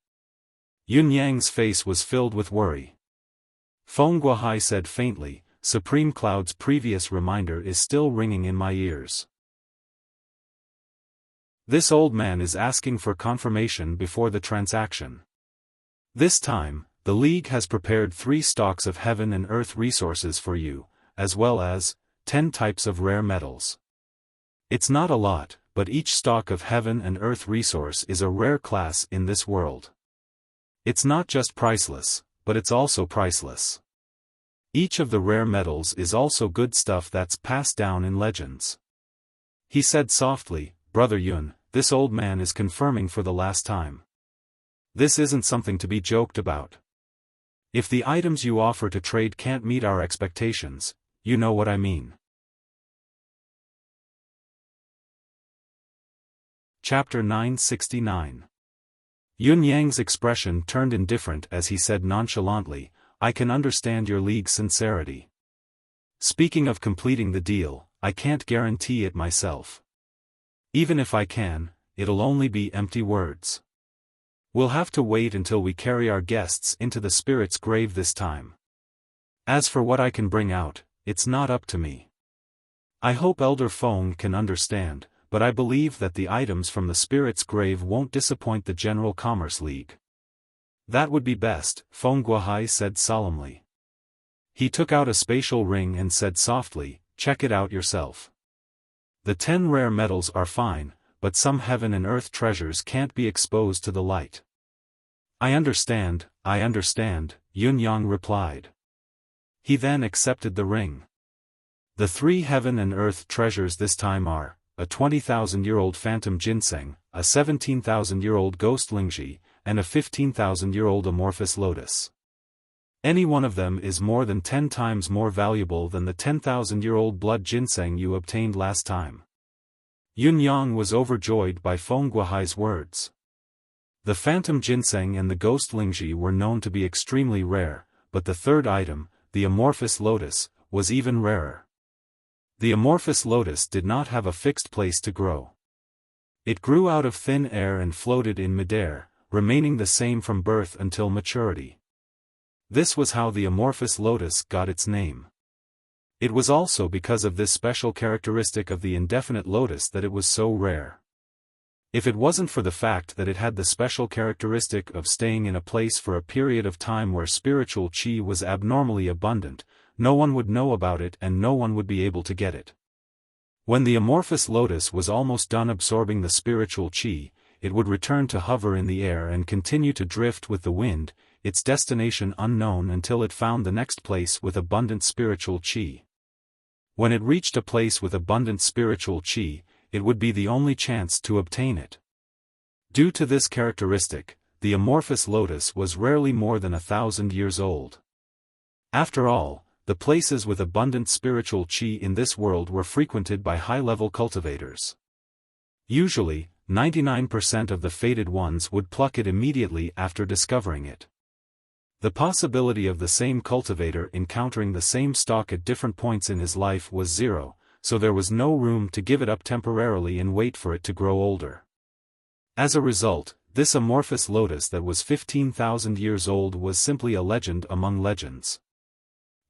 Yun Yang's face was filled with worry. Feng Guohai said faintly, Supreme Cloud's previous reminder is still ringing in my ears. This old man is asking for confirmation before the transaction. This time, the League has prepared 3 stocks of heaven and earth resources for you, as well as 10 types of rare metals. It's not a lot, but each stock of heaven and earth resource is a rare class in this world. It's not just priceless, but it's also priceless. Each of the rare metals is also good stuff that's passed down in legends. He said softly, Brother Yun, this old man is confirming for the last time. This isn't something to be joked about. If the items you offer to trade can't meet our expectations, you know what I mean. Chapter 969. Yun Yang's expression turned indifferent as he said nonchalantly, I can understand your League's sincerity. Speaking of completing the deal, I can't guarantee it myself. Even if I can, it'll only be empty words. We'll have to wait until we carry our guests into the spirit's grave this time. As for what I can bring out, it's not up to me. I hope Elder Feng can understand, but I believe that the items from the spirit's grave won't disappoint the General Commerce League. That would be best, Feng Guohai said solemnly. He took out a spatial ring and said softly, check it out yourself. The 10 rare metals are fine, but some heaven and earth treasures can't be exposed to the light. I understand, Yun Yang replied. He then accepted the ring. The 3 heaven and earth treasures this time are, a 20,000-year-old phantom ginseng, a 17,000-year-old ghost lingji, and a 15,000-year-old amorphous lotus. Any one of them is more than 10 times more valuable than the 10,000-year-old blood ginseng you obtained last time. Yun Yang was overjoyed by Feng Guohai's words. The phantom ginseng and the ghost lingji were known to be extremely rare, but the third item, the amorphous lotus, was even rarer. The amorphous lotus did not have a fixed place to grow. It grew out of thin air and floated in midair, remaining the same from birth until maturity. This was how the amorphous lotus got its name. It was also because of this special characteristic of the indefinite lotus that it was so rare. If it wasn't for the fact that it had the special characteristic of staying in a place for a period of time where spiritual qi was abnormally abundant, no one would know about it and no one would be able to get it. When the amorphous lotus was almost done absorbing the spiritual qi, it would return to hover in the air and continue to drift with the wind, its destination unknown until it found the next place with abundant spiritual qi. When it reached a place with abundant spiritual qi, it would be the only chance to obtain it. Due to this characteristic, the amorphous lotus was rarely more than 1,000 years old. After all, the places with abundant spiritual qi in this world were frequented by high-level cultivators. Usually, 99% of the fated ones would pluck it immediately after discovering it. The possibility of the same cultivator encountering the same stock at different points in his life was 0, so there was no room to give it up temporarily and wait for it to grow older. As a result, this amorphous lotus that was 15,000 years old was simply a legend among legends.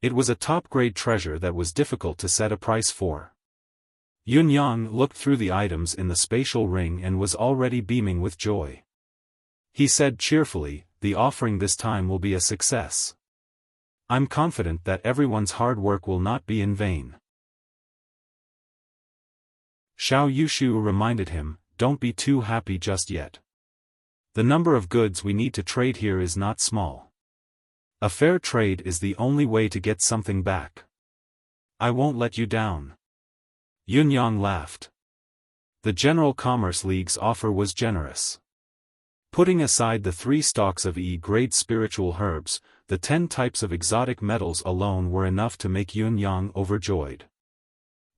It was a top-grade treasure that was difficult to set a price for. Yun Yang looked through the items in the spatial ring and was already beaming with joy. He said cheerfully, the offering this time will be a success. I'm confident that everyone's hard work will not be in vain. Xiao Yushu reminded him, don't be too happy just yet. The number of goods we need to trade here is not small. A fair trade is the only way to get something back. I won't let you down. Yunyang laughed. The General Commerce League's offer was generous. Putting aside the 3 stalks of E-grade spiritual herbs, the 10 types of exotic metals alone were enough to make Yunyang overjoyed.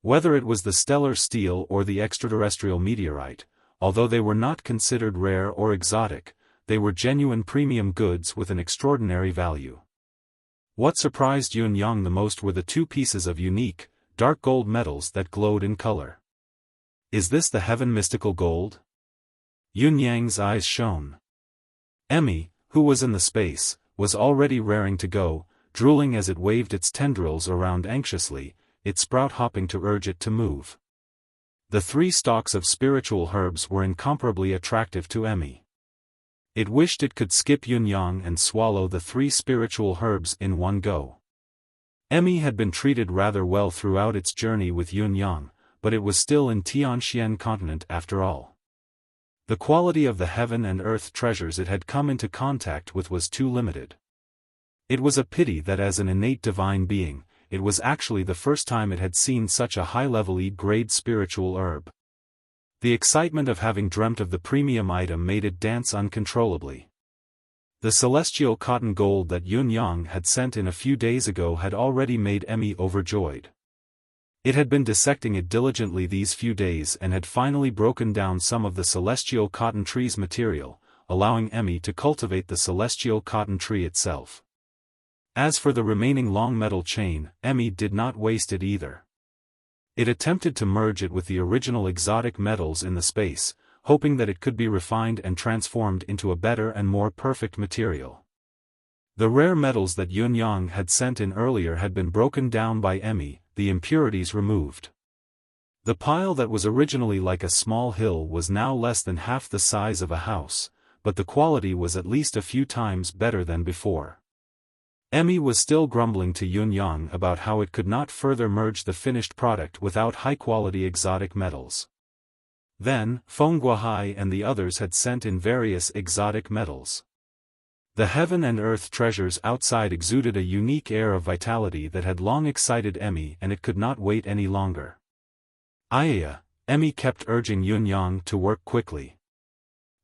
Whether it was the stellar steel or the extraterrestrial meteorite, although they were not considered rare or exotic, they were genuine premium goods with an extraordinary value. What surprised Yunyang the most were the 2 pieces of unique, dark gold metals that glowed in color. Is this the heaven mystical gold? Yunyang's eyes shone. Emmy, who was in the space, was already raring to go, drooling as it waved its tendrils around anxiously, its sprout hopping to urge it to move. The 3 stalks of spiritual herbs were incomparably attractive to Emmy. It wished it could skip Yunyang and swallow the 3 spiritual herbs in one go. Emmy had been treated rather well throughout its journey with Yunyang, but it was still in Tianxian continent after all. The quality of the heaven and earth treasures it had come into contact with was too limited. It was a pity that as an innate divine being, it was actually the first time it had seen such a high-level E-grade spiritual herb. The excitement of having dreamt of the premium item made it dance uncontrollably. The celestial cotton gold that Yunyang had sent in a few days ago had already made Emmy overjoyed. It had been dissecting it diligently these few days and had finally broken down some of the celestial cotton tree's material, allowing Emmy to cultivate the celestial cotton tree itself. As for the remaining long metal chain, Emmy did not waste it either. It attempted to merge it with the original exotic metals in the space, hoping that it could be refined and transformed into a better and more perfect material. The rare metals that Yunyang had sent in earlier had been broken down by Emmy, the impurities removed. The pile that was originally like a small hill was now less than half the size of a house, but the quality was at least a few times better than before. Emmy was still grumbling to Yunyang about how it could not further merge the finished product without high-quality exotic metals. Then, Feng Guohai and the others had sent in various exotic metals. The heaven and earth treasures outside exuded a unique air of vitality that had long excited Emmy, and it could not wait any longer. Ayaya, Emmy kept urging Yunyang to work quickly.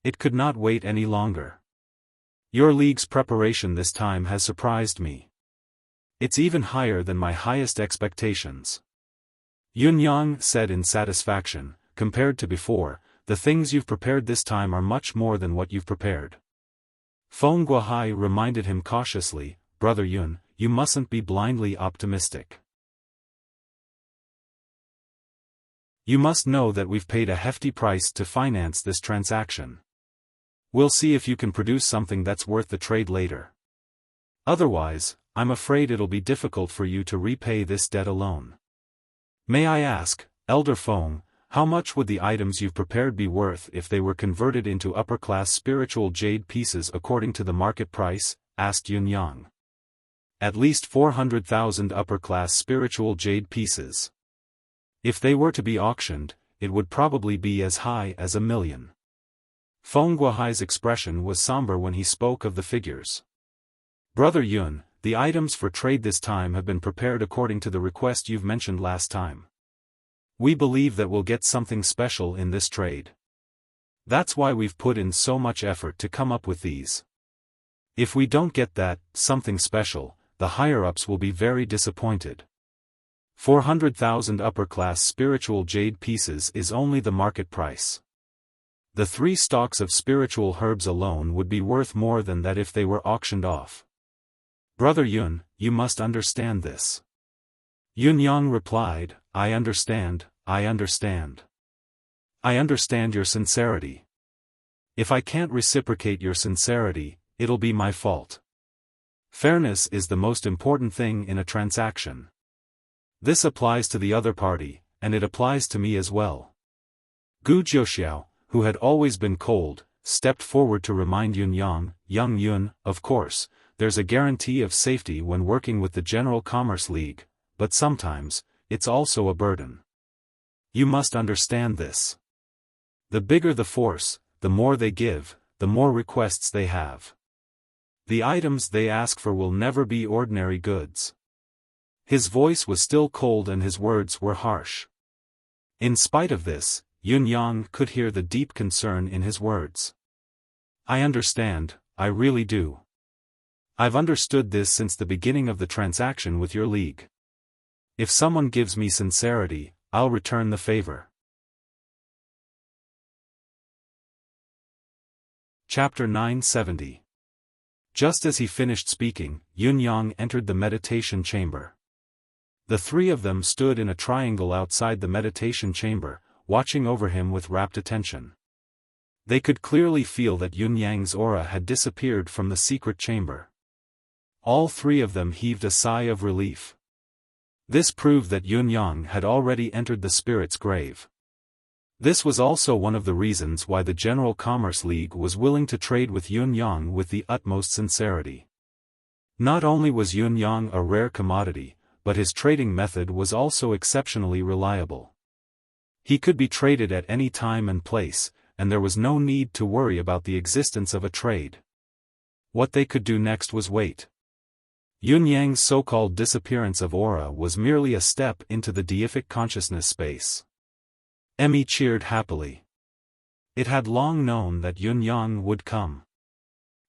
It could not wait any longer. Your league's preparation this time has surprised me. It's even higher than my highest expectations. Yunyang said in satisfaction, compared to before, the things you've prepared this time are much more than what you've prepared. Feng Guohai reminded him cautiously, Brother Yun, you mustn't be blindly optimistic. You must know that we've paid a hefty price to finance this transaction. We'll see if you can produce something that's worth the trade later. Otherwise, I'm afraid it'll be difficult for you to repay this debt alone. May I ask, Elder Feng, how much would the items you've prepared be worth if they were converted into upper-class spiritual jade pieces according to the market price? Asked Yunyang. At least 400,000 upper-class spiritual jade pieces. If they were to be auctioned, it would probably be as high as 1 million. Feng Guohai's expression was somber when he spoke of the figures. Brother Yun, the items for trade this time have been prepared according to the request you've mentioned last time. We believe that we'll get something special in this trade. That's why we've put in so much effort to come up with these. If we don't get that, something special, the higher-ups will be very disappointed. 400,000 upper-class spiritual jade pieces is only the market price. The 3 stalks of spiritual herbs alone would be worth more than that if they were auctioned off. Brother Yun, you must understand this. Yunyang replied, I understand, I understand. I understand your sincerity. If I can't reciprocate your sincerity, it'll be my fault. Fairness is the most important thing in a transaction. This applies to the other party, and it applies to me as well. Gu Jiuxiao, who had always been cold, stepped forward to remind Yunyang, Young Yun, of course, there's a guarantee of safety when working with the General Commerce League, but sometimes, it's also a burden. You must understand this. The bigger the force, the more they give, the more requests they have. The items they ask for will never be ordinary goods. His voice was still cold and his words were harsh. In spite of this, Yunyang could hear the deep concern in his words. I understand, I really do. I've understood this since the beginning of the transaction with your league. If someone gives me sincerity, I'll return the favor. Chapter 970. Just as he finished speaking, Yunyang entered the meditation chamber. The three of them stood in a triangle outside the meditation chamber, watching over him with rapt attention. They could clearly feel that Yunyang's aura had disappeared from the secret chamber. All three of them heaved a sigh of relief. This proved that Yunyang had already entered the spirit's grave. This was also one of the reasons why the General Commerce League was willing to trade with Yunyang with the utmost sincerity. Not only was Yunyang a rare commodity, but his trading method was also exceptionally reliable. He could be traded at any time and place, and there was no need to worry about the existence of a trade. What they could do next was wait. Yunyang's so-called disappearance of aura was merely a step into the deific consciousness space. Emmy cheered happily. It had long known that Yunyang would come.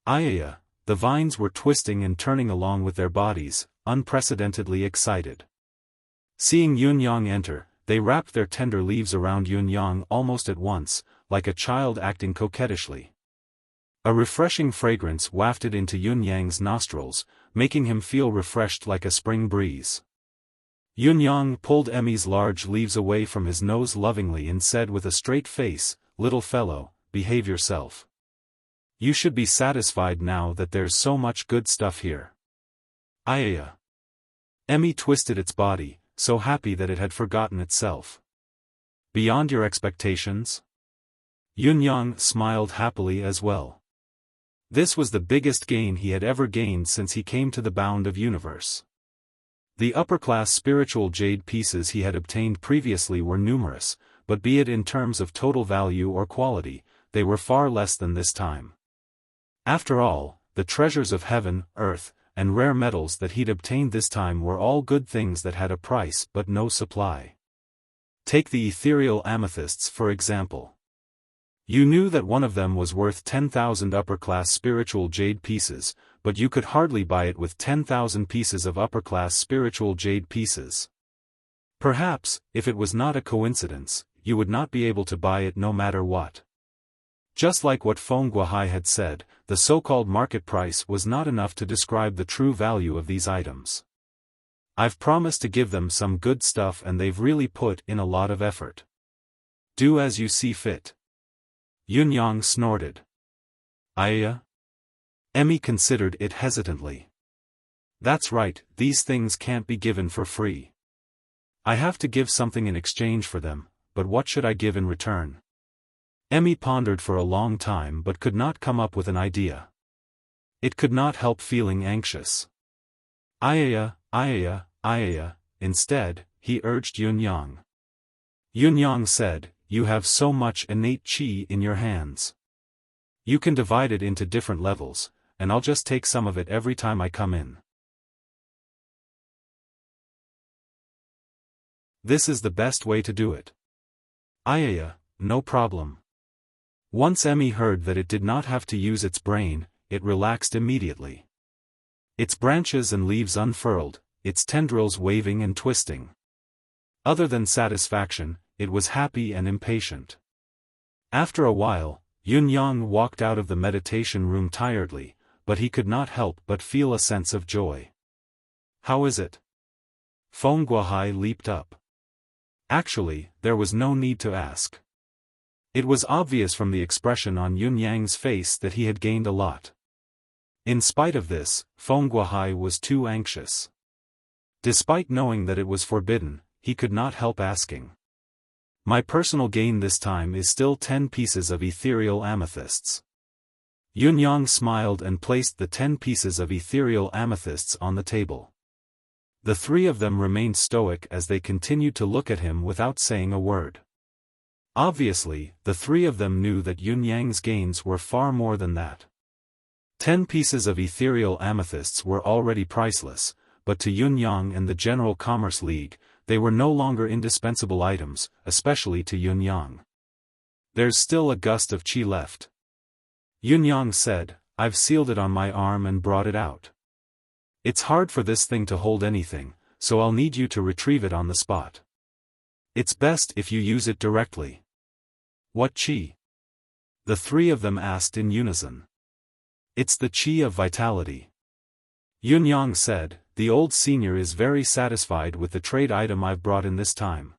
Ayaya, the vines were twisting and turning along with their bodies, unprecedentedly excited. Seeing Yunyang enter, they wrapped their tender leaves around Yunyang almost at once, like a child acting coquettishly. A refreshing fragrance wafted into Yunyang's nostrils, making him feel refreshed like a spring breeze. Yunyang pulled Emmy's large leaves away from his nose lovingly and said with a straight face, "Little fellow, behave yourself. You should be satisfied now that there's so much good stuff here." Ayaya. Emmy twisted its body, so happy that it had forgotten itself. Beyond your expectations? Yunyang smiled happily as well. This was the biggest gain he had ever gained since he came to the bound of universe. The upper-class spiritual jade pieces he had obtained previously were numerous, but be it in terms of total value or quality, they were far less than this time. After all, the treasures of heaven, earth, and rare metals that he'd obtained this time were all good things that had a price but no supply. Take the ethereal amethysts for example. You knew that one of them was worth 10,000 upper-class spiritual jade pieces, but you could hardly buy it with 10,000 pieces of upper-class spiritual jade pieces. Perhaps, if it was not a coincidence, you would not be able to buy it no matter what. Just like what Feng Guohai had said, the so-called market price was not enough to describe the true value of these items. I've promised to give them some good stuff and they've really put in a lot of effort. Do as you see fit. Yunyang snorted. Ayaya? Emmy considered it hesitantly. That's right, these things can't be given for free. I have to give something in exchange for them, but what should I give in return? Emmy pondered for a long time but could not come up with an idea. It could not help feeling anxious. Ayaya, Ayaya, Ayaya, instead, he urged Yunyang. Yunyang said, you have so much innate qi in your hands. You can divide it into different levels, and I'll just take some of it every time I come in. This is the best way to do it. Ayaya, no problem. Once Emmy heard that it did not have to use its brain, it relaxed immediately. Its branches and leaves unfurled, its tendrils waving and twisting. Other than satisfaction, it was happy and impatient. After a while, Yunyang walked out of the meditation room tiredly, but he could not help but feel a sense of joy. How is it? Feng Guohai leaped up. Actually, there was no need to ask. It was obvious from the expression on Yunyang's face that he had gained a lot. In spite of this, Feng Guohai was too anxious. Despite knowing that it was forbidden, he could not help asking. My personal gain this time is still 10 pieces of ethereal amethysts. Yunyang smiled and placed the 10 pieces of ethereal amethysts on the table. The three of them remained stoic as they continued to look at him without saying a word. Obviously, the three of them knew that Yunyang's gains were far more than that. 10 pieces of ethereal amethysts were already priceless, but to Yunyang and the General Commerce League, they were no longer indispensable items, especially to Yunyang. There's still a gust of qi left. Yunyang said, I've sealed it on my arm and brought it out. It's hard for this thing to hold anything, so I'll need you to retrieve it on the spot. It's best if you use it directly. What qi? The three of them asked in unison. It's the qi of vitality. Yunyang said, the old senior is very satisfied with the trade item I've brought in this time.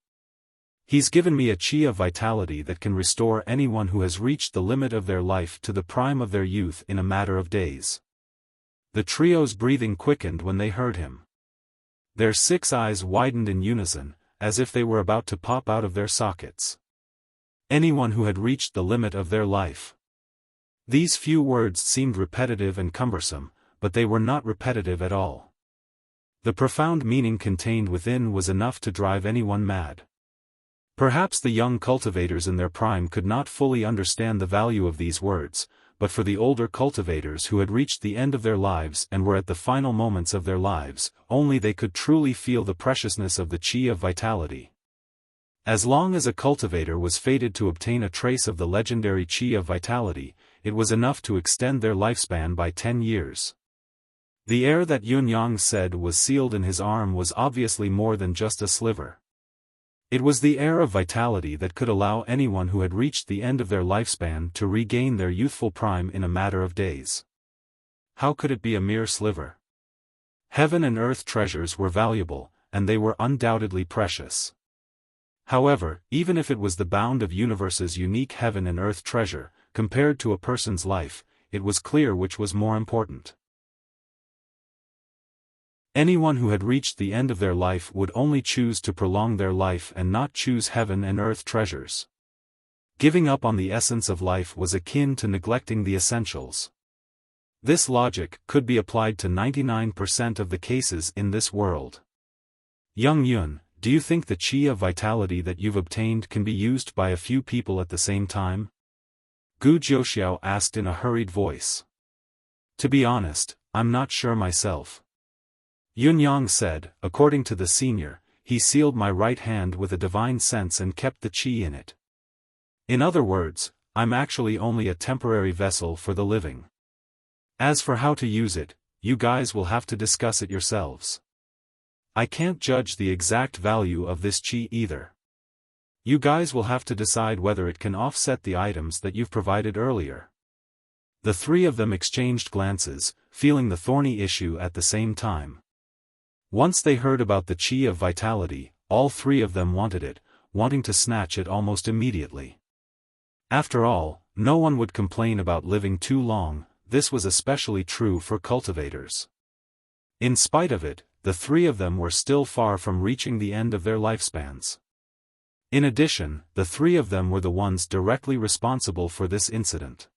He's given me a qi of vitality that can restore anyone who has reached the limit of their life to the prime of their youth in a matter of days. The trio's breathing quickened when they heard him. Their 6 eyes widened in unison, as if they were about to pop out of their sockets. Anyone who had reached the limit of their life. These few words seemed repetitive and cumbersome, but they were not repetitive at all. The profound meaning contained within was enough to drive anyone mad. Perhaps the young cultivators in their prime could not fully understand the value of these words, but for the older cultivators who had reached the end of their lives and were at the final moments of their lives, only they could truly feel the preciousness of the qi of vitality. As long as a cultivator was fated to obtain a trace of the legendary qi of vitality, it was enough to extend their lifespan by 10 years. The air that Yunyang said was sealed in his arm was obviously more than just a sliver. It was the air of vitality that could allow anyone who had reached the end of their lifespan to regain their youthful prime in a matter of days. How could it be a mere sliver? Heaven and earth treasures were valuable, and they were undoubtedly precious. However, even if it was the bound of universe's unique heaven and earth treasure, compared to a person's life, it was clear which was more important. Anyone who had reached the end of their life would only choose to prolong their life and not choose heaven and earth treasures. Giving up on the essence of life was akin to neglecting the essentials. This logic could be applied to 99% of the cases in this world. Young Yun, do you think the qi of vitality that you've obtained can be used by a few people at the same time? Gu Jiuxiao asked in a hurried voice. To be honest, I'm not sure myself. Yunyang said, according to the senior, he sealed my right hand with a divine sense and kept the qi in it. In other words, I'm actually only a temporary vessel for the living. As for how to use it, you guys will have to discuss it yourselves. I can't judge the exact value of this qi either. You guys will have to decide whether it can offset the items that you've provided earlier. The three of them exchanged glances, feeling the thorny issue at the same time. Once they heard about the qi of vitality, all three of them wanted it, wanting to snatch it almost immediately. After all, no one would complain about living too long, this was especially true for cultivators. In spite of it, the three of them were still far from reaching the end of their lifespans. In addition, the three of them were the ones directly responsible for this incident.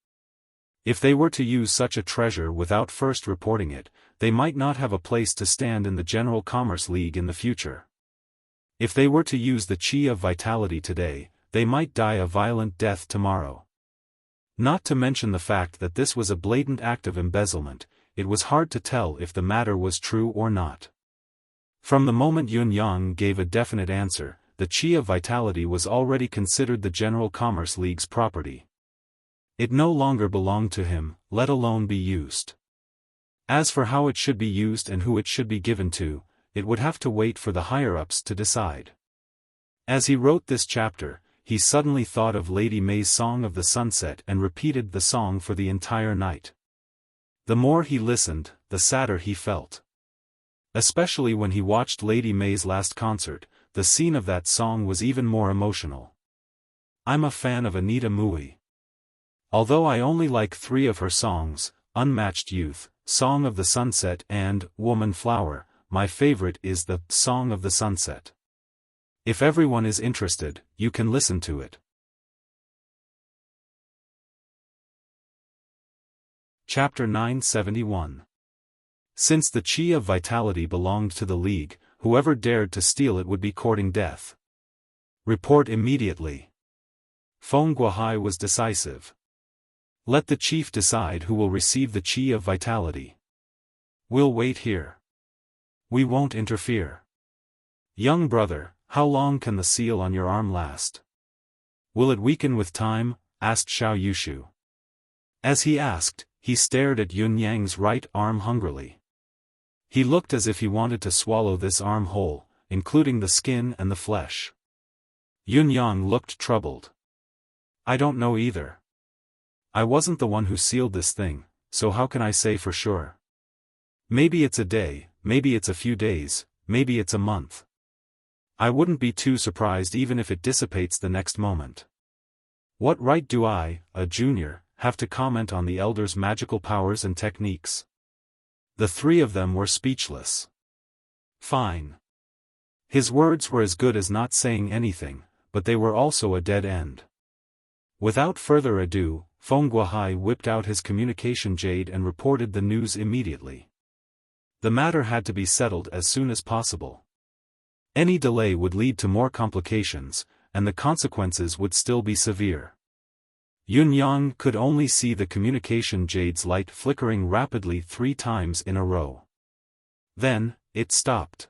If they were to use such a treasure without first reporting it, they might not have a place to stand in the General Commerce League in the future. If they were to use the qi of vitality today, they might die a violent death tomorrow. Not to mention the fact that this was a blatant act of embezzlement, it was hard to tell if the matter was true or not. From the moment Yunyang gave a definite answer, the qi of vitality was already considered the General Commerce League's property. It no longer belonged to him, let alone be used. As for how it should be used and who it should be given to, it would have to wait for the higher-ups to decide. As he wrote this chapter, he suddenly thought of Lady May's Song of the Sunset and repeated the song for the entire night. The more he listened, the sadder he felt. Especially when he watched Lady May's last concert, the scene of that song was even more emotional. I'm a fan of Anita Mui. Although I only like 3 of her songs, Unmatched Youth, Song of the Sunset and Woman Flower, my favorite is the Song of the Sunset. If everyone is interested, you can listen to it. Chapter 971. Since the Chi of Vitality belonged to the League, whoever dared to steal it would be courting death. Report immediately. Feng Guohai was decisive. Let the chief decide who will receive the Chi of Vitality. We'll wait here. We won't interfere. Young brother, how long can the seal on your arm last? Will it weaken with time? Asked Xiao Yushu. As he asked, he stared at Yun Yang's right arm hungrily. He looked as if he wanted to swallow this arm whole, including the skin and the flesh. Yun Yang looked troubled. I don't know either. I wasn't the one who sealed this thing, so how can I say for sure? Maybe it's a day, maybe it's a few days, maybe it's a month. I wouldn't be too surprised even if it dissipates the next moment. What right do I, a junior, have to comment on the elder's magical powers and techniques? The three of them were speechless. Fine. His words were as good as not saying anything, but they were also a dead end. Without further ado, Feng Guohai whipped out his communication jade and reported the news immediately. The matter had to be settled as soon as possible. Any delay would lead to more complications, and the consequences would still be severe. Yun Yang could only see the communication jade's light flickering rapidly 3 times in a row. Then, it stopped.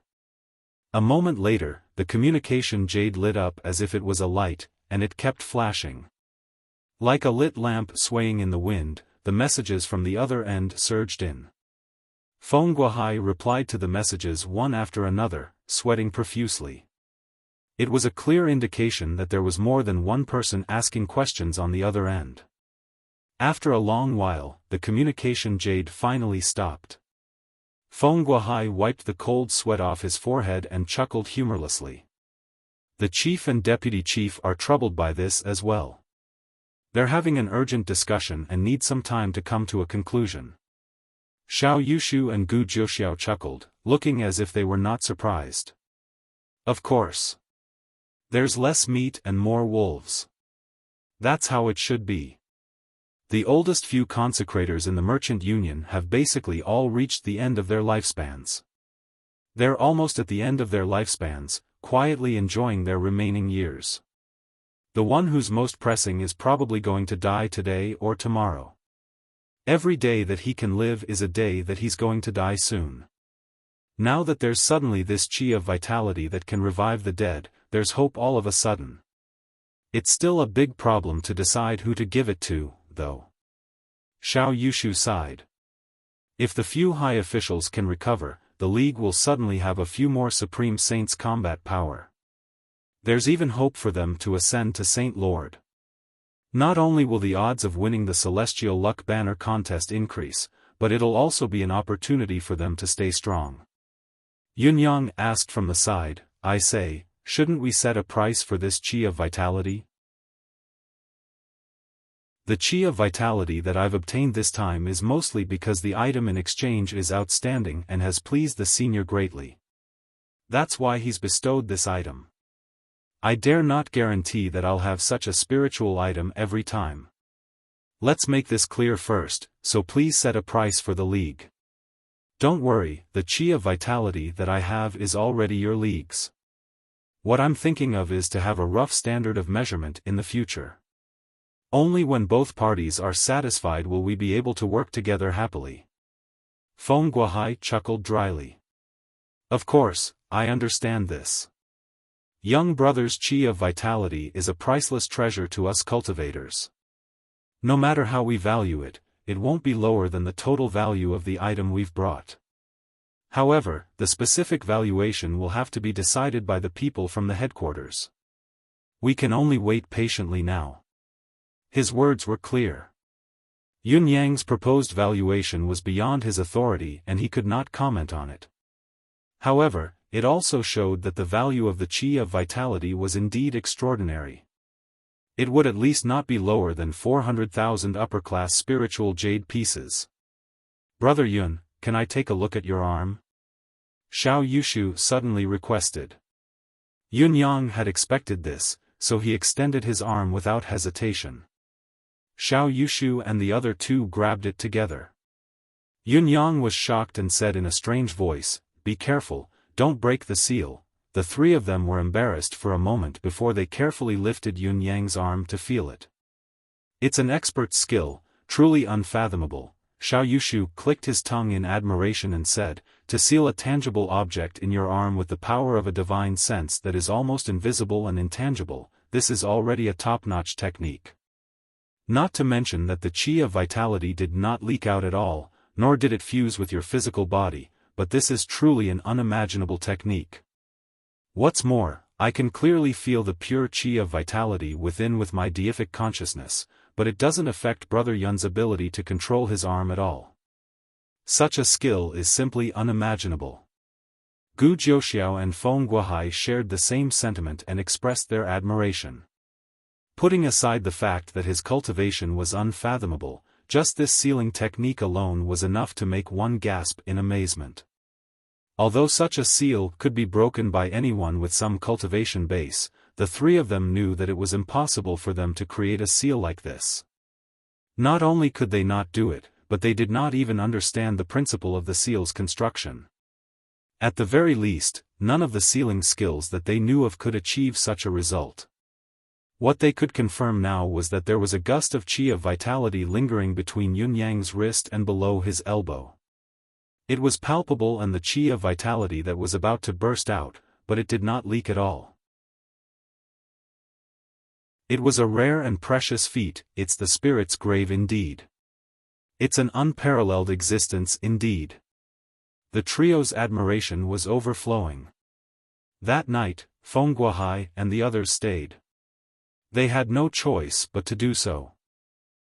A moment later, the communication jade lit up as if it was a light, and it kept flashing. Like a lit lamp swaying in the wind, the messages from the other end surged in. Feng Guohai replied to the messages one after another, sweating profusely. It was a clear indication that there was more than one person asking questions on the other end. After a long while, the communication jade finally stopped. Feng Guohai wiped the cold sweat off his forehead and chuckled humorlessly. The chief and deputy chief are troubled by this as well. They're having an urgent discussion and need some time to come to a conclusion. Xiao Yushu and Gu Jiuxiao chuckled, looking as if they were not surprised. Of course. There's less meat and more wolves. That's how it should be. The oldest few consecrators in the Merchant Union have basically all reached the end of their lifespans. They're almost at the end of their lifespans, quietly enjoying their remaining years. The one who's most pressing is probably going to die today or tomorrow. Every day that he can live is a day that he's going to die soon. Now that there's suddenly this Chi of Vitality that can revive the dead, there's hope all of a sudden. It's still a big problem to decide who to give it to, though. Xiao Yushu sighed. If the few high officials can recover, the League will suddenly have a few more Supreme Saints' combat power. There's even hope for them to ascend to Saint Lord. Not only will the odds of winning the Celestial Luck Banner contest increase, but it'll also be an opportunity for them to stay strong. Yun Yang asked from the side, I say, shouldn't we set a price for this Chi of Vitality? The Chi of Vitality that I've obtained this time is mostly because the item in exchange is outstanding and has pleased the senior greatly. That's why he's bestowed this item. I dare not guarantee that I'll have such a spiritual item every time. Let's make this clear first, so please set a price for the League. Don't worry, the Chi of Vitality that I have is already your League's. What I'm thinking of is to have a rough standard of measurement in the future. Only when both parties are satisfied will we be able to work together happily. Feng Guohai chuckled dryly. Of course, I understand this. Young brother's Chi of Vitality is a priceless treasure to us cultivators. No matter how we value it, it won't be lower than the total value of the item we've brought. However, the specific valuation will have to be decided by the people from the headquarters. We can only wait patiently now. His words were clear. Yun Yang's proposed valuation was beyond his authority and he could not comment on it. However, it also showed that the value of the Chi of Vitality was indeed extraordinary. It would at least not be lower than 400,000 upper-class spiritual jade pieces. Brother Yun, can I take a look at your arm? Xiao Yushu suddenly requested. Yun Yang had expected this, so he extended his arm without hesitation. Xiao Yushu and the other two grabbed it together. Yunyang was shocked and said in a strange voice, "Be careful, don't break the seal." The three of them were embarrassed for a moment before they carefully lifted Yunyang's arm to feel it. "It's an expert skill, truly unfathomable." Xiao Yushu clicked his tongue in admiration and said, "To seal a tangible object in your arm with the power of a divine sense that is almost invisible and intangible, this is already a top-notch technique. Not to mention that the chi of vitality did not leak out at all, nor did it fuse with your physical body, but this is truly an unimaginable technique. What's more, I can clearly feel the pure chi of vitality within with my deific consciousness, but it doesn't affect Brother Yun's ability to control his arm at all. Such a skill is simply unimaginable." Gu Jiuxiao and Feng Guohai shared the same sentiment and expressed their admiration. Putting aside the fact that his cultivation was unfathomable, just this sealing technique alone was enough to make one gasp in amazement. Although such a seal could be broken by anyone with some cultivation base, the three of them knew that it was impossible for them to create a seal like this. Not only could they not do it, but they did not even understand the principle of the seal's construction. At the very least, none of the sealing skills that they knew of could achieve such a result. What they could confirm now was that there was a gust of chi of vitality lingering between Yunyang's wrist and below his elbow. It was palpable and the chi of vitality that was about to burst out, but it did not leak at all. It was a rare and precious feat. It's the spirit's grave indeed. It's an unparalleled existence indeed. The trio's admiration was overflowing. That night, Feng Guohai and the others stayed. They had no choice but to do so.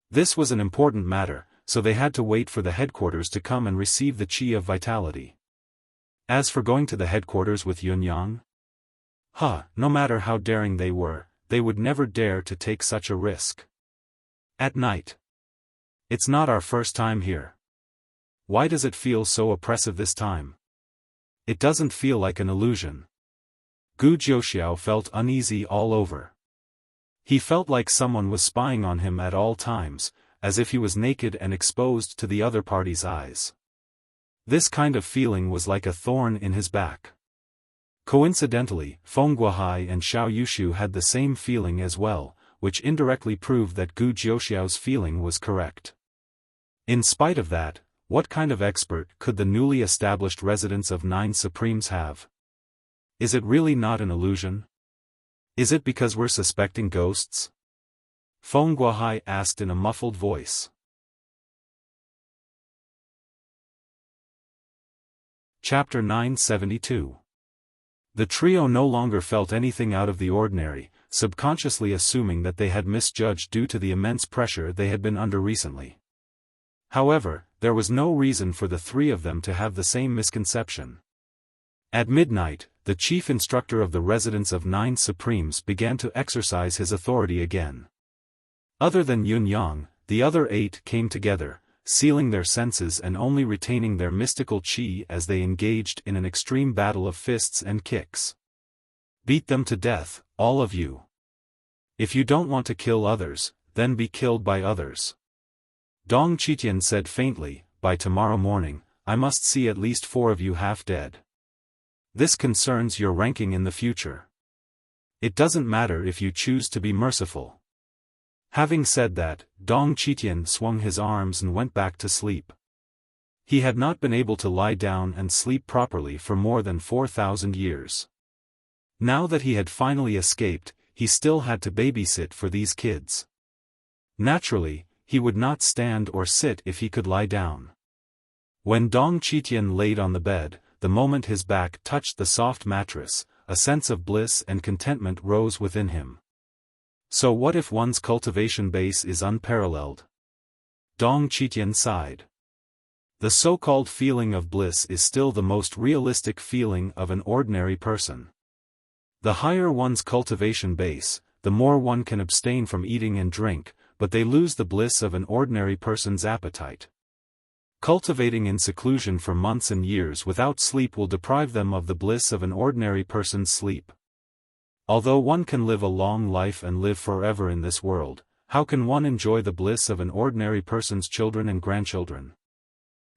This was an important matter, so they had to wait for the headquarters to come and receive the chi of vitality. As for going to the headquarters with Yunyang, no matter how daring they were, they would never dare to take such a risk. At night. It's not our first time here. Why does it feel so oppressive this time? It doesn't feel like an illusion. Gu Jiuxiao felt uneasy all over. He felt like someone was spying on him at all times, as if he was naked and exposed to the other party's eyes. This kind of feeling was like a thorn in his back. Coincidentally, Feng Guohai and Xiao Yushu had the same feeling as well, which indirectly proved that Gu Jiuxiao's feeling was correct. In spite of that, what kind of expert could the newly established residents of Nine Supremes have? Is it really not an illusion? Is it because we're suspecting ghosts? Feng Guohai asked in a muffled voice. Chapter 972. The trio no longer felt anything out of the ordinary, subconsciously assuming that they had misjudged due to the immense pressure they had been under recently. However, there was no reason for the three of them to have the same misconception. At midnight, the chief instructor of the residents of Nine Supremes began to exercise his authority again. Other than Yunyang, the other 8 came together, sealing their senses and only retaining their mystical chi as they engaged in an extreme battle of fists and kicks. Beat them to death, all of you. If you don't want to kill others, then be killed by others. Dong Qitian said faintly, by tomorrow morning, I must see at least 4 of you half dead. This concerns your ranking in the future. It doesn't matter if you choose to be merciful. Having said that, Dong Qitian swung his arms and went back to sleep. He had not been able to lie down and sleep properly for more than 4,000 years. Now that he had finally escaped, he still had to babysit for these kids. Naturally, he would not stand or sit if he could lie down. When Dong Qitian laid on the bed, the moment his back touched the soft mattress, a sense of bliss and contentment rose within him. So what if one's cultivation base is unparalleled? Dong Qitian sighed. The so-called feeling of bliss is still the most realistic feeling of an ordinary person. The higher one's cultivation base, the more one can abstain from eating and drink, but they lose the bliss of an ordinary person's appetite. Cultivating in seclusion for months and years without sleep will deprive them of the bliss of an ordinary person's sleep. Although one can live a long life and live forever in this world, how can one enjoy the bliss of an ordinary person's children and grandchildren?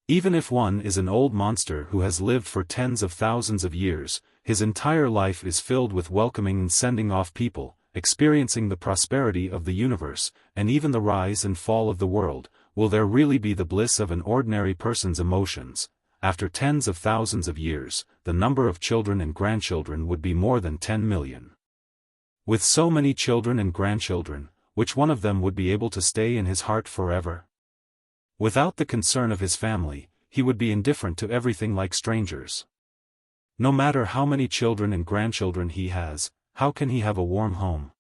Even if one is an old monster who has lived for tens of thousands of years, his entire life is filled with welcoming and sending off people, experiencing the prosperity of the universe, and even the rise and fall of the world. Will there really be the bliss of an ordinary person's emotions? After tens of thousands of years, the number of children and grandchildren would be more than 10 million. With so many children and grandchildren, which one of them would be able to stay in his heart forever? Without the concern of his family, he would be indifferent to everything like strangers. No matter how many children and grandchildren he has, how can he have a warm home?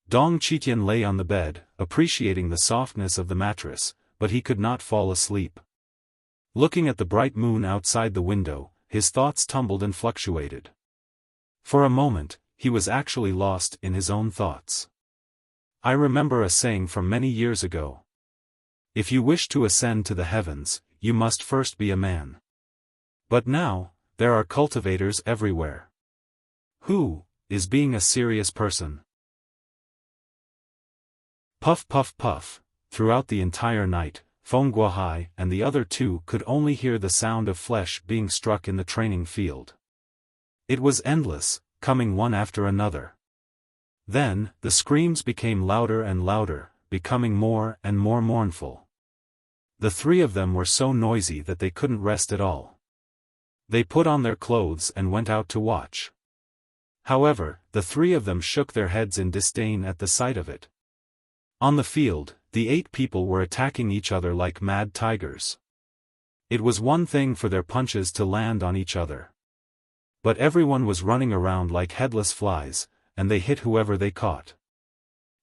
Dong Qitian lay on the bed, appreciating the softness of the mattress, but he could not fall asleep. Looking at the bright moon outside the window, his thoughts tumbled and fluctuated. For a moment, he was actually lost in his own thoughts. I remember a saying from many years ago. If you wish to ascend to the heavens, you must first be a man. But now, there are cultivators everywhere. Who is being a serious person? Puff puff puff. Throughout the entire night, Feng Guohai and the other two could only hear the sound of flesh being struck in the training field. It was endless, coming one after another. Then, the screams became louder and louder, becoming more and more mournful. The three of them were so noisy that they couldn't rest at all. They put on their clothes and went out to watch. However, the three of them shook their heads in disdain at the sight of it. On the field, the 8 people were attacking each other like mad tigers. It was one thing for their punches to land on each other. But everyone was running around like headless flies, and they hit whoever they caught.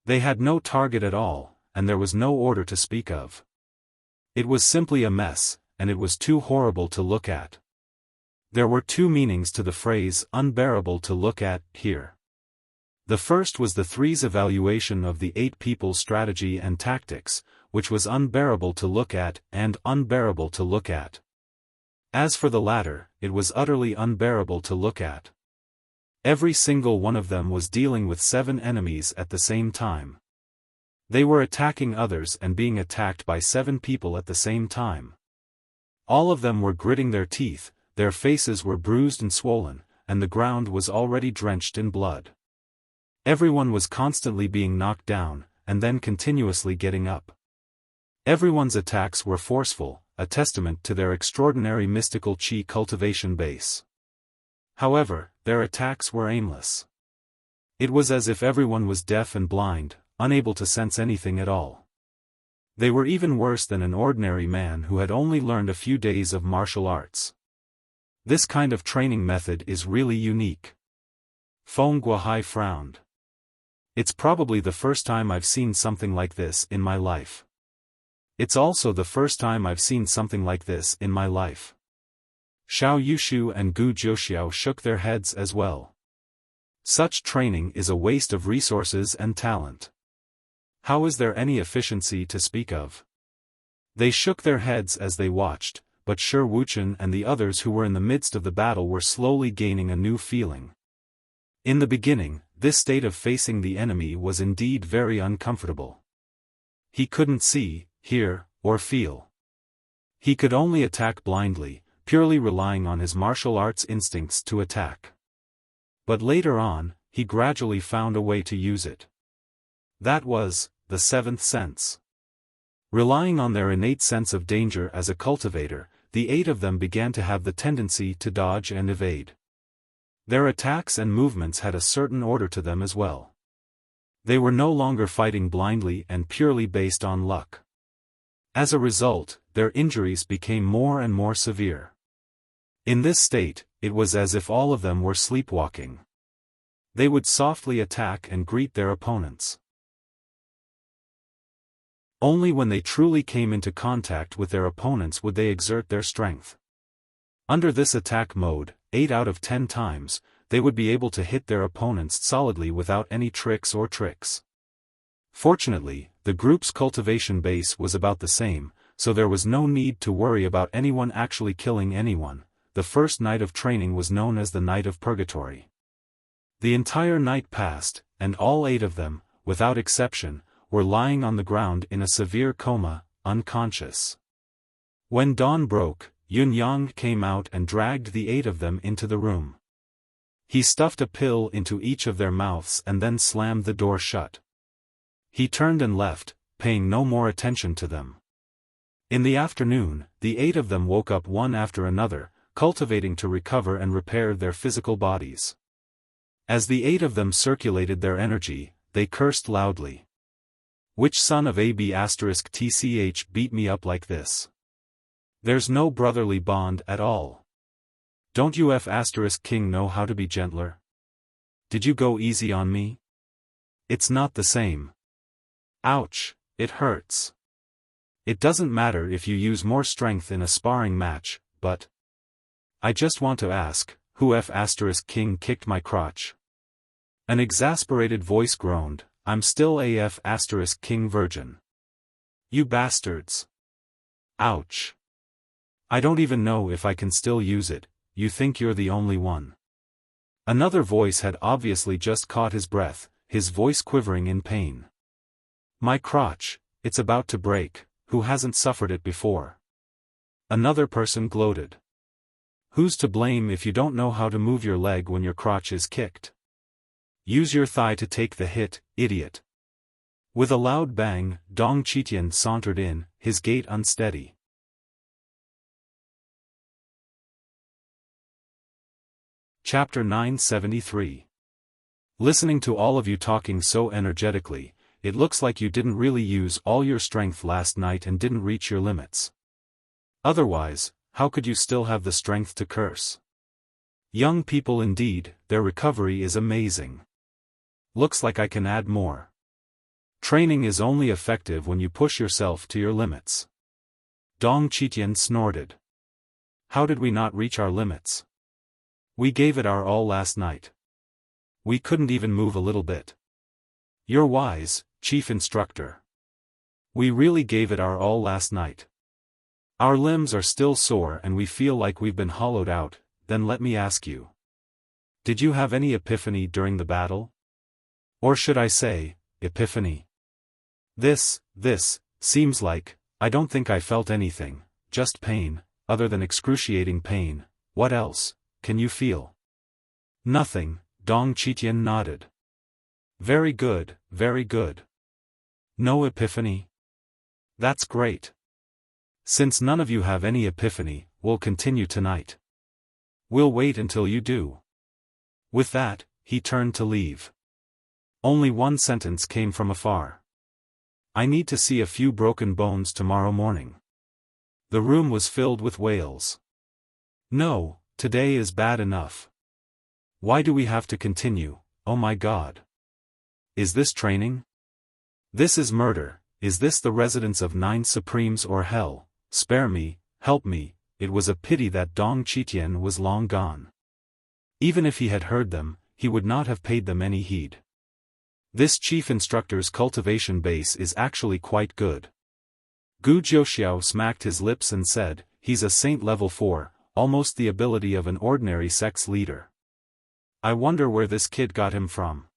They had no target at all, and there was no order to speak of. It was simply a mess, and it was too horrible to look at. There were 2 meanings to the phrase unbearable to look at here. The first was the three's evaluation of the 8 people's strategy and tactics, which was unbearable to look at and unbearable to look at. As for the latter, it was utterly unbearable to look at. Every single one of them was dealing with 7 enemies at the same time. They were attacking others and being attacked by 7 people at the same time. All of them were gritting their teeth, their faces were bruised and swollen, and the ground was already drenched in blood. Everyone was constantly being knocked down, and then continuously getting up. Everyone's attacks were forceful, a testament to their extraordinary mystical qi cultivation base. However, their attacks were aimless. It was as if everyone was deaf and blind, unable to sense anything at all. They were even worse than an ordinary man who had only learned a few days of martial arts. This kind of training method is really unique. Feng Guohai frowned. It's probably the first time I've seen something like this in my life. It's also the first time I've seen something like this in my life. Xiao Yushu and Gu Jiuxiao shook their heads as well. Such training is a waste of resources and talent. How is there any efficiency to speak of? They shook their heads as they watched, but Shi Wuchen and the others who were in the midst of the battle were slowly gaining a new feeling. In the beginning, this state of facing the enemy was indeed very uncomfortable. He couldn't see, hear, or feel. He could only attack blindly, purely relying on his martial arts instincts to attack. But later on, he gradually found a way to use it. That was the 7th sense. Relying on their innate sense of danger as a cultivator, the 8 of them began to have the tendency to dodge and evade. Their attacks and movements had a certain order to them as well. They were no longer fighting blindly and purely based on luck. As a result, their injuries became more and more severe. In this state, it was as if all of them were sleepwalking. They would softly attack and greet their opponents. Only when they truly came into contact with their opponents would they exert their strength. Under this attack mode, 8 out of 10 times, they would be able to hit their opponents solidly without any tricks. Fortunately, the group's cultivation base was about the same, so there was no need to worry about anyone actually killing anyone. The first night of training was known as the Night of Purgatory. The entire night passed, and all 8 of them, without exception, were lying on the ground in a severe coma, unconscious. When dawn broke, Yun Yang came out and dragged the 8 of them into the room. He stuffed a pill into each of their mouths and then slammed the door shut. He turned and left, paying no more attention to them. In the afternoon, the 8 of them woke up one after another, cultivating to recover and repair their physical bodies. As the 8 of them circulated their energy, they cursed loudly. Which son of AB*TCH beat me up like this? There's no brotherly bond at all. Don't you F*King know how to be gentler? Did you go easy on me? It's not the same. Ouch, it hurts. It doesn't matter if you use more strength in a sparring match, but... I just want to ask, who F*King kicked my crotch? An exasperated voice groaned, I'm still a F*King virgin. You bastards. Ouch. I don't even know if I can still use it, you think you're the only one. Another voice had obviously just caught his breath, his voice quivering in pain. My crotch, it's about to break, who hasn't suffered it before? Another person gloated. Who's to blame if you don't know how to move your leg when your crotch is kicked? Use your thigh to take the hit, idiot. With a loud bang, Dong Chitian sauntered in, his gait unsteady. Chapter 973. Listening to all of you talking so energetically, it looks like you didn't really use all your strength last night and didn't reach your limits. Otherwise, how could you still have the strength to curse? Young people indeed, their recovery is amazing. Looks like I can add more. Training is only effective when you push yourself to your limits. Dong Chitian snorted. How did we not reach our limits? We gave it our all last night. We couldn't even move a little bit. You're wise, Chief Instructor. We really gave it our all last night. Our limbs are still sore and we feel like we've been hollowed out, then let me ask you. Did you have any epiphany during the battle? Or should I say, epiphany? This seems like, I don't think I felt anything, just pain, other than excruciating pain. What else can you feel? Nothing, Dong Chitian nodded. Very good, very good. No epiphany? That's great. Since none of you have any epiphany, we'll continue tonight. We'll wait until you do. With that, he turned to leave. Only one sentence came from afar. I need to see a few broken bones tomorrow morning. The room was filled with wails. No, today is bad enough. Why do we have to continue, oh my God? Is this training? This is murder. Is this the residence of 9 Supremes or hell? Spare me, help me. It was a pity that Dong Chitian was long gone. Even if he had heard them, he would not have paid them any heed. This chief instructor's cultivation base is actually quite good. Gu Jiuxiao smacked his lips and said, he's a saint level 4, almost the ability of an ordinary sex leader. I wonder where this kid got him from.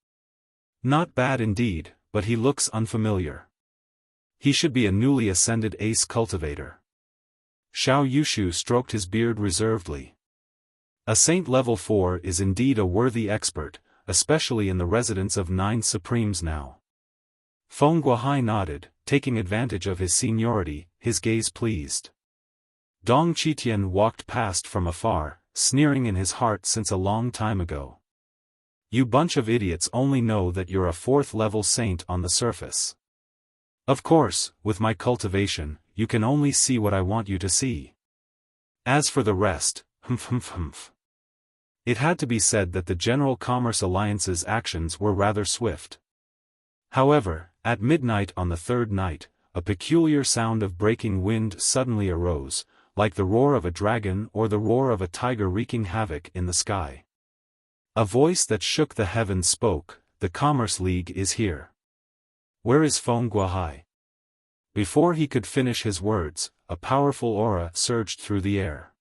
Not bad indeed, but he looks unfamiliar. He should be a newly ascended ace cultivator. Xiao Yushu stroked his beard reservedly. A saint level 4 is indeed a worthy expert, especially in the residence of 9 Supremes now. Feng Guohai nodded, taking advantage of his seniority, his gaze pleased. Dong Chitian walked past from afar, sneering in his heart since a long time ago. You bunch of idiots only know that you're a 4th level saint on the surface. Of course, with my cultivation, you can only see what I want you to see. As for the rest, humph. It had to be said that the General Commerce Alliance's actions were rather swift. However, at midnight on the 3rd night, a peculiar sound of breaking wind suddenly arose, like the roar of a dragon or the roar of a tiger wreaking havoc in the sky. A voice that shook the heavens spoke, the Commerce League is here. Where is Feng Guohai? Before he could finish his words, a powerful aura surged through the air.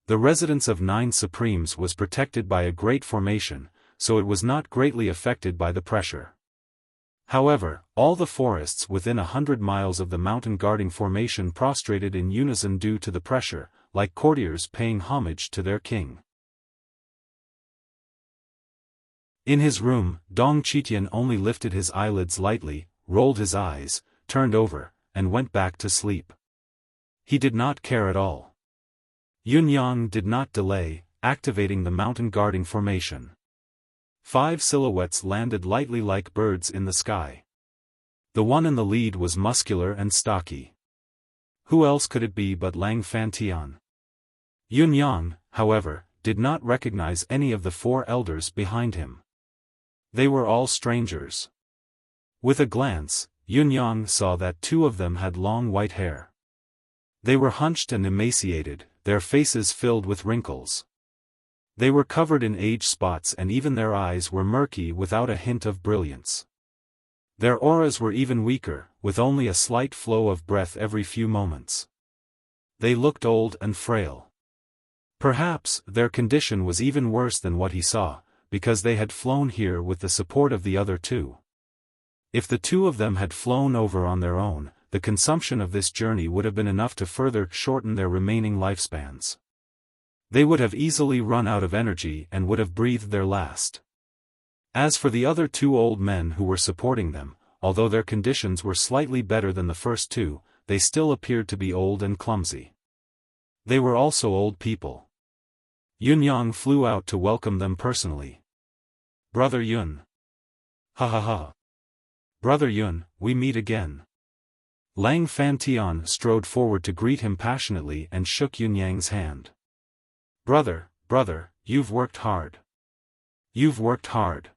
The residence of 9 Supremes was protected by a great formation, so it was not greatly affected by the pressure. However, all the forests within 100 miles of the mountain guarding formation prostrated in unison due to the pressure, like courtiers paying homage to their king. In his room, Dong Chitian only lifted his eyelids lightly, rolled his eyes, turned over, and went back to sleep. He did not care at all. Yunyang did not delay, activating the mountain guarding formation. 5 silhouettes landed lightly like birds in the sky. The one in the lead was muscular and stocky. Who else could it be but Lang Fantian? Yunyang, however, did not recognize any of the 4 elders behind him. They were all strangers. With a glance, Yunyang saw that 2 of them had long white hair. They were hunched and emaciated, their faces filled with wrinkles. They were covered in age spots and even their eyes were murky without a hint of brilliance. Their auras were even weaker, with only a slight flow of breath every few moments. They looked old and frail. Perhaps their condition was even worse than what he saw, because they had flown here with the support of the other 2. If the 2 of them had flown over on their own, the consumption of this journey would have been enough to further shorten their remaining lifespans. They would have easily run out of energy and would have breathed their last. As for the other 2 old men who were supporting them, although their conditions were slightly better than the first 2, they still appeared to be old and clumsy. They were also old people. Yunyang flew out to welcome them personally. "Brother Yun." "Ha ha ha. Brother Yun, we meet again." Lang Fantian strode forward to greet him passionately and shook Yunyang's hand. Brother, you've worked hard. You've worked hard."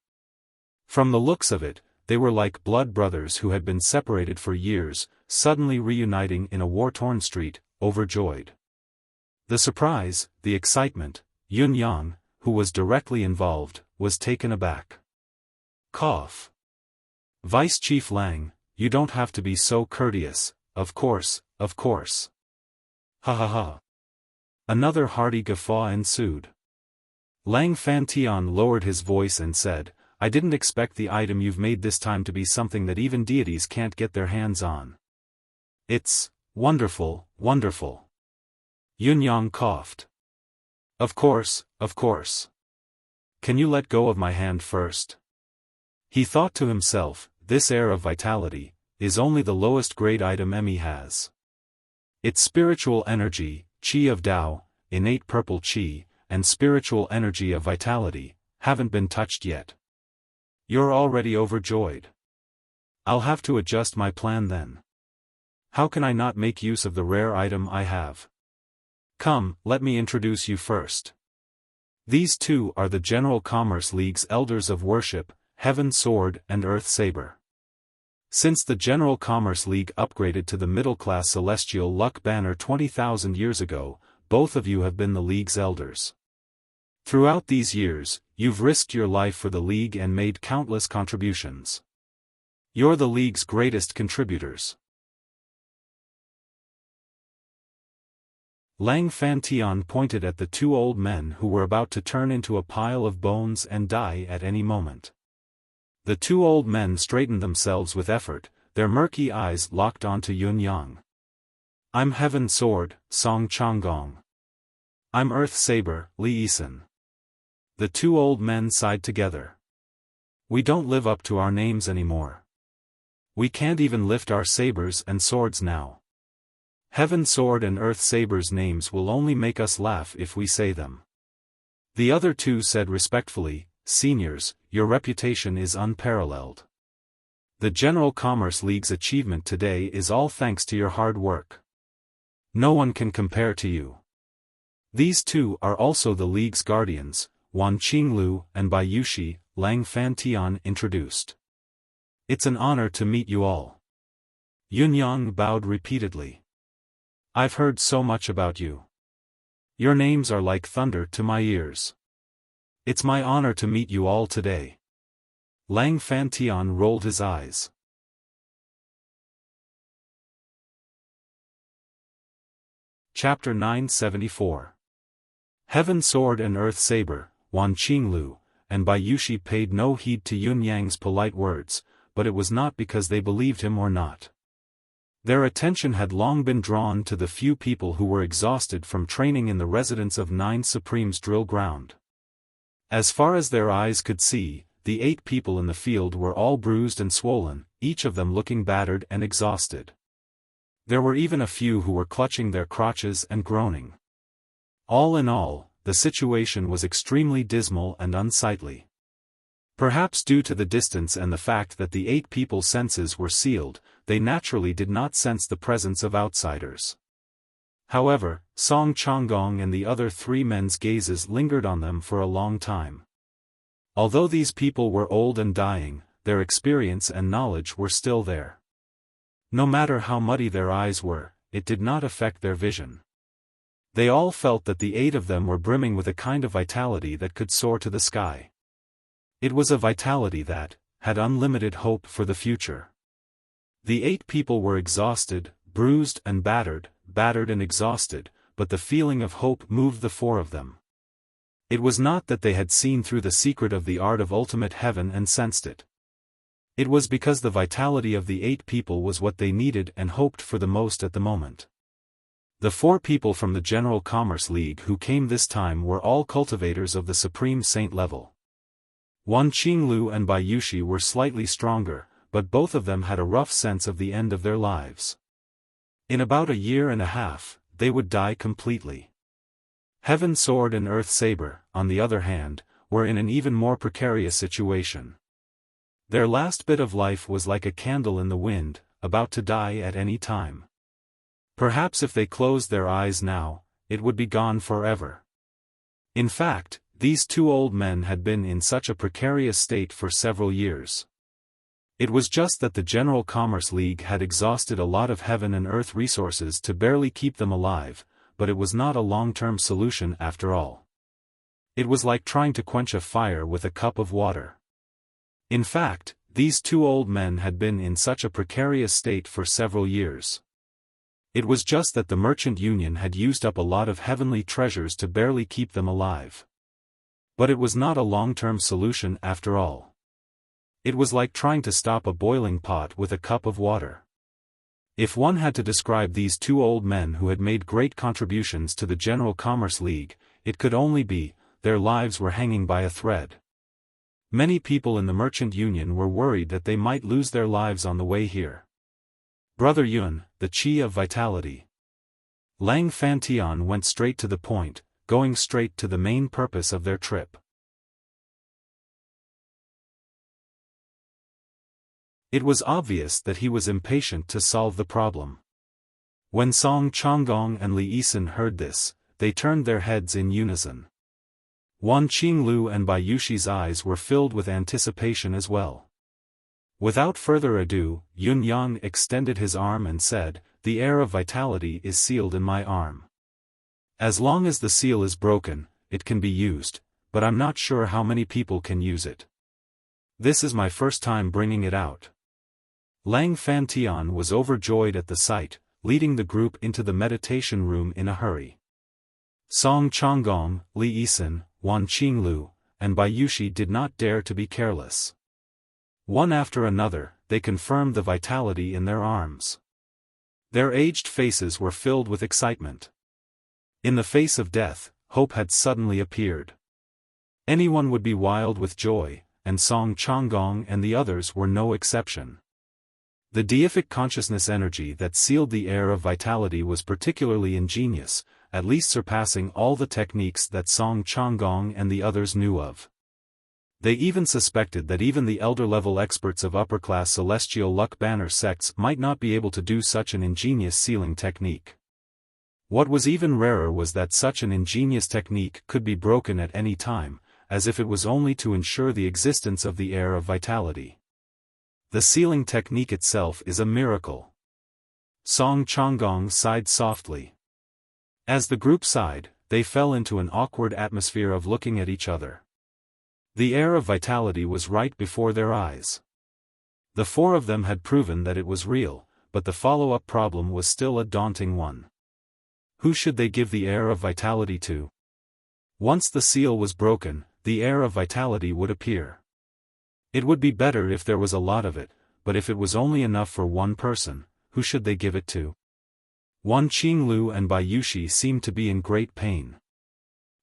From the looks of it, they were like blood brothers who had been separated for years, suddenly reuniting in a war-torn street, overjoyed. The surprise, the excitement, Yunyang, who was directly involved, was taken aback. Cough. "Vice Chief Lang, you don't have to be so courteous, of course. Ha ha ha." Another hearty guffaw ensued. Lang Fantian lowered his voice and said, "I didn't expect the item you've made this time to be something that even deities can't get their hands on. It's wonderful." Yunyang coughed. Of course. Can you let go of my hand first?" He thought to himself, this air of vitality is only the lowest grade item Emmy has. Its spiritual energy, Qi of Tao, innate purple Qi, and spiritual energy of vitality, haven't been touched yet. You're already overjoyed. I'll have to adjust my plan then. How can I not make use of the rare item I have? Come, let me introduce you first. These 2 are the General Commerce League's Elders of Worship, Heaven Sword and Earth Saber. Since the General Commerce League upgraded to the middle-class Celestial Luck Banner 20,000 years ago, both of you have been the League's elders. Throughout these years, you've risked your life for the League and made countless contributions. You're the League's greatest contributors. Lang Fantian pointed at the 2 old men who were about to turn into a pile of bones and die at any moment. The 2 old men straightened themselves with effort, their murky eyes locked onto Yunyang. "I'm Heaven Sword, Song Changgong. I'm Earth Saber, Li Yisan." The 2 old men sighed together. "We don't live up to our names anymore. We can't even lift our sabers and swords now. Heaven Sword and Earth Saber's names will only make us laugh if we say them." The other 2 said respectfully, "Seniors, your reputation is unparalleled. The General Commerce League's achievement today is all thanks to your hard work. No one can compare to you." These 2 are also the League's guardians, Wan Qinglu and Bai Yushi, Lang Fantian introduced. "It's an honor to meet you all." Yunyang bowed repeatedly. "I've heard so much about you. Your names are like thunder to my ears. It's my honor to meet you all today." Lang Fantian rolled his eyes. Chapter 974. Heaven Sword and Earth Saber, Wan Qinglu, and Bai Yushi paid no heed to Yunyang's polite words, but it was not because they believed him or not. Their attention had long been drawn to the few people who were exhausted from training in the residence of 9 Supremes drill ground. As far as their eyes could see, the 8 people in the field were all bruised and swollen, each of them looking battered and exhausted. There were even a few who were clutching their crotches and groaning. All in all, the situation was extremely dismal and unsightly. Perhaps due to the distance and the fact that the 8 people's senses were sealed, they naturally did not sense the presence of outsiders. However, Song Changgong and the other 3 men's gazes lingered on them for a long time. Although these people were old and dying, their experience and knowledge were still there. No matter how muddy their eyes were, it did not affect their vision. They all felt that the 8 of them were brimming with a kind of vitality that could soar to the sky. It was a vitality that had unlimited hope for the future. The 8 people were exhausted, bruised and battered and exhausted, but the feeling of hope moved the 4 of them. It was not that they had seen through the secret of the art of ultimate heaven and sensed it. It was because the vitality of the 8 people was what they needed and hoped for the most at the moment. The 4 people from the General Commerce League who came this time were all cultivators of the Supreme Saint level. Wan Qinglu and Bai Yushi were slightly stronger, but both of them had a rough sense of the end of their lives. In about a year and a half, they would die completely. Heaven Sword and Earth Saber, on the other hand, were in an even more precarious situation. Their last bit of life was like a candle in the wind, about to die at any time. Perhaps if they closed their eyes now, it would be gone forever. In fact, these 2 old men had been in such a precarious state for several years. It was just that the General Commerce League had exhausted a lot of heaven and earth resources to barely keep them alive, but it was not a long-term solution after all. It was like trying to quench a fire with a cup of water. In fact, these 2 old men had been in such a precarious state for several years. It was just that the Merchant Union had used up a lot of heavenly treasures to barely keep them alive. But it was not a long-term solution after all. It was like trying to stop a boiling pot with a cup of water. If one had to describe these 2 old men who had made great contributions to the General Commerce League, it could only be, their lives were hanging by a thread. Many people in the Merchant Union were worried that they might lose their lives on the way here. Brother Yun, the Chi of Vitality. Lang Fantian went straight to the point, going straight to the main purpose of their trip. It was obvious that he was impatient to solve the problem. When Song Changgong and Li Yisan heard this, they turned their heads in unison. Wan Qinglu and Bai Yushi's eyes were filled with anticipation as well. Without further ado, Yun Yang extended his arm and said, "The air of vitality is sealed in my arm. As long as the seal is broken, it can be used, but I'm not sure how many people can use it. This is my first time bringing it out." Lang Fantian was overjoyed at the sight, leading the group into the meditation room in a hurry. Song Changgong, Li Yisan, Wan Qinglu, and Bai Yushi did not dare to be careless. One after another, they confirmed the vitality in their arms. Their aged faces were filled with excitement. In the face of death, hope had suddenly appeared. Anyone would be wild with joy, and Song Changgong and the others were no exception. The deific consciousness energy that sealed the air of vitality was particularly ingenious, at least surpassing all the techniques that Song Changgong and the others knew of. They even suspected that even the elder-level experts of upper-class celestial luck banner sects might not be able to do such an ingenious sealing technique. What was even rarer was that such an ingenious technique could be broken at any time, as if it was only to ensure the existence of the air of vitality. The sealing technique itself is a miracle. Song Changgong sighed softly. As the group sighed, they fell into an awkward atmosphere of looking at each other. The air of vitality was right before their eyes. The 4 of them had proven that it was real, but the follow-up problem was still a daunting one. Who should they give the air of vitality to? Once the seal was broken, the air of vitality would appear. It would be better if there was a lot of it, but if it was only enough for one person, who should they give it to? Wan Qinglu and Bai Yushi seemed to be in great pain.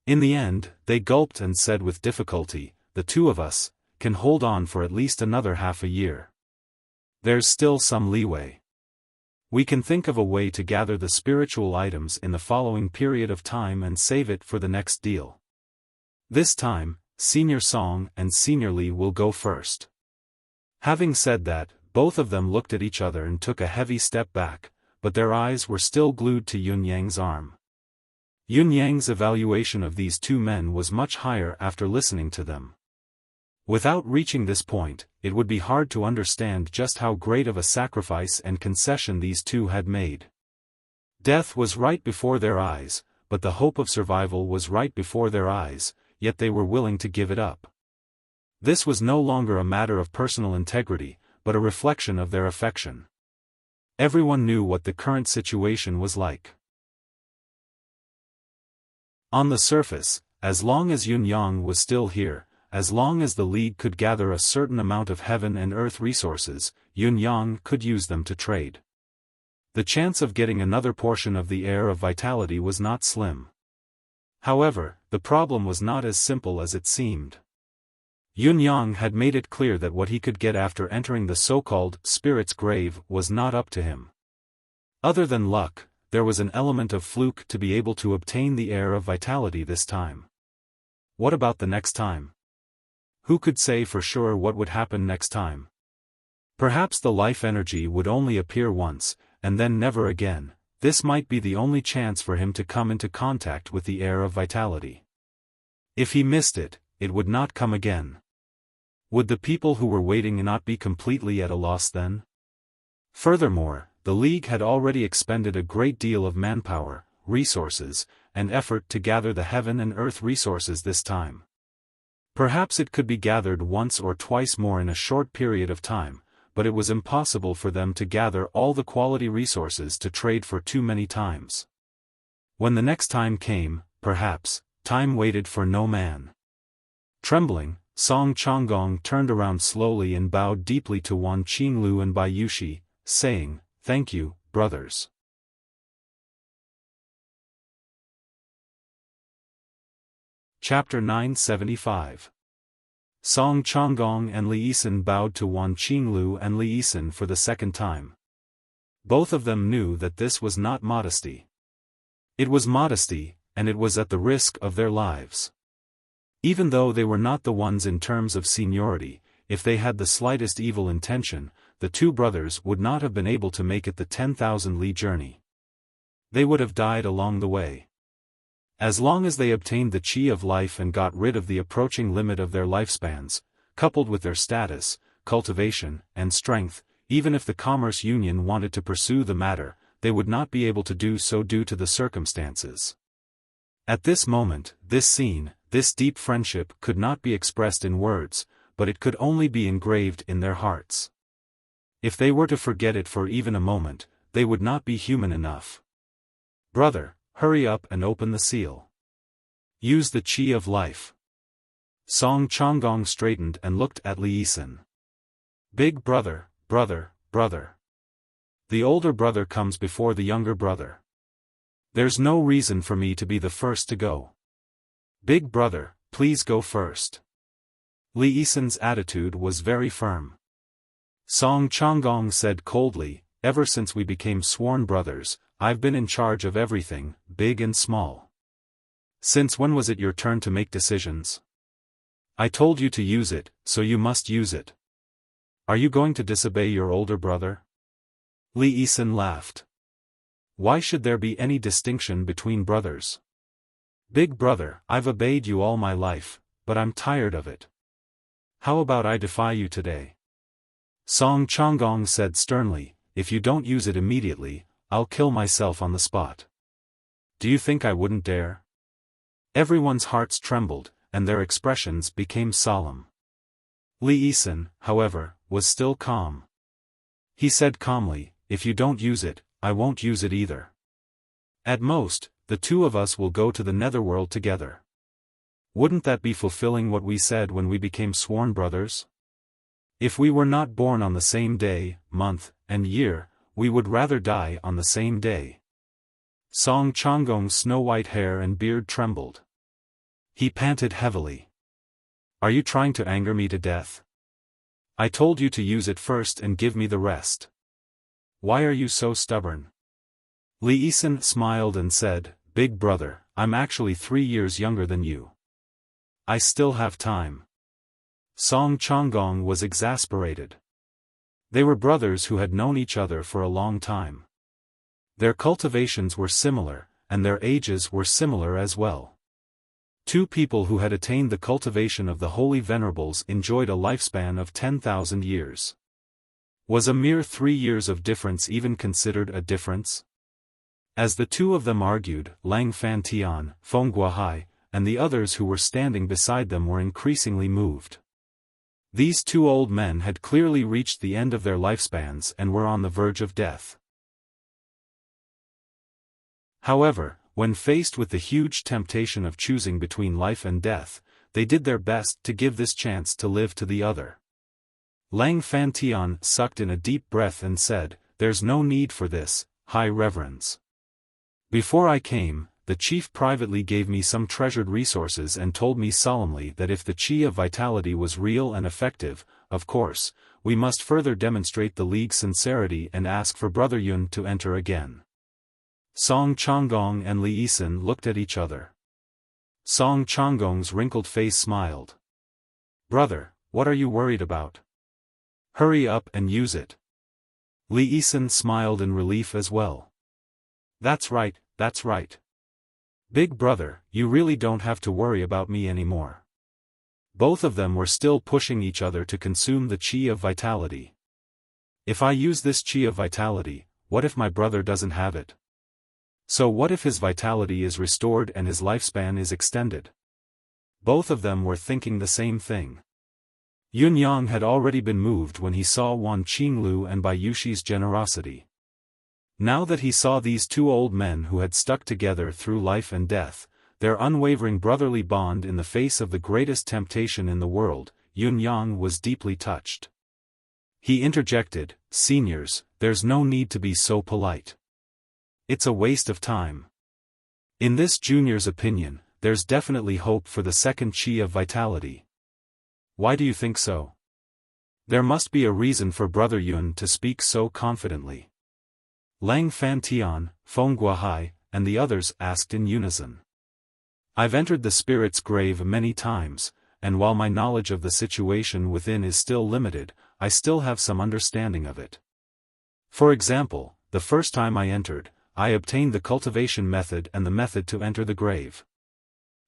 In the end, they gulped and said with difficulty, "The two of us can hold on for at least another half a year. There's still some leeway. We can think of a way to gather the spiritual items in the following period of time and save it for the next deal. This time, Senior Song and Senior Li will go first." Having said that, both of them looked at each other and took a heavy step back, but their eyes were still glued to Yun Yang's arm. Yun Yang's evaluation of these two men was much higher after listening to them. Without reaching this point, it would be hard to understand just how great of a sacrifice and concession these two had made. Death was right before their eyes, but the hope of survival was right before their eyes, yet they were willing to give it up. This was no longer a matter of personal integrity, but a reflection of their affection. Everyone knew what the current situation was like. On the surface, as long as Yun Yang was still here, as long as the League could gather a certain amount of heaven and earth resources, Yun Yang could use them to trade. The chance of getting another portion of the Air of Vitality was not slim. However, the problem was not as simple as it seemed. Yun Yang had made it clear that what he could get after entering the so-called Spirit's Grave was not up to him. Other than luck, there was an element of fluke to be able to obtain the Air of Vitality this time. What about the next time? Who could say for sure what would happen next time? Perhaps the life energy would only appear once, and then never again. This might be the only chance for him to come into contact with the Air of Vitality. If he missed it, it would not come again. Would the people who were waiting not be completely at a loss then? Furthermore, the League had already expended a great deal of manpower, resources, and effort to gather the heaven and earth resources this time. Perhaps it could be gathered once or twice more in a short period of time, but it was impossible for them to gather all the quality resources to trade for too many times. When the next time came, perhaps, time waited for no man. Trembling, Song Changgong turned around slowly and bowed deeply to Wan Qinglu and Bai Yushi, saying, "Thank you, brothers." Chapter 975. Song Changgong and Li Yisan bowed to Wan Qinglu and Li Yisan for the second time. Both of them knew that this was not modesty. It was modesty, and it was at the risk of their lives. Even though they were not the ones in terms of seniority, if they had the slightest evil intention, the two brothers would not have been able to make it the 10,000 li journey. They would have died along the way. As long as they obtained the Qi of life and got rid of the approaching limit of their lifespans, coupled with their status, cultivation, and strength, even if the Commerce Union wanted to pursue the matter, they would not be able to do so due to the circumstances. At this moment, this scene, this deep friendship could not be expressed in words, but it could only be engraved in their hearts. If they were to forget it for even a moment, they would not be human enough. "Brother, hurry up and open the seal. Use the Qi of life." Song Changgong straightened and looked at Li Yisan. "Big brother, brother, brother. The older brother comes before the younger brother. There's no reason for me to be the first to go. Big brother, please go first." Li Yisan's attitude was very firm. Song Changgong said coldly, "Ever since we became sworn brothers, I've been in charge of everything, big and small. Since when was it your turn to make decisions? I told you to use it, so you must use it. Are you going to disobey your older brother?" Li Yisan laughed. "Why should there be any distinction between brothers? Big brother, I've obeyed you all my life, but I'm tired of it. How about I defy you today?" Song Changgong said sternly, "If you don't use it immediately, I'll kill myself on the spot. Do you think I wouldn't dare?" Everyone's hearts trembled, and their expressions became solemn. Li Yisan, however, was still calm. He said calmly, "If you don't use it, I won't use it either. At most, the two of us will go to the netherworld together. Wouldn't that be fulfilling what we said when we became sworn brothers? If we were not born on the same day, month, and year, we would rather die on the same day. Song Changgong's snow-white hair and beard trembled. He panted heavily. Are you trying to anger me to death? I told you to use it first and give me the rest. Why are you so stubborn? Li Yisan smiled and said, Big brother, I'm actually 3 years younger than you. I still have time. Song Changgong was exasperated. They were brothers who had known each other for a long time. Their cultivations were similar, and their ages were similar as well. Two people who had attained the cultivation of the Holy Venerables enjoyed a lifespan of 10,000 years. Was a mere 3 years of difference even considered a difference? As the two of them argued, Lang Fantian, Feng Guohai, and the others who were standing beside them were increasingly moved. These two old men had clearly reached the end of their lifespans and were on the verge of death. However, when faced with the huge temptation of choosing between life and death, they did their best to give this chance to live to the other. Lang Fantian sucked in a deep breath and said, There's no need for this, High Reverends. Before I came, the chief privately gave me some treasured resources and told me solemnly that if the Qi of Vitality was real and effective, of course, we must further demonstrate the League's sincerity and ask for Brother Yun to enter again. Song Changgong and Li Yisan looked at each other. Song Changgong's wrinkled face smiled. Brother, what are you worried about? Hurry up and use it. Li Yisan smiled in relief as well. That's right, that's right. Big brother, you really don't have to worry about me anymore. Both of them were still pushing each other to consume the Qi of Vitality. If I use this Qi of Vitality, what if my brother doesn't have it? So what if his vitality is restored and his lifespan is extended? Both of them were thinking the same thing. Yun Yang had already been moved when he saw Wan Qinglu and Bai Yushi's generosity. Now that he saw these two old men who had stuck together through life and death, their unwavering brotherly bond in the face of the greatest temptation in the world, Yun Yang was deeply touched. He interjected, Seniors, there's no need to be so polite. It's a waste of time. In this junior's opinion, there's definitely hope for the second Qi of Vitality. Why do you think so? There must be a reason for Brother Yun to speak so confidently. Lang Fantian, Feng Guohai, and the others asked in unison. I've entered the spirit's grave many times, and while my knowledge of the situation within is still limited, I still have some understanding of it. For example, the first time I entered, I obtained the cultivation method and the method to enter the grave.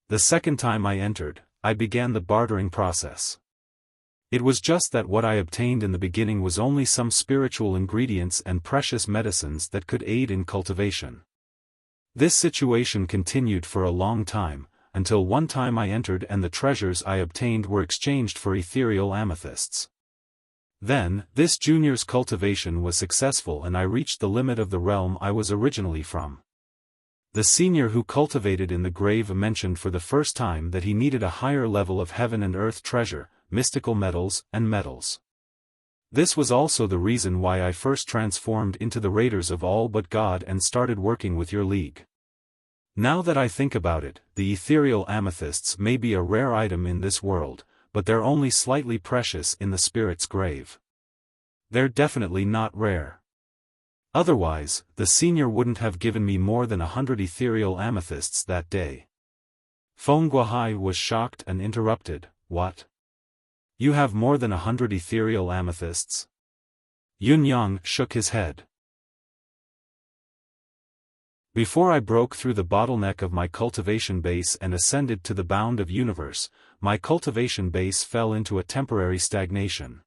The second time I entered, I began the bartering process. It was just that what I obtained in the beginning was only some spiritual ingredients and precious medicines that could aid in cultivation. This situation continued for a long time, until one time I entered and the treasures I obtained were exchanged for ethereal amethysts. Then, this junior's cultivation was successful and I reached the limit of the realm I was originally from. The senior who cultivated in the grave mentioned for the first time that he needed a higher level of heaven and earth treasure, mystical metals, and metals. This was also the reason why I first transformed into the Raiders of All But God and started working with your league. Now that I think about it, the ethereal amethysts may be a rare item in this world, but they're only slightly precious in the spirit's grave. They're definitely not rare. Otherwise, the senior wouldn't have given me more than 100 ethereal amethysts that day. Feng Guohai was shocked and interrupted, What? You have more than 100 ethereal amethysts? Yun Yang shook his head. Before I broke through the bottleneck of my cultivation base and ascended to the bound of universe, my cultivation base fell into a temporary stagnation.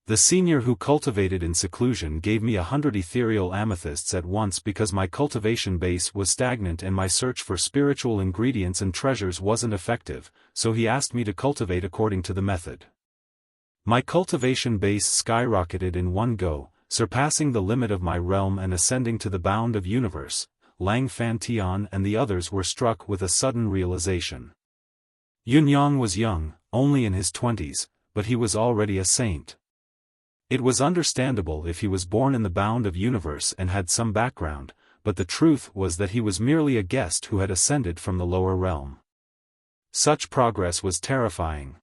The senior who cultivated in seclusion gave me 100 ethereal amethysts at once because my cultivation base was stagnant and my search for spiritual ingredients and treasures wasn't effective, so he asked me to cultivate according to the method. My cultivation base skyrocketed in one go, surpassing the limit of my realm and ascending to the bound of universe. Lang Fantian and the others were struck with a sudden realization. Yun Yang was young, only in his 20s, but he was already a saint. It was understandable if he was born in the bound of universe and had some background, but the truth was that he was merely a guest who had ascended from the lower realm. Such progress was terrifying.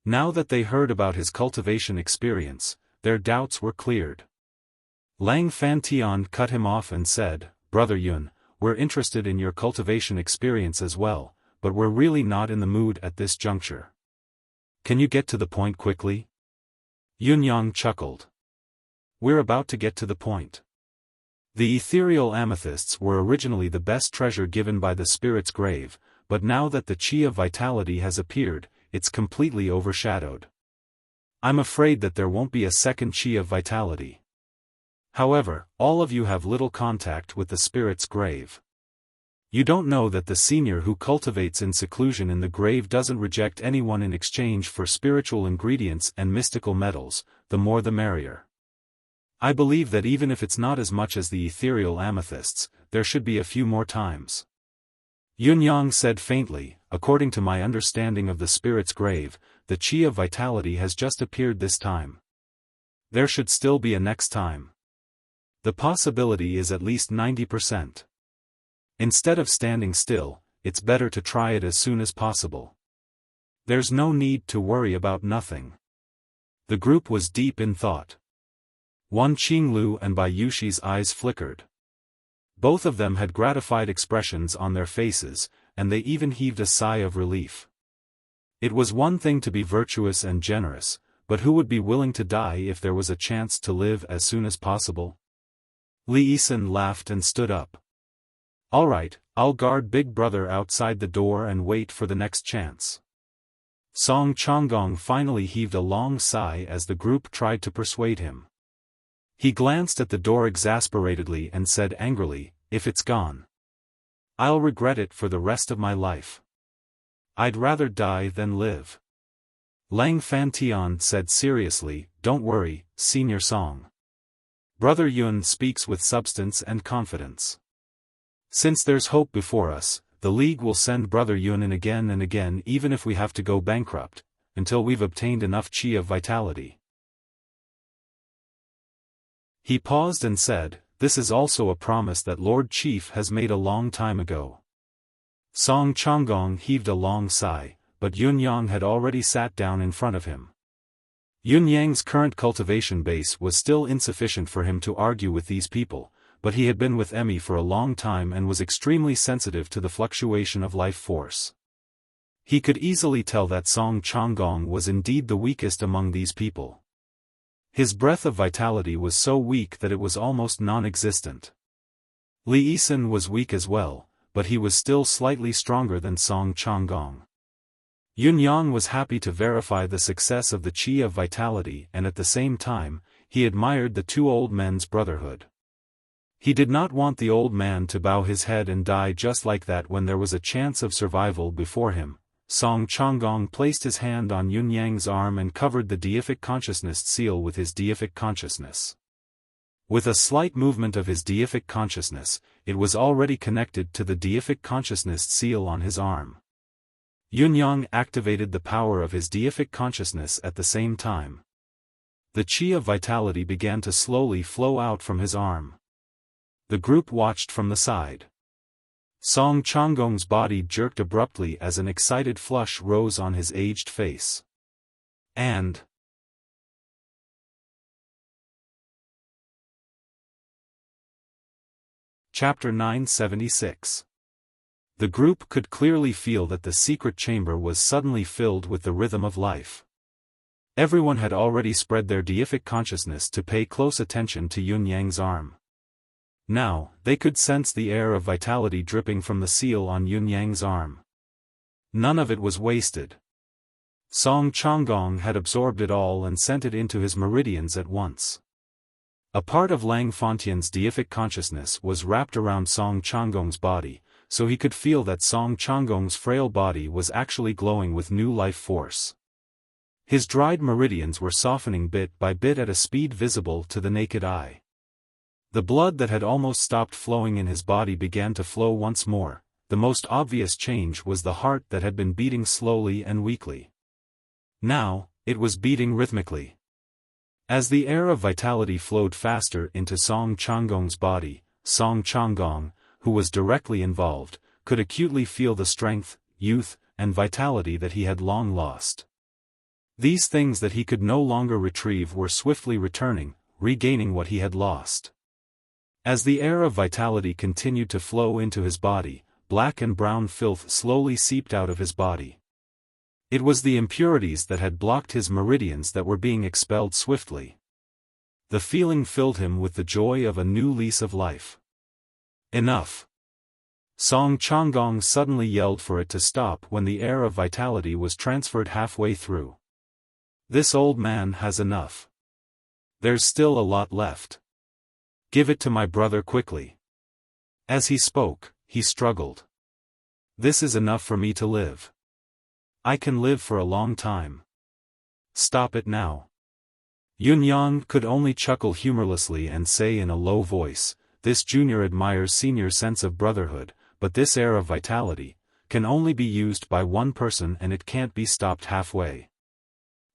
Now that they heard about his cultivation experience, their doubts were cleared. Lang Fantian cut him off and said, "Brother Yun, we're interested in your cultivation experience as well, but we're really not in the mood at this juncture. Can you get to the point quickly?" Yun Yang chuckled. "We're about to get to the point. The ethereal amethysts were originally the best treasure given by the spirit's grave, but now that the chi of vitality has appeared, it's completely overshadowed. I'm afraid that there won't be a second chi of vitality. However, all of you have little contact with the spirit's grave. You don't know that the senior who cultivates in seclusion in the grave doesn't reject anyone in exchange for spiritual ingredients and mystical metals, the more the merrier. I believe that even if it's not as much as the ethereal amethysts, there should be a few more times." Yun Yang said faintly, "According to my understanding of the spirit's grave, the chi of vitality has just appeared this time. There should still be a next time. The possibility is at least 90%. Instead of standing still, it's better to try it as soon as possible. There's no need to worry about nothing." The group was deep in thought. Wan Qinglu and Bai Yushi's eyes flickered. Both of them had gratified expressions on their faces, and they even heaved a sigh of relief. It was one thing to be virtuous and generous, but who would be willing to die if there was a chance to live as soon as possible? Li Yisan laughed and stood up. "All right, I'll guard Big Brother outside the door and wait for the next chance." Song Changgong finally heaved a long sigh as the group tried to persuade him. He glanced at the door exasperatedly and said angrily, "If it's gone, I'll regret it for the rest of my life. I'd rather die than live." Lang Fantian said seriously, "Don't worry, Senior Song. Brother Yun speaks with substance and confidence. Since there's hope before us, the League will send Brother Yun in again and again even if we have to go bankrupt, until we've obtained enough chi of vitality." He paused and said, "This is also a promise that Lord Chief has made a long time ago." Song Changgong heaved a long sigh, but Yun Yang had already sat down in front of him. Yun Yang's current cultivation base was still insufficient for him to argue with these people, but he had been with Emmy for a long time and was extremely sensitive to the fluctuation of life force. He could easily tell that Song Changgong was indeed the weakest among these people. His breath of vitality was so weak that it was almost non-existent. Li Yisan was weak as well, but he was still slightly stronger than Song Changgong. Yun Yang was happy to verify the success of the chi of vitality and at the same time, he admired the two old men's brotherhood. He did not want the old man to bow his head and die just like that when there was a chance of survival before him. Song Changgong placed his hand on Yun Yang's arm and covered the deific consciousness seal with his deific consciousness. With a slight movement of his deific consciousness, it was already connected to the deific consciousness seal on his arm. Yun Yang activated the power of his deific consciousness at the same time. The chi of vitality began to slowly flow out from his arm. The group watched from the side. Song Changgong's body jerked abruptly as an excited flush rose on his aged face. And Chapter 976. The group could clearly feel that the secret chamber was suddenly filled with the rhythm of life. Everyone had already spread their deific consciousness to pay close attention to Yun Yang's arm. Now, they could sense the air of vitality dripping from the seal on Yun Yang's arm. None of it was wasted. Song Changgong had absorbed it all and sent it into his meridians at once. A part of Lang Fantian's deific consciousness was wrapped around Song Changgong's body, so he could feel that Song Changgong's frail body was actually glowing with new life force. His dried meridians were softening bit by bit at a speed visible to the naked eye. The blood that had almost stopped flowing in his body began to flow once more. The most obvious change was the heart that had been beating slowly and weakly. Now, It was beating rhythmically. As the air of vitality flowed faster into Song Changgong's body, Song Changgong, who was directly involved, could acutely feel the strength, youth, and vitality that he had long lost. These things that he could no longer retrieve were swiftly returning, regaining what he had lost. As the air of vitality continued to flow into his body, black and brown filth slowly seeped out of his body. It was the impurities that had blocked his meridians that were being expelled swiftly. The feeling filled him with the joy of a new lease of life. Enough! Song Changgong suddenly yelled for it to stop when the air of vitality was transferred halfway through. This old man has enough. There's still a lot left. Give it to my brother quickly. As he spoke, he struggled. This is enough for me to live. I can live for a long time. Stop it now. Yunyang could only chuckle humorlessly and say in a low voice, this junior admires senior's sense of brotherhood, but this air of vitality can only be used by one person and it can't be stopped halfway.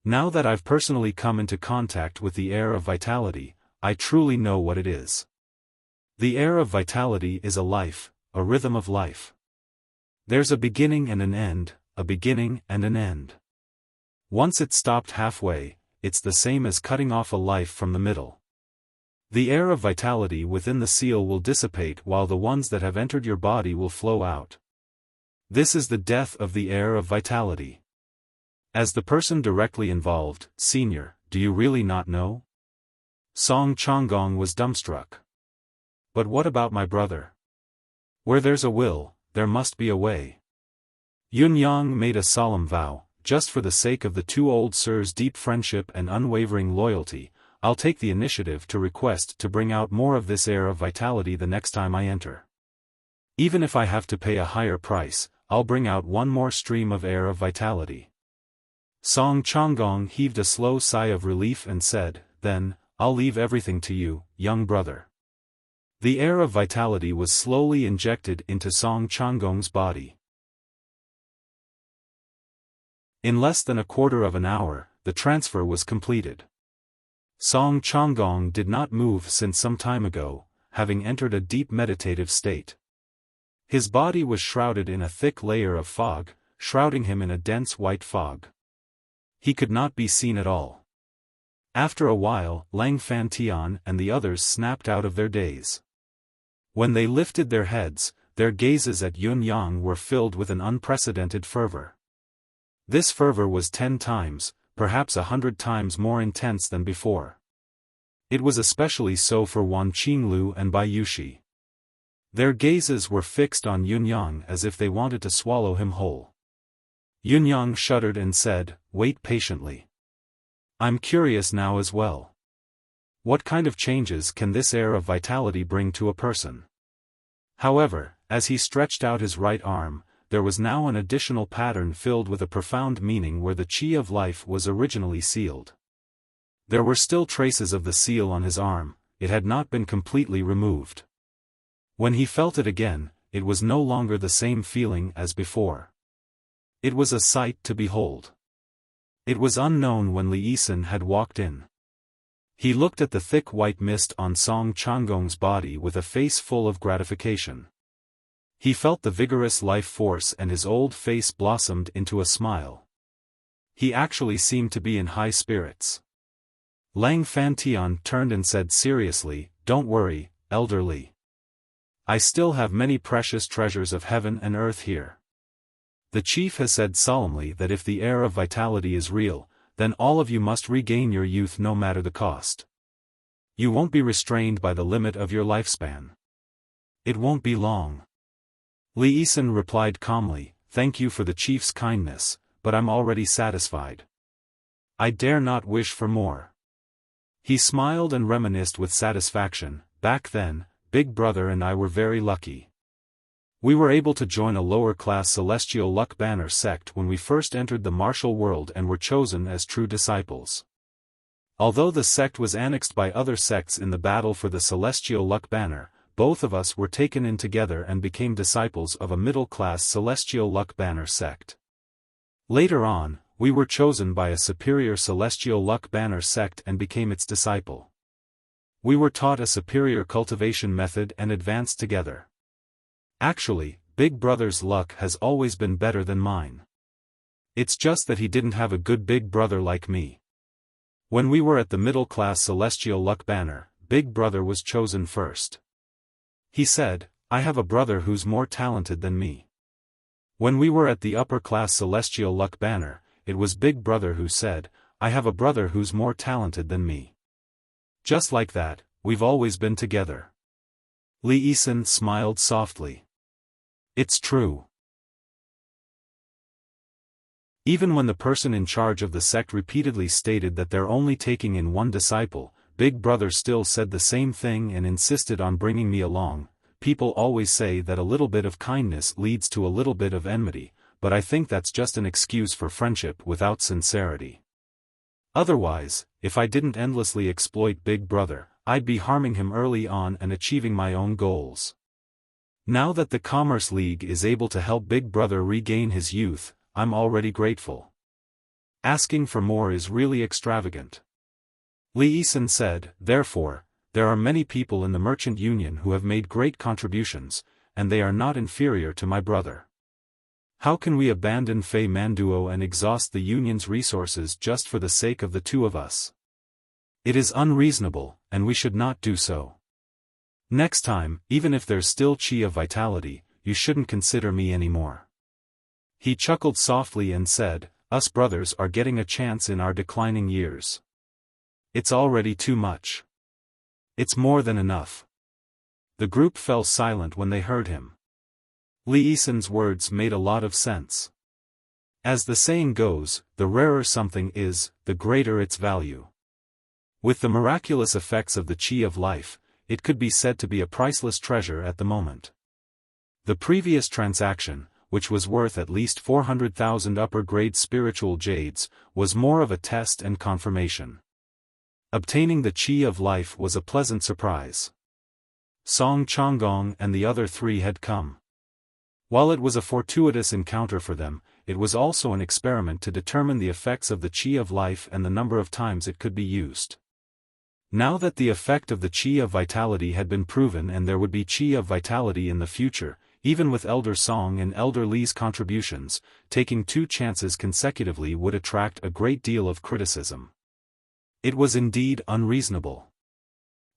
Now that I've personally come into contact with the air of vitality, I truly know what it is. The air of vitality is a life, a rhythm of life. There's a beginning and an end, a beginning and an end. Once it's stopped halfway, it's the same as cutting off a life from the middle. The air of vitality within the seal will dissipate while the ones that have entered your body will flow out. This is the death of the air of vitality. As the person directly involved, Senior, do you really not know? Song Changgong was dumbstruck. But what about my brother? Where there's a will, there must be a way. Yunyang made a solemn vow, just for the sake of the two old sirs' deep friendship and unwavering loyalty, I'll take the initiative to request to bring out more of this air of vitality the next time I enter. Even if I have to pay a higher price, I'll bring out one more stream of air of vitality. Song Changgong heaved a slow sigh of relief and said, then, I'll leave everything to you, young brother. The air of vitality was slowly injected into Song Changgong's body. In less than a quarter of an hour, the transfer was completed. Song Changgong did not move since some time ago, having entered a deep meditative state. His body was shrouded in a thick layer of fog, shrouding him in a dense white fog. He could not be seen at all. After a while, Lang Fantian and the others snapped out of their daze. When they lifted their heads, their gazes at Yunyang were filled with an unprecedented fervor. This fervor was 10 times, perhaps 100 times more intense than before. It was especially so for Wan Qinglu and Bai Yushi. Their gazes were fixed on Yunyang as if they wanted to swallow him whole. Yunyang shuddered and said, wait patiently. I'm curious now as well. What kind of changes can this air of vitality bring to a person? However, as he stretched out his right arm, there was now an additional pattern filled with a profound meaning where the chi of life was originally sealed. There were still traces of the seal on his arm, it had not been completely removed. When he felt it again, it was no longer the same feeling as before. It was a sight to behold. It was unknown when Li Yisan had walked in. He looked at the thick white mist on Song Changgong's body with a face full of gratification. He felt the vigorous life force and his old face blossomed into a smile. He actually seemed to be in high spirits. Lang Fantian turned and said seriously, don't worry, Elder Li. I still have many precious treasures of heaven and earth here. The chief has said solemnly that if the air of vitality is real, then all of you must regain your youth no matter the cost. You won't be restrained by the limit of your lifespan. It won't be long. Li Yisan replied calmly, thank you for the chief's kindness, but I'm already satisfied. I dare not wish for more. He smiled and reminisced with satisfaction, back then, Big Brother and I were very lucky. We were able to join a lower-class Celestial Luck Banner sect when we first entered the martial world and were chosen as true disciples. Although the sect was annexed by other sects in the battle for the Celestial Luck Banner, both of us were taken in together and became disciples of a middle-class Celestial Luck Banner sect. Later on, we were chosen by a superior celestial luck banner sect and became its disciple. We were taught a superior cultivation method and advanced together. Actually, Big Brother's luck has always been better than mine. It's just that he didn't have a good big brother like me. When we were at the middle-class celestial luck banner, Big Brother was chosen first. He said, I have a brother who's more talented than me. When we were at the upper-class celestial luck banner, it was Big Brother who said, I have a brother who's more talented than me. Just like that, we've always been together. Li Yisan smiled softly. It's true. Even when the person in charge of the sect repeatedly stated that they're only taking in one disciple, Big Brother still said the same thing and insisted on bringing me along. People always say that a little bit of kindness leads to a little bit of enmity, but I think that's just an excuse for friendship without sincerity. Otherwise, if I didn't endlessly exploit Big Brother, I'd be harming him early on and achieving my own goals. Now that the Commerce League is able to help Big Brother regain his youth, I'm already grateful. Asking for more is really extravagant. Li Yisan said, therefore, there are many people in the Merchant Union who have made great contributions, and they are not inferior to my brother. How can we abandon Fei Manduo and exhaust the Union's resources just for the sake of the two of us? It is unreasonable, and we should not do so. Next time, even if there's still chi of vitality, you shouldn't consider me anymore. He chuckled softly and said, us brothers are getting a chance in our declining years. It's already too much. It's more than enough. The group fell silent when they heard him. Li Yisan's words made a lot of sense. As the saying goes, the rarer something is, the greater its value. With the miraculous effects of the chi of life, it could be said to be a priceless treasure at the moment. The previous transaction, which was worth at least 400,000 upper-grade spiritual jades, was more of a test and confirmation. Obtaining the chi of life was a pleasant surprise. Song Changgong and the other three had come. While it was a fortuitous encounter for them, it was also an experiment to determine the effects of the chi of life and the number of times it could be used. Now that the effect of the chi of vitality had been proven and there would be chi of vitality in the future, even with Elder Song and Elder Li's contributions, taking 2 chances consecutively would attract a great deal of criticism. It was indeed unreasonable.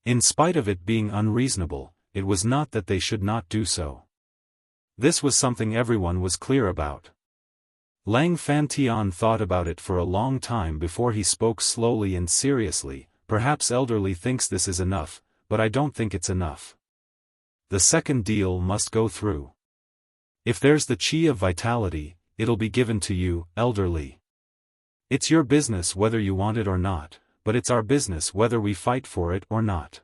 In spite of it being unreasonable, it was not that they should not do so. This was something everyone was clear about. Lang Fantian thought about it for a long time before he spoke slowly and seriously. Perhaps Elder Li thinks this is enough, but I don't think it's enough. The second deal must go through. If there's the chi of vitality, it'll be given to you, Elder Li. It's your business whether you want it or not, but it's our business whether we fight for it or not.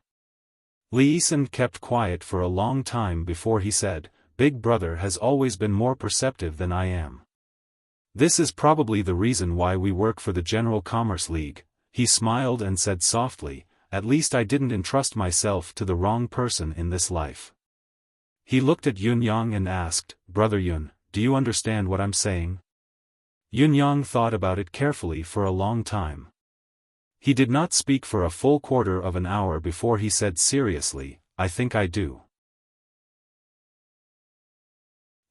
Li Yisan kept quiet for a long time before he said, Big Brother has always been more perceptive than I am. This is probably the reason why we work for the General Commerce League. He smiled and said softly, at least I didn't entrust myself to the wrong person in this life. He looked at Yun Yang and asked, Brother Yun, do you understand what I'm saying? Yun Yang thought about it carefully for a long time. He did not speak for a full quarter of an hour before he said seriously, I think I do.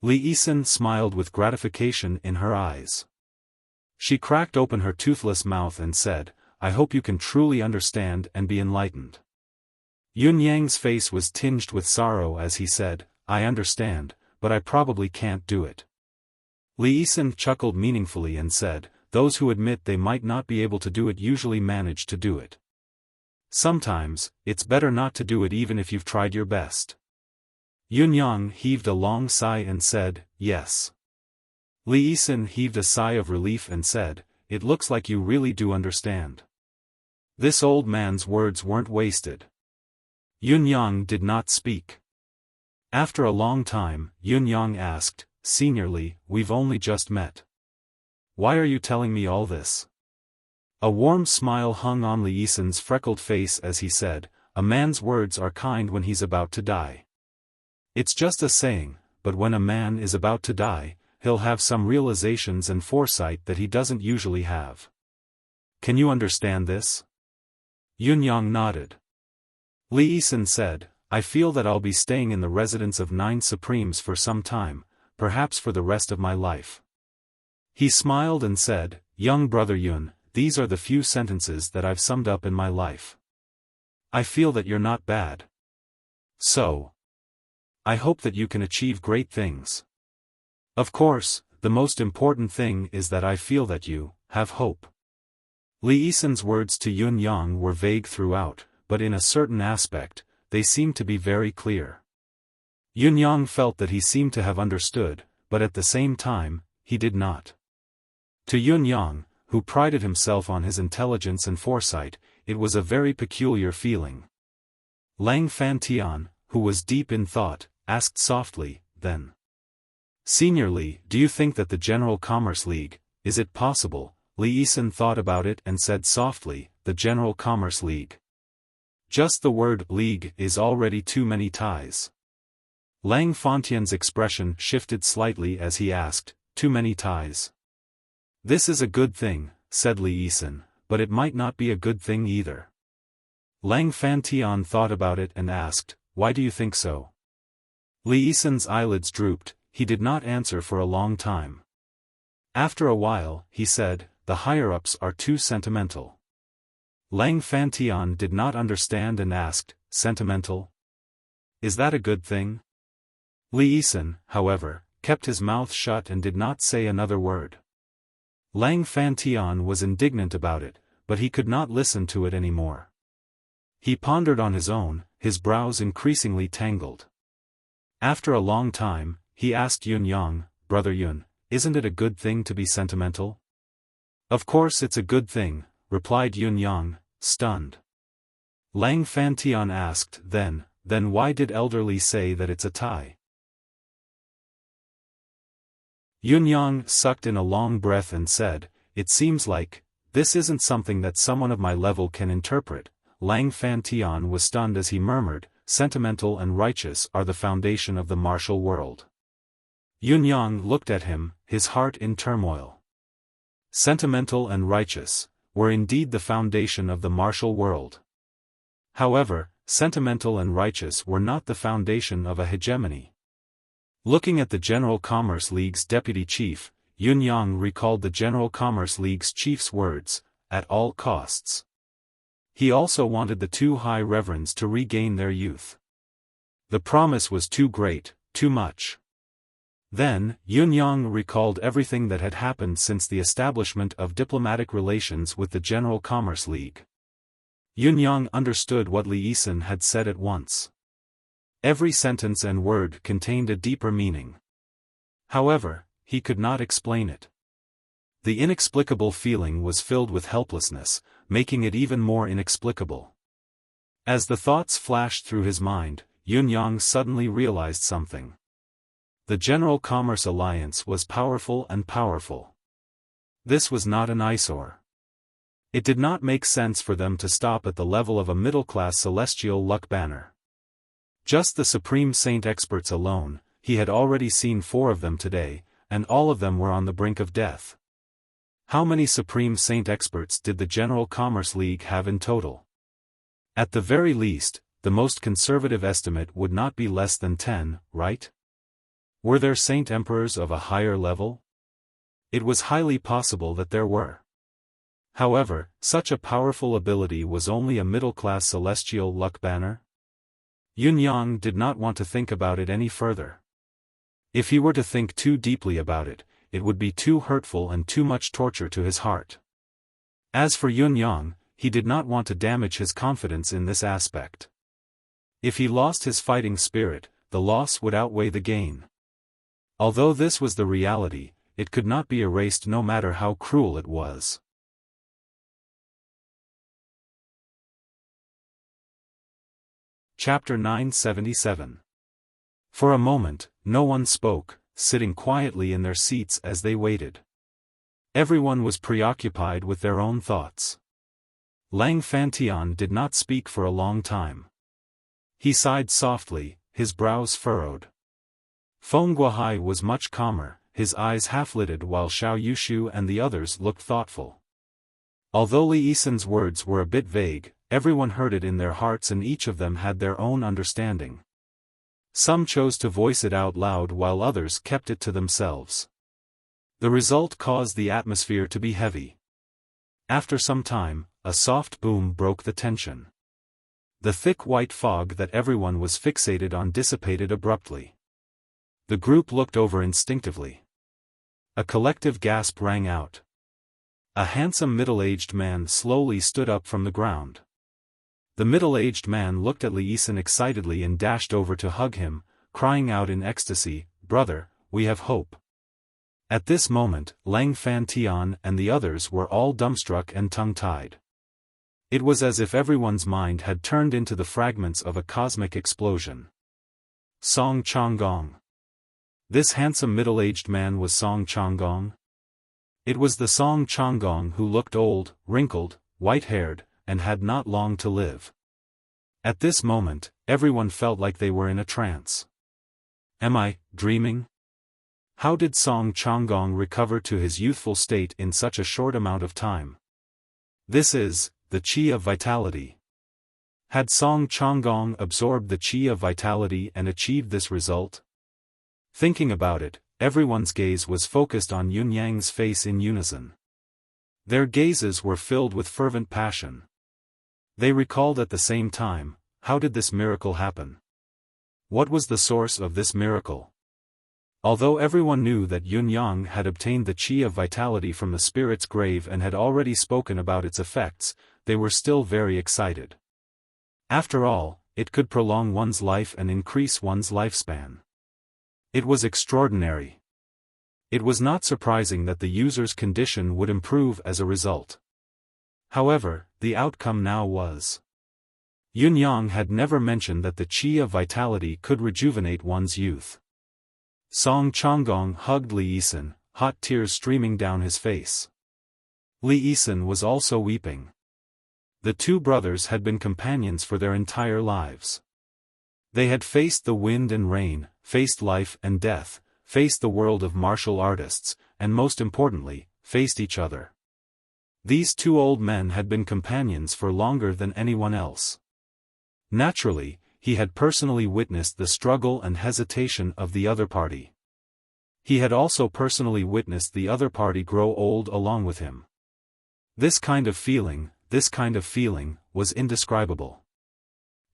Li Yisan smiled with gratification in her eyes. She cracked open her toothless mouth and said, I hope you can truly understand and be enlightened. Yun Yang's face was tinged with sorrow as he said, I understand, but I probably can't do it. Li Yisan chuckled meaningfully and said, those who admit they might not be able to do it usually manage to do it. Sometimes, it's better not to do it even if you've tried your best. Yun Yang heaved a long sigh and said, yes. Li Yisan heaved a sigh of relief and said, it looks like you really do understand. This old man's words weren't wasted. Yun Yang did not speak. After a long time, Yun Yang asked, Senior Li, we've only just met. Why are you telling me all this? A warm smile hung on Li Yisan's freckled face as he said, a man's words are kind when he's about to die. It's just a saying, but when a man is about to die, he'll have some realizations and foresight that he doesn't usually have. Can you understand this? Yunyang nodded. Li Yisan said, I feel that I'll be staying in the residence of 9 Supremes for some time, perhaps for the rest of my life. He smiled and said, young brother Yun, these are the few sentences that I've summed up in my life. I feel that you're not bad. So, I hope that you can achieve great things. Of course, the most important thing is that I feel that you have hope. Li Yisan's words to Yunyang were vague throughout, but in a certain aspect, they seemed to be very clear. Yunyang felt that he seemed to have understood, but at the same time, he did not. To Yunyang, who prided himself on his intelligence and foresight, it was a very peculiar feeling. Lang Fantian, who was deep in thought, asked softly, then. Senior Li, do you think that the General Commerce League, is it possible? Li Yisan thought about it and said softly, the General Commerce League. Just the word league is already too many ties. Lang Fantian's expression shifted slightly as he asked, too many ties. This is a good thing, said Li Yisan, but it might not be a good thing either. Lang Fantian thought about it and asked, why do you think so? Li Yisan's eyelids drooped, he did not answer for a long time. After a while, he said, the higher-ups are too sentimental. Lang Fantian did not understand and asked, sentimental? Is that a good thing? Li Yisan, however, kept his mouth shut and did not say another word. Lang Fantian was indignant about it, but he could not listen to it anymore. He pondered on his own, his brows increasingly tangled. After a long time, he asked Yunyang, Brother Yun, isn't it a good thing to be sentimental? Of course it's a good thing, replied Yunyang, stunned. Lang Fantian asked, then why did elderly say that it's a tie? Yunyang sucked in a long breath and said, it seems like, this isn't something that someone of my level can interpret. Lang Fantian was stunned as he murmured, sentimental and righteous are the foundation of the martial world. Yunyang looked at him, his heart in turmoil. Sentimental and righteous were indeed the foundation of the martial world. However, sentimental and righteous were not the foundation of a hegemony. Looking at the General Commerce League's deputy chief, Yunyang recalled the General Commerce League's chief's words, at all costs. He also wanted the 2 high reverends to regain their youth. The promise was too great, too much. Then, Yunyang recalled everything that had happened since the establishment of diplomatic relations with the General Commerce League. Yunyang understood what Li Yisan had said at once. Every sentence and word contained a deeper meaning. However, he could not explain it. The inexplicable feeling was filled with helplessness, making it even more inexplicable. As the thoughts flashed through his mind, Yunyang suddenly realized something. The General Commerce Alliance was powerful and powerful. This was not an eyesore. It did not make sense for them to stop at the level of a middle-class celestial luck banner. Just the Supreme Saint experts alone, he had already seen 4 of them today, and all of them were on the brink of death. How many Supreme Saint experts did the General Commerce League have in total? At the very least, the most conservative estimate would not be less than 10, right? Were there Saint Emperors of a higher level? It was highly possible that there were. However, such a powerful ability was only a middle-class celestial luck banner? Yunyang did not want to think about it any further. If he were to think too deeply about it, it would be too hurtful and too much torture to his heart. As for Yunyang, he did not want to damage his confidence in this aspect. If he lost his fighting spirit, the loss would outweigh the gain. Although this was the reality, it could not be erased no matter how cruel it was. Chapter 977. For a moment, no one spoke, sitting quietly in their seats as they waited. Everyone was preoccupied with their own thoughts. Lang Fantian did not speak for a long time. He sighed softly, his brows furrowed. Feng Guohai was much calmer, his eyes half-lidded while Xiao Yushu and the others looked thoughtful. Although Li Yisan's words were a bit vague, everyone heard it in their hearts and each of them had their own understanding. Some chose to voice it out loud while others kept it to themselves. The result caused the atmosphere to be heavy. After some time, a soft boom broke the tension. The thick white fog that everyone was fixated on dissipated abruptly. The group looked over instinctively. A collective gasp rang out. A handsome middle-aged man slowly stood up from the ground. The middle-aged man looked at Li Yisan excitedly and dashed over to hug him, crying out in ecstasy, "Brother, we have hope." At this moment, Lang Fantian and the others were all dumbstruck and tongue-tied. It was as if everyone's mind had turned into the fragments of a cosmic explosion. Song Changgong. This handsome middle-aged man was Song Changgong? It was the Song Changgong who looked old, wrinkled, white-haired, and had not long to live. At this moment, everyone felt like they were in a trance. Am I dreaming? How did Song Changgong recover to his youthful state in such a short amount of time? This is the Qi of Vitality. Had Song Changgong absorbed the Qi of Vitality and achieved this result? Thinking about it, everyone's gaze was focused on Yun Yang's face in unison. Their gazes were filled with fervent passion. They recalled at the same time, how did this miracle happen? What was the source of this miracle? Although everyone knew that Yun Yang had obtained the Qi of Vitality from the spirit's grave and had already spoken about its effects, they were still very excited. After all, it could prolong one's life and increase one's lifespan. It was extraordinary. It was not surprising that the user's condition would improve as a result. However, the outcome now was. Yun Yang had never mentioned that the Qi of Vitality could rejuvenate one's youth. Song Changgong hugged Li Yisan, hot tears streaming down his face. Li Yisan was also weeping. The two brothers had been companions for their entire lives. They had faced the wind and rain, faced life and death, faced the world of martial artists, and most importantly, faced each other. These two old men had been companions for longer than anyone else. Naturally, he had personally witnessed the struggle and hesitation of the other party. He had also personally witnessed the other party grow old along with him. This kind of feeling, was indescribable.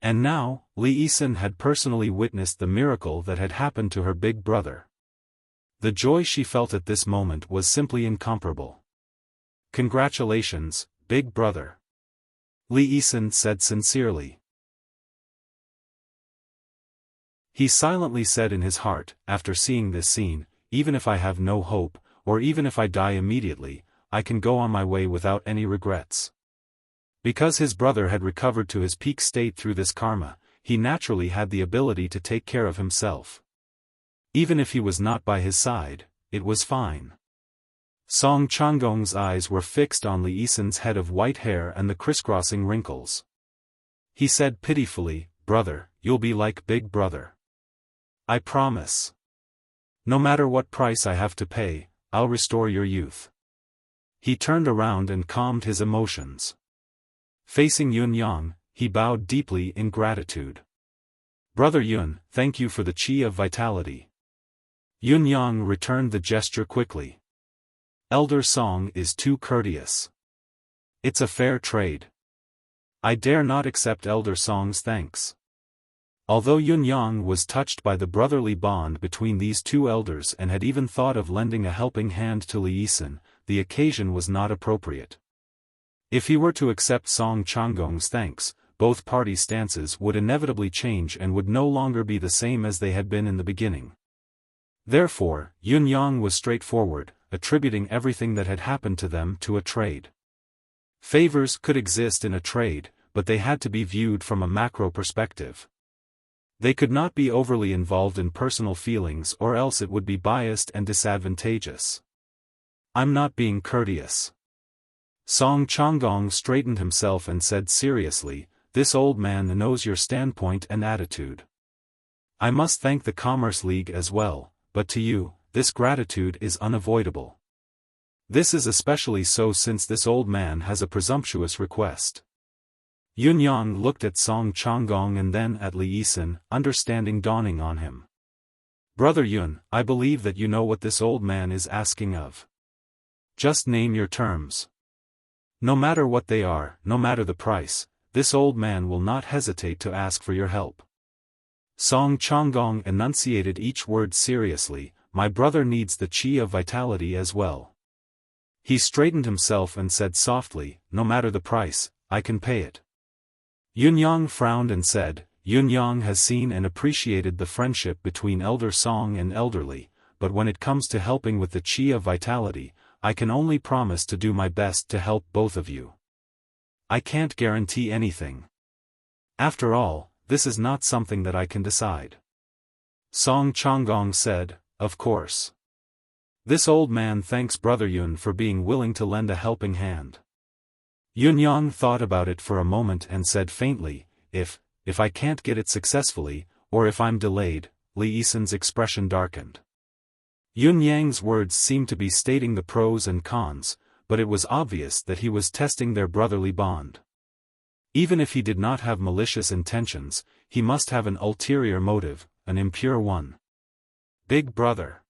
And now, Li Yisan had personally witnessed the miracle that had happened to her big brother. The joy she felt at this moment was simply incomparable. "Congratulations, big brother," Li Yisan said sincerely. He silently said in his heart, after seeing this scene, "Even if I have no hope, or even if I die immediately, I can go on my way without any regrets." Because his brother had recovered to his peak state through this karma, he naturally had the ability to take care of himself. Even if he was not by his side, it was fine. Song Changgong's eyes were fixed on Li Yisan's head of white hair and the crisscrossing wrinkles. He said pitifully, "Brother, you'll be like big brother. I promise. No matter what price I have to pay, I'll restore your youth." He turned around and calmed his emotions. Facing Yun Yang, he bowed deeply in gratitude. "Brother Yun, thank you for the Qi of Vitality." Yun Yang returned the gesture quickly. "Elder Song is too courteous. It's a fair trade. I dare not accept Elder Song's thanks." Although Yun Yang was touched by the brotherly bond between these two elders and had even thought of lending a helping hand to Li Yisan, the occasion was not appropriate. If he were to accept Song Changgong's thanks, both parties' stances would inevitably change and would no longer be the same as they had been in the beginning. Therefore, Yun Yang was straightforward, attributing everything that had happened to them to a trade. Favors could exist in a trade, but they had to be viewed from a macro perspective. They could not be overly involved in personal feelings or else it would be biased and disadvantageous. "I'm not being courteous." Song Changgong straightened himself and said seriously, "This old man knows your standpoint and attitude. I must thank the Commerce League as well, but to you, this gratitude is unavoidable. This is especially so since this old man has a presumptuous request. Yunyang looked at Song Changgong and then at Li Yisan, understanding dawning on him. Brother Yun, I believe that you know what this old man is asking of. Just name your terms. No matter what they are, no matter the price, this old man will not hesitate to ask for your help. Song Changgong enunciated each word seriously. My brother needs the qi of vitality as well. He straightened himself and said softly, no matter the price, I can pay it. Yunyang frowned and said, Yunyang has seen and appreciated the friendship between Elder Song and Elderly, but when it comes to helping with the qi of vitality, I can only promise to do my best to help both of you. I can't guarantee anything. After all, this is not something that I can decide. Song Changgong said, of course. This old man thanks Brother Yun for being willing to lend a helping hand. Yunyang thought about it for a moment and said faintly, if I can't get it successfully, or if I'm delayed. Li Yisan's expression darkened. Yunyang's words seemed to be stating the pros and cons, but it was obvious that he was testing their brotherly bond. Even if he did not have malicious intentions, he must have an ulterior motive, an impure one. Big brother.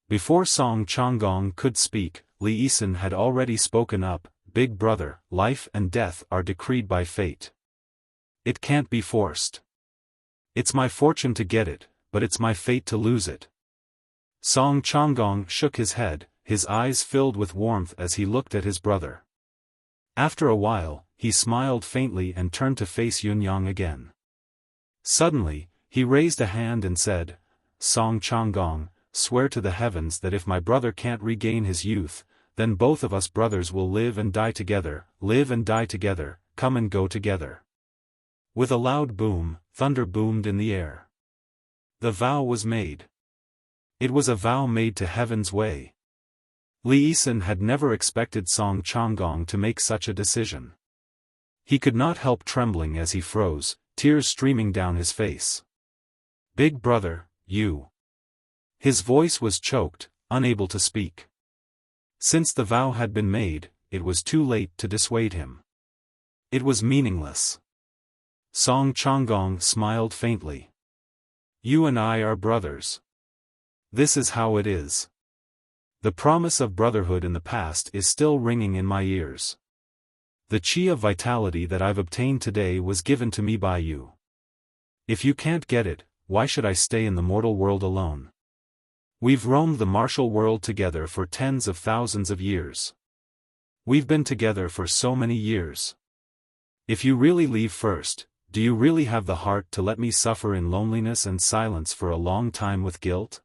Before Song Changgong could speak, Li Yisan had already spoken up. Big brother, life and death are decreed by fate. It can't be forced. It's my fortune to get it, but it's my fate to lose it. Song Changgong shook his head, his eyes filled with warmth as he looked at his brother. After a while, he smiled faintly and turned to face Yunyang again. Suddenly, he raised a hand and said, Song Changgong, swear to the heavens that if my brother can't regain his youth, then both of us brothers will live and die together, come and go together. With a loud boom, thunder boomed in the air. The vow was made. It was a vow made to heaven's way. Li Yisan had never expected Song Changgong to make such a decision. He could not help trembling as he froze, tears streaming down his face. Big brother, you. His voice was choked, unable to speak. Since the vow had been made, it was too late to dissuade him. It was meaningless. Song Changgong smiled faintly. You and I are brothers. This is how it is. The promise of brotherhood in the past is still ringing in my ears. The qi of vitality that I've obtained today was given to me by you. If you can't get it, why should I stay in the mortal world alone? We've roamed the martial world together for tens of thousands of years. We've been together for so many years. If you really leave first, do you really have the heart to let me suffer in loneliness and silence for a long time with guilt?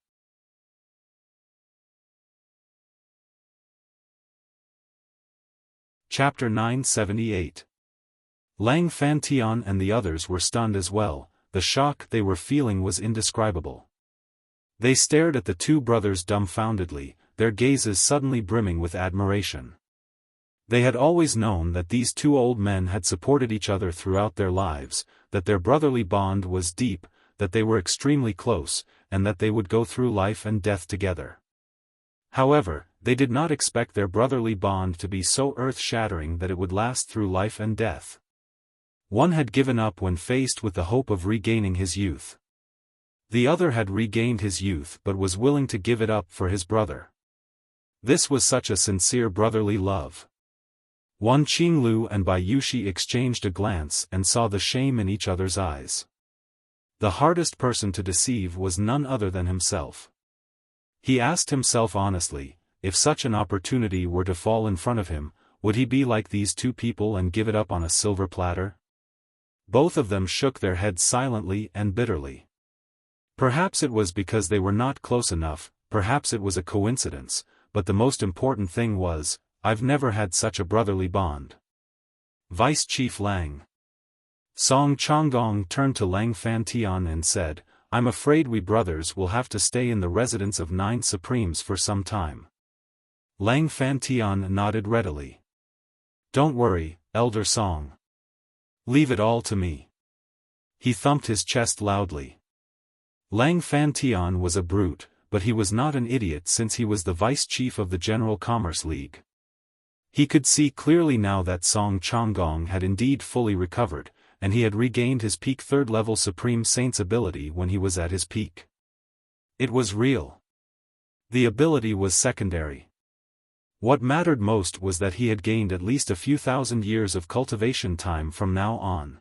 Chapter 978. Lang Fantian and the others were stunned as well. The shock they were feeling was indescribable. They stared at the two brothers dumbfoundedly, their gazes suddenly brimming with admiration. They had always known that these two old men had supported each other throughout their lives, that their brotherly bond was deep, that they were extremely close, and that they would go through life and death together. However, they did not expect their brotherly bond to be so earth-shattering that it would last through life and death. One had given up when faced with the hope of regaining his youth. The other had regained his youth but was willing to give it up for his brother. This was such a sincere brotherly love. Wan Qinglu and Bai Yushi exchanged a glance and saw the shame in each other's eyes. The hardest person to deceive was none other than himself. He asked himself honestly, if such an opportunity were to fall in front of him, would he be like these two people and give it up on a silver platter? Both of them shook their heads silently and bitterly. Perhaps it was because they were not close enough, perhaps it was a coincidence, but the most important thing was, I've never had such a brotherly bond. Vice Chief Lang. Song Changgong turned to Lang Fantian and said, I'm afraid we brothers will have to stay in the residence of 9 Supremes for some time. Lang Fantian nodded readily. Don't worry, Elder Song. Leave it all to me. He thumped his chest loudly. Lang Fantian was a brute, but he was not an idiot since he was the vice chief of the General Commerce League. He could see clearly now that Song Changgong had indeed fully recovered, and he had regained his peak third-level Supreme Saint's ability when he was at his peak. It was real. The ability was secondary. What mattered most was that he had gained at least a few thousand years of cultivation time from now on.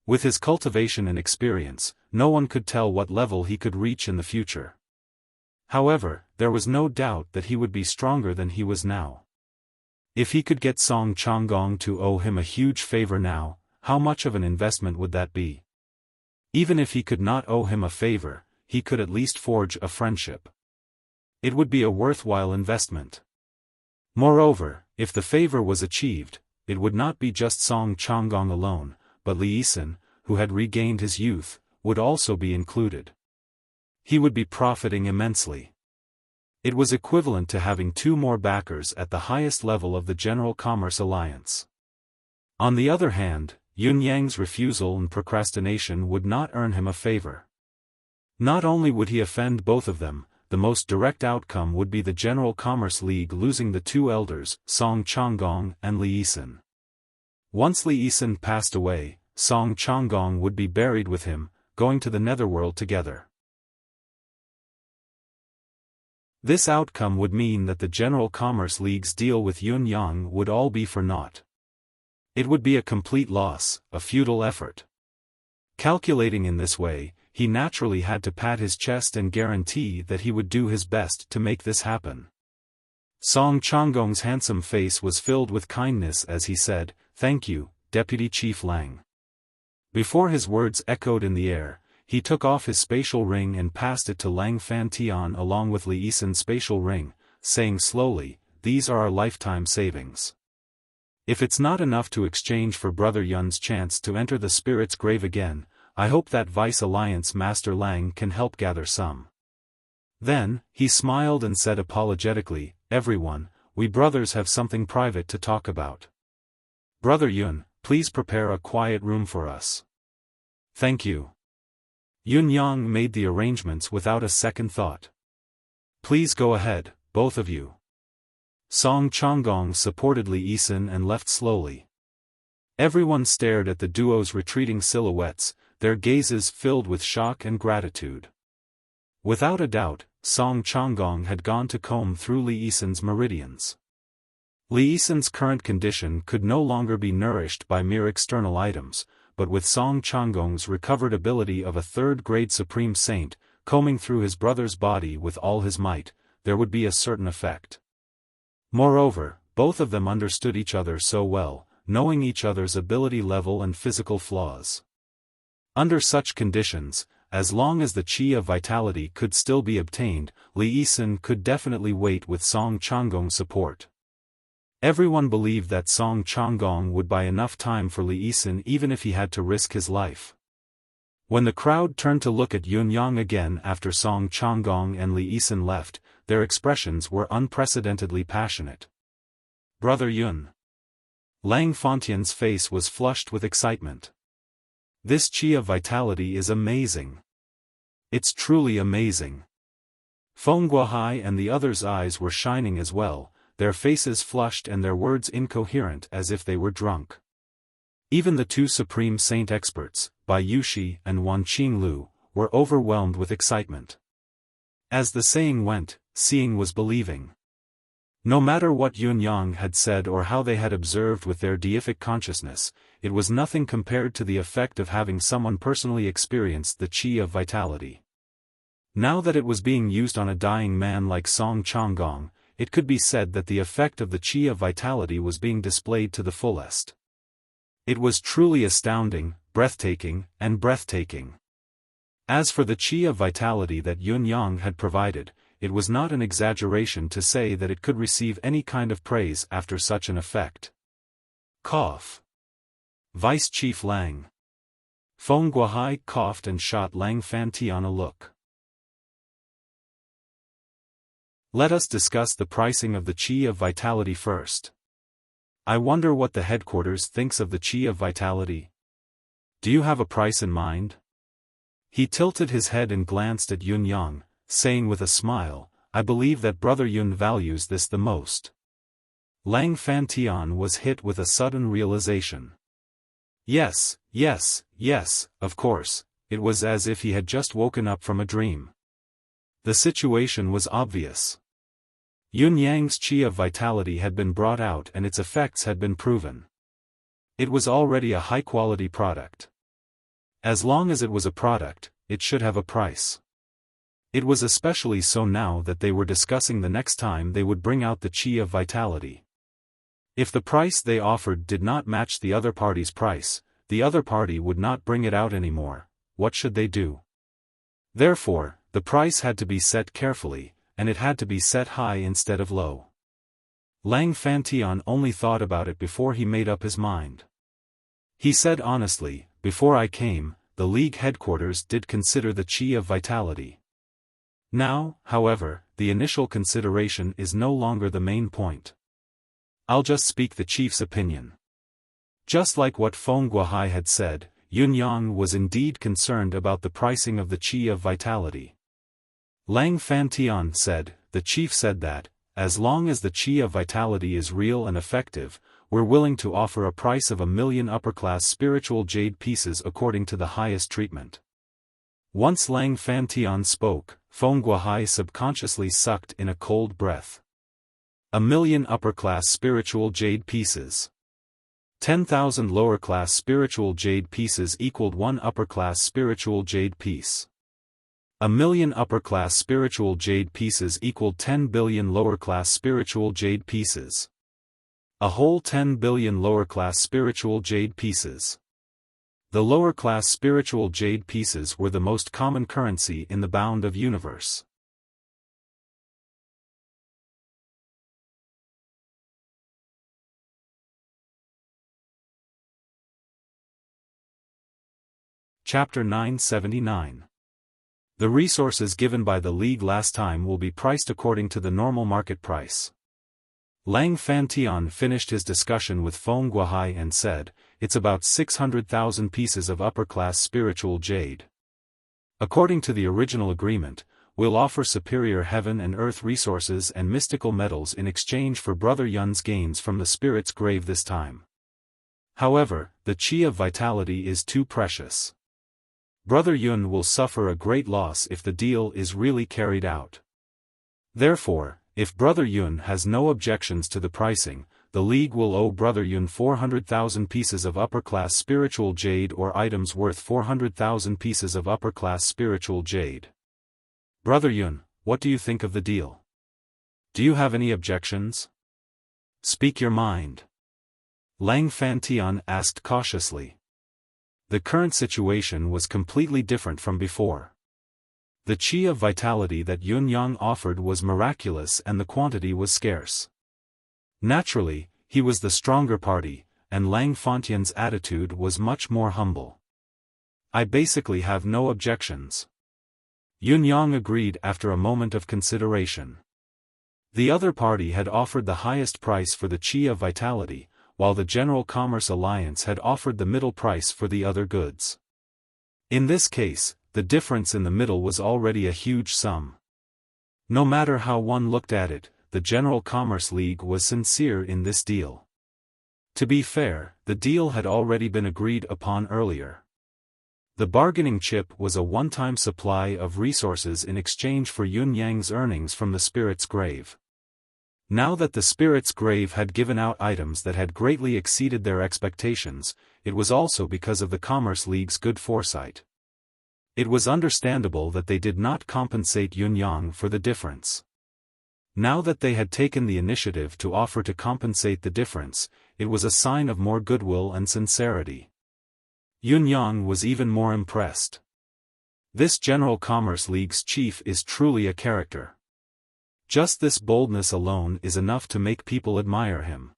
With his cultivation and experience, no one could tell what level he could reach in the future. However, there was no doubt that he would be stronger than he was now. If he could get Song Changgong to owe him a huge favor now, how much of an investment would that be? Even if he could not owe him a favor, he could at least forge a friendship. It would be a worthwhile investment. Moreover, if the favor was achieved, it would not be just Song Changgong alone, but Li Yisan, who had regained his youth, would also be included. He would be profiting immensely. It was equivalent to having two more backers at the highest level of the General Commerce Alliance. On the other hand, Yun Yang's refusal and procrastination would not earn him a favor. Not only would he offend both of them, the most direct outcome would be the General Commerce League losing the two elders, Song Changgong and Li Yisan. Once Li Yisan passed away, Song Changgong would be buried with him, going to the netherworld together. This outcome would mean that the General Commerce League's deal with Yun Yang would all be for naught. It would be a complete loss, a futile effort. Calculating in this way, he naturally had to pat his chest and guarantee that he would do his best to make this happen. Song Changgong's handsome face was filled with kindness as he said, "Thank you, Deputy Chief Lang." Before his words echoed in the air, he took off his spatial ring and passed it to Lang Fantian along with Li Yisan's spatial ring, saying slowly, "These are our lifetime savings. If it's not enough to exchange for Brother Yun's chance to enter the spirit's grave again, I hope that Vice Alliance Master Lang can help gather some." Then, he smiled and said apologetically, "Everyone, we brothers have something private to talk about. Brother Yun, please prepare a quiet room for us." "Thank you." Yun Yang made the arrangements without a second thought. "Please go ahead, both of you." Song Changgong supported Li Yisan and left slowly. Everyone stared at the duo's retreating silhouettes, their gazes filled with shock and gratitude. Without a doubt, Song Changgong had gone to comb through Li Yisan's meridians. Li Yisan's current condition could no longer be nourished by mere external items, but with Song Changgong's recovered ability of a third-grade Supreme Saint, combing through his brother's body with all his might, there would be a certain effect. Moreover, both of them understood each other so well, knowing each other's ability level and physical flaws. Under such conditions, as long as the Qi of Vitality could still be obtained, Li Yisan could definitely wait with Song Changgong's support. Everyone believed that Song Changgong would buy enough time for Li Yisan even if he had to risk his life. When the crowd turned to look at Yun Yang again after Song Changgong and Li Yisan left, their expressions were unprecedentedly passionate. "Brother Yun." Lang Fantian's face was flushed with excitement. "This Qi of Vitality is amazing. It's truly amazing." Feng Guohai and the others' eyes were shining as well, their faces flushed and their words incoherent as if they were drunk. Even the two Supreme Saint experts, Bai Yushi and Wan Qinglu, were overwhelmed with excitement. As the saying went, seeing was believing. No matter what Yun Yang had said or how they had observed with their deific consciousness, it was nothing compared to the effect of having someone personally experience the Qi of Vitality. Now that it was being used on a dying man like Song Changgong, it could be said that the effect of the Qi of Vitality was being displayed to the fullest. It was truly astounding, breathtaking. As for the Qi of Vitality that Yun Yang had provided, it was not an exaggeration to say that it could receive any kind of praise after such an effect. Cough. Vice Chief Lang. Feng Guohai coughed and shot Lang Fantian a look. Let us discuss the pricing of the Qi of Vitality first. I wonder what the headquarters thinks of the Qi of Vitality. Do you have a price in mind? He tilted his head and glanced at Yun Yang, saying with a smile, "I believe that Brother Yun values this the most." Lang Fantian was hit with a sudden realization. Yes, of course, it was as if he had just woken up from a dream. The situation was obvious. Yun Yang's qi of vitality had been brought out and its effects had been proven. It was already a high-quality product. As long as it was a product, it should have a price. It was especially so now that they were discussing the next time they would bring out the qi of vitality. If the price they offered did not match the other party's price, the other party would not bring it out anymore. What should they do? Therefore, the price had to be set carefully, and it had to be set high instead of low. Lang Fantian only thought about it before he made up his mind. He said honestly, "Before I came, the League headquarters did consider the qi of vitality. Now, however, the initial consideration is no longer the main point. I'll just speak the chief's opinion." Just like what Feng Guohai had said, Yun Yang was indeed concerned about the pricing of the qi of vitality. Lang Fantian said, "The chief said that, as long as the qi of vitality is real and effective, we're willing to offer a price of 1,000,000 upper-class spiritual jade pieces according to the highest treatment." Once Lang Fantian spoke, Feng Guohai subconsciously sucked in a cold breath. 1,000,000 upper-class spiritual jade pieces. 10,000 lower-class spiritual jade pieces equaled 1 upper-class spiritual jade piece. 1,000,000 upper-class spiritual jade pieces equaled 10 billion lower-class spiritual jade pieces. A whole 10 billion lower-class spiritual jade pieces. The lower-class spiritual jade pieces were the most common currency in the bound of universe. Chapter 979. The resources given by the League last time will be priced according to the normal market price. Lang Fantian finished his discussion with Feng Guohai and said, "It's about 600,000 pieces of upper-class spiritual jade. According to the original agreement, we'll offer superior heaven and earth resources and mystical metals in exchange for Brother Yun's gains from the spirit's grave this time. However, the qi of vitality is too precious. Brother Yun will suffer a great loss if the deal is really carried out. Therefore, if Brother Yun has no objections to the pricing, the League will owe Brother Yun 400,000 pieces of upper-class spiritual jade or items worth 400,000 pieces of upper-class spiritual jade. Brother Yun, what do you think of the deal? Do you have any objections? Speak your mind." Lang Fantian asked cautiously. The current situation was completely different from before. The qi of vitality that Yun Yang offered was miraculous and the quantity was scarce. Naturally, he was the stronger party, and Lang Fantian's attitude was much more humble. "I basically have no objections." Yun Yang agreed after a moment of consideration. The other party had offered the highest price for the qi of vitality, while the General Commerce Alliance had offered the middle price for the other goods. In this case, the difference in the middle was already a huge sum. No matter how one looked at it, the General Commerce League was sincere in this deal. To be fair, the deal had already been agreed upon earlier. The bargaining chip was a one-time supply of resources in exchange for Yun Yang's earnings from the spirit's grave. Now that the spirit's grave had given out items that had greatly exceeded their expectations, it was also because of the Commerce League's good foresight. It was understandable that they did not compensate Yun Yang for the difference. Now that they had taken the initiative to offer to compensate the difference, it was a sign of more goodwill and sincerity. Yun Yang was even more impressed. This General Commerce League's chief is truly a character. Just this boldness alone is enough to make people admire him.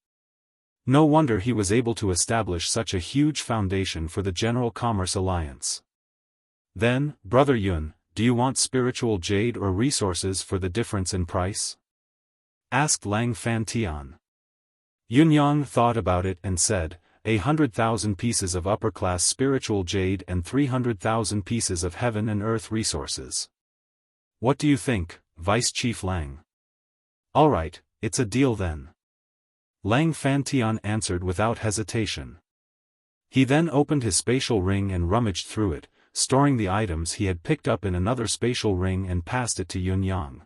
No wonder he was able to establish such a huge foundation for the General Commerce Alliance. Then, Brother Yun, do you want spiritual jade or resources for the difference in price? Asked Lang Fantian. Yun Yang thought about it and said, 100,000 pieces of upper-class spiritual jade and 300,000 pieces of heaven and earth resources. What do you think, Vice Chief Lang? Alright, it's a deal then. Lang Fantian answered without hesitation. He then opened his spatial ring and rummaged through it, storing the items he had picked up in another spatial ring and passed it to Yunyang.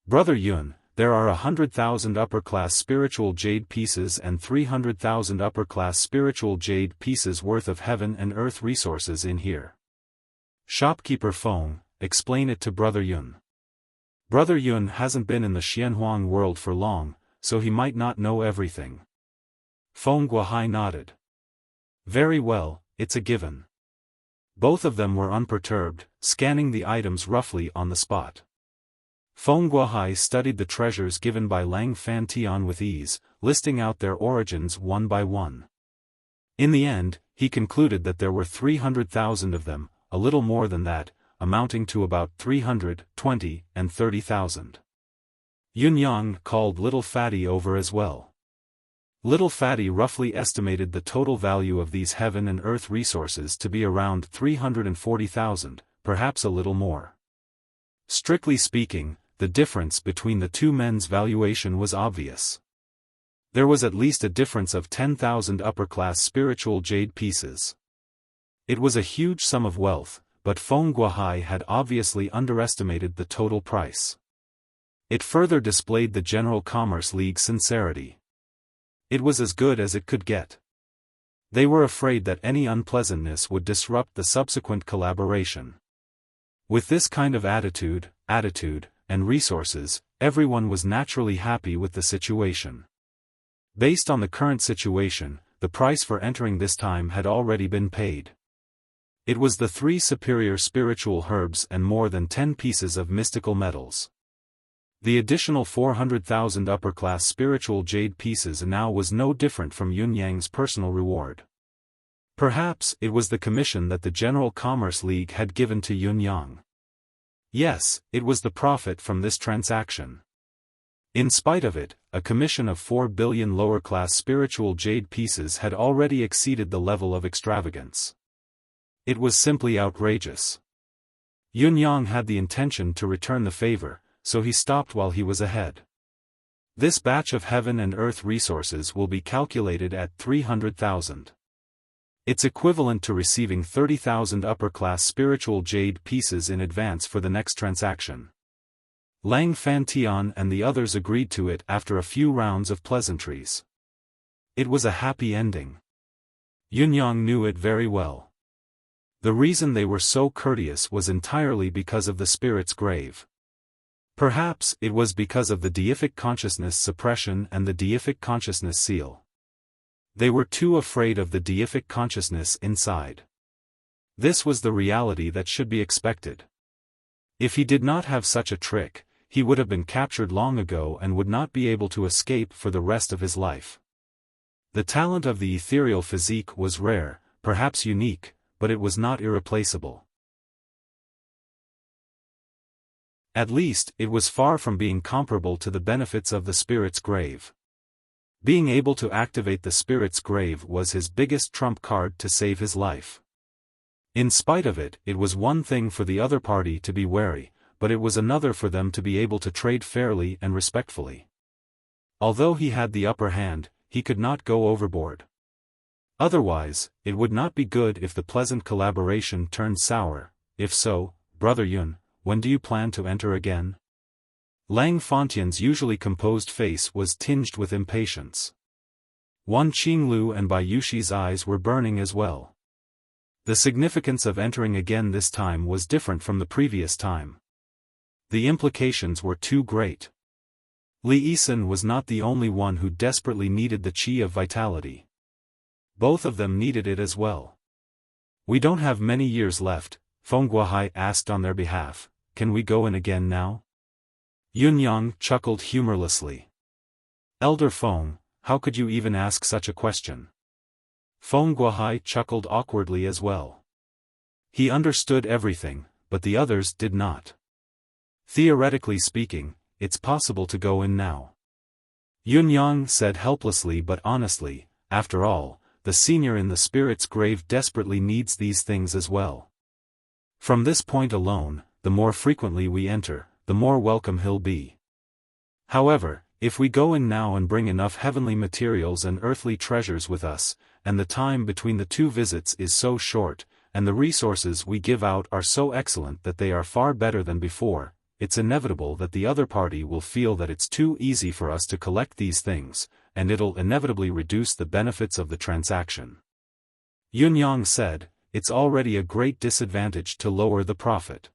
Brother Yun, there are 100,000 upper-class spiritual jade pieces and 300,000 upper-class spiritual jade pieces worth of heaven and earth resources in here. Shopkeeper Feng, explain it to Brother Yun. Brother Yun hasn't been in the Xianhuang world for long, so he might not know everything. Feng Guohai nodded. Very well, it's a given. Both of them were unperturbed, scanning the items roughly on the spot. Feng Guohai studied the treasures given by Lang Fantian with ease, listing out their origins one by one. In the end, he concluded that there were 300,000 of them, a little more than that, amounting to about 320 and 30,000. Yunyang called Little Fatty over as well. Little Fatty roughly estimated the total value of these heaven and earth resources to be around 340,000, perhaps a little more. Strictly speaking, the difference between the two men's valuation was obvious. There was at least a difference of 10,000 upper-class spiritual jade pieces. It was a huge sum of wealth, but Feng Guohai had obviously underestimated the total price. It further displayed the General Commerce League's sincerity. It was as good as it could get. They were afraid that any unpleasantness would disrupt the subsequent collaboration. With this kind of attitude, and resources, everyone was naturally happy with the situation. Based on the current situation, the price for entering this time had already been paid. It was the 3 superior spiritual herbs and more than 10 pieces of mystical metals. The additional 400,000 upper-class spiritual jade pieces now was no different from Yunyang's personal reward. Perhaps it was the commission that the General Commerce League had given to Yunyang. Yes, it was the profit from this transaction. In spite of it, a commission of 4 billion lower-class spiritual jade pieces had already exceeded the level of extravagance. It was simply outrageous. Yunyang had the intention to return the favor, so he stopped while he was ahead. This batch of heaven and earth resources will be calculated at 300,000. It's equivalent to receiving 30,000 upper-class spiritual jade pieces in advance for the next transaction. Lang Fantian and the others agreed to it after a few rounds of pleasantries. It was a happy ending. Yunyang knew it very well. The reason they were so courteous was entirely because of the spirit's grave. Perhaps it was because of the deific consciousness suppression and the deific consciousness seal. They were too afraid of the deific consciousness inside. This was the reality that should be expected. If he did not have such a trick, he would have been captured long ago and would not be able to escape for the rest of his life. The talent of the ethereal physique was rare, perhaps unique, but it was not irreplaceable. At least, it was far from being comparable to the benefits of the spirit's grave. Being able to activate the spirit's grave was his biggest trump card to save his life. In spite of it, it was one thing for the other party to be wary, but it was another for them to be able to trade fairly and respectfully. Although he had the upper hand, he could not go overboard. Otherwise, it would not be good if the pleasant collaboration turned sour. If so, Brother Yun, when do you plan to enter again? Lang Fantian's usually composed face was tinged with impatience. Wan Qinglu and Bai Yushi's eyes were burning as well. The significance of entering again this time was different from the previous time. The implications were too great. Li Yisan was not the only one who desperately needed the qi of vitality. Both of them needed it as well. We don't have many years left, Feng Guohai asked on their behalf. Can we go in again now? Yunyang chuckled humorlessly. Elder Feng, how could you even ask such a question? Feng Guohai chuckled awkwardly as well. He understood everything, but the others did not. Theoretically speaking, it's possible to go in now. Yunyang said helplessly but honestly, after all, the senior in the spirit's grave desperately needs these things as well. From this point alone, the more frequently we enter, the more welcome he'll be. However, if we go in now and bring enough heavenly materials and earthly treasures with us, and the time between the two visits is so short, and the resources we give out are so excellent that they are far better than before, it's inevitable that the other party will feel that it's too easy for us to collect these things, and it'll inevitably reduce the benefits of the transaction. Yunyang said, it's already a great disadvantage to lower the profit.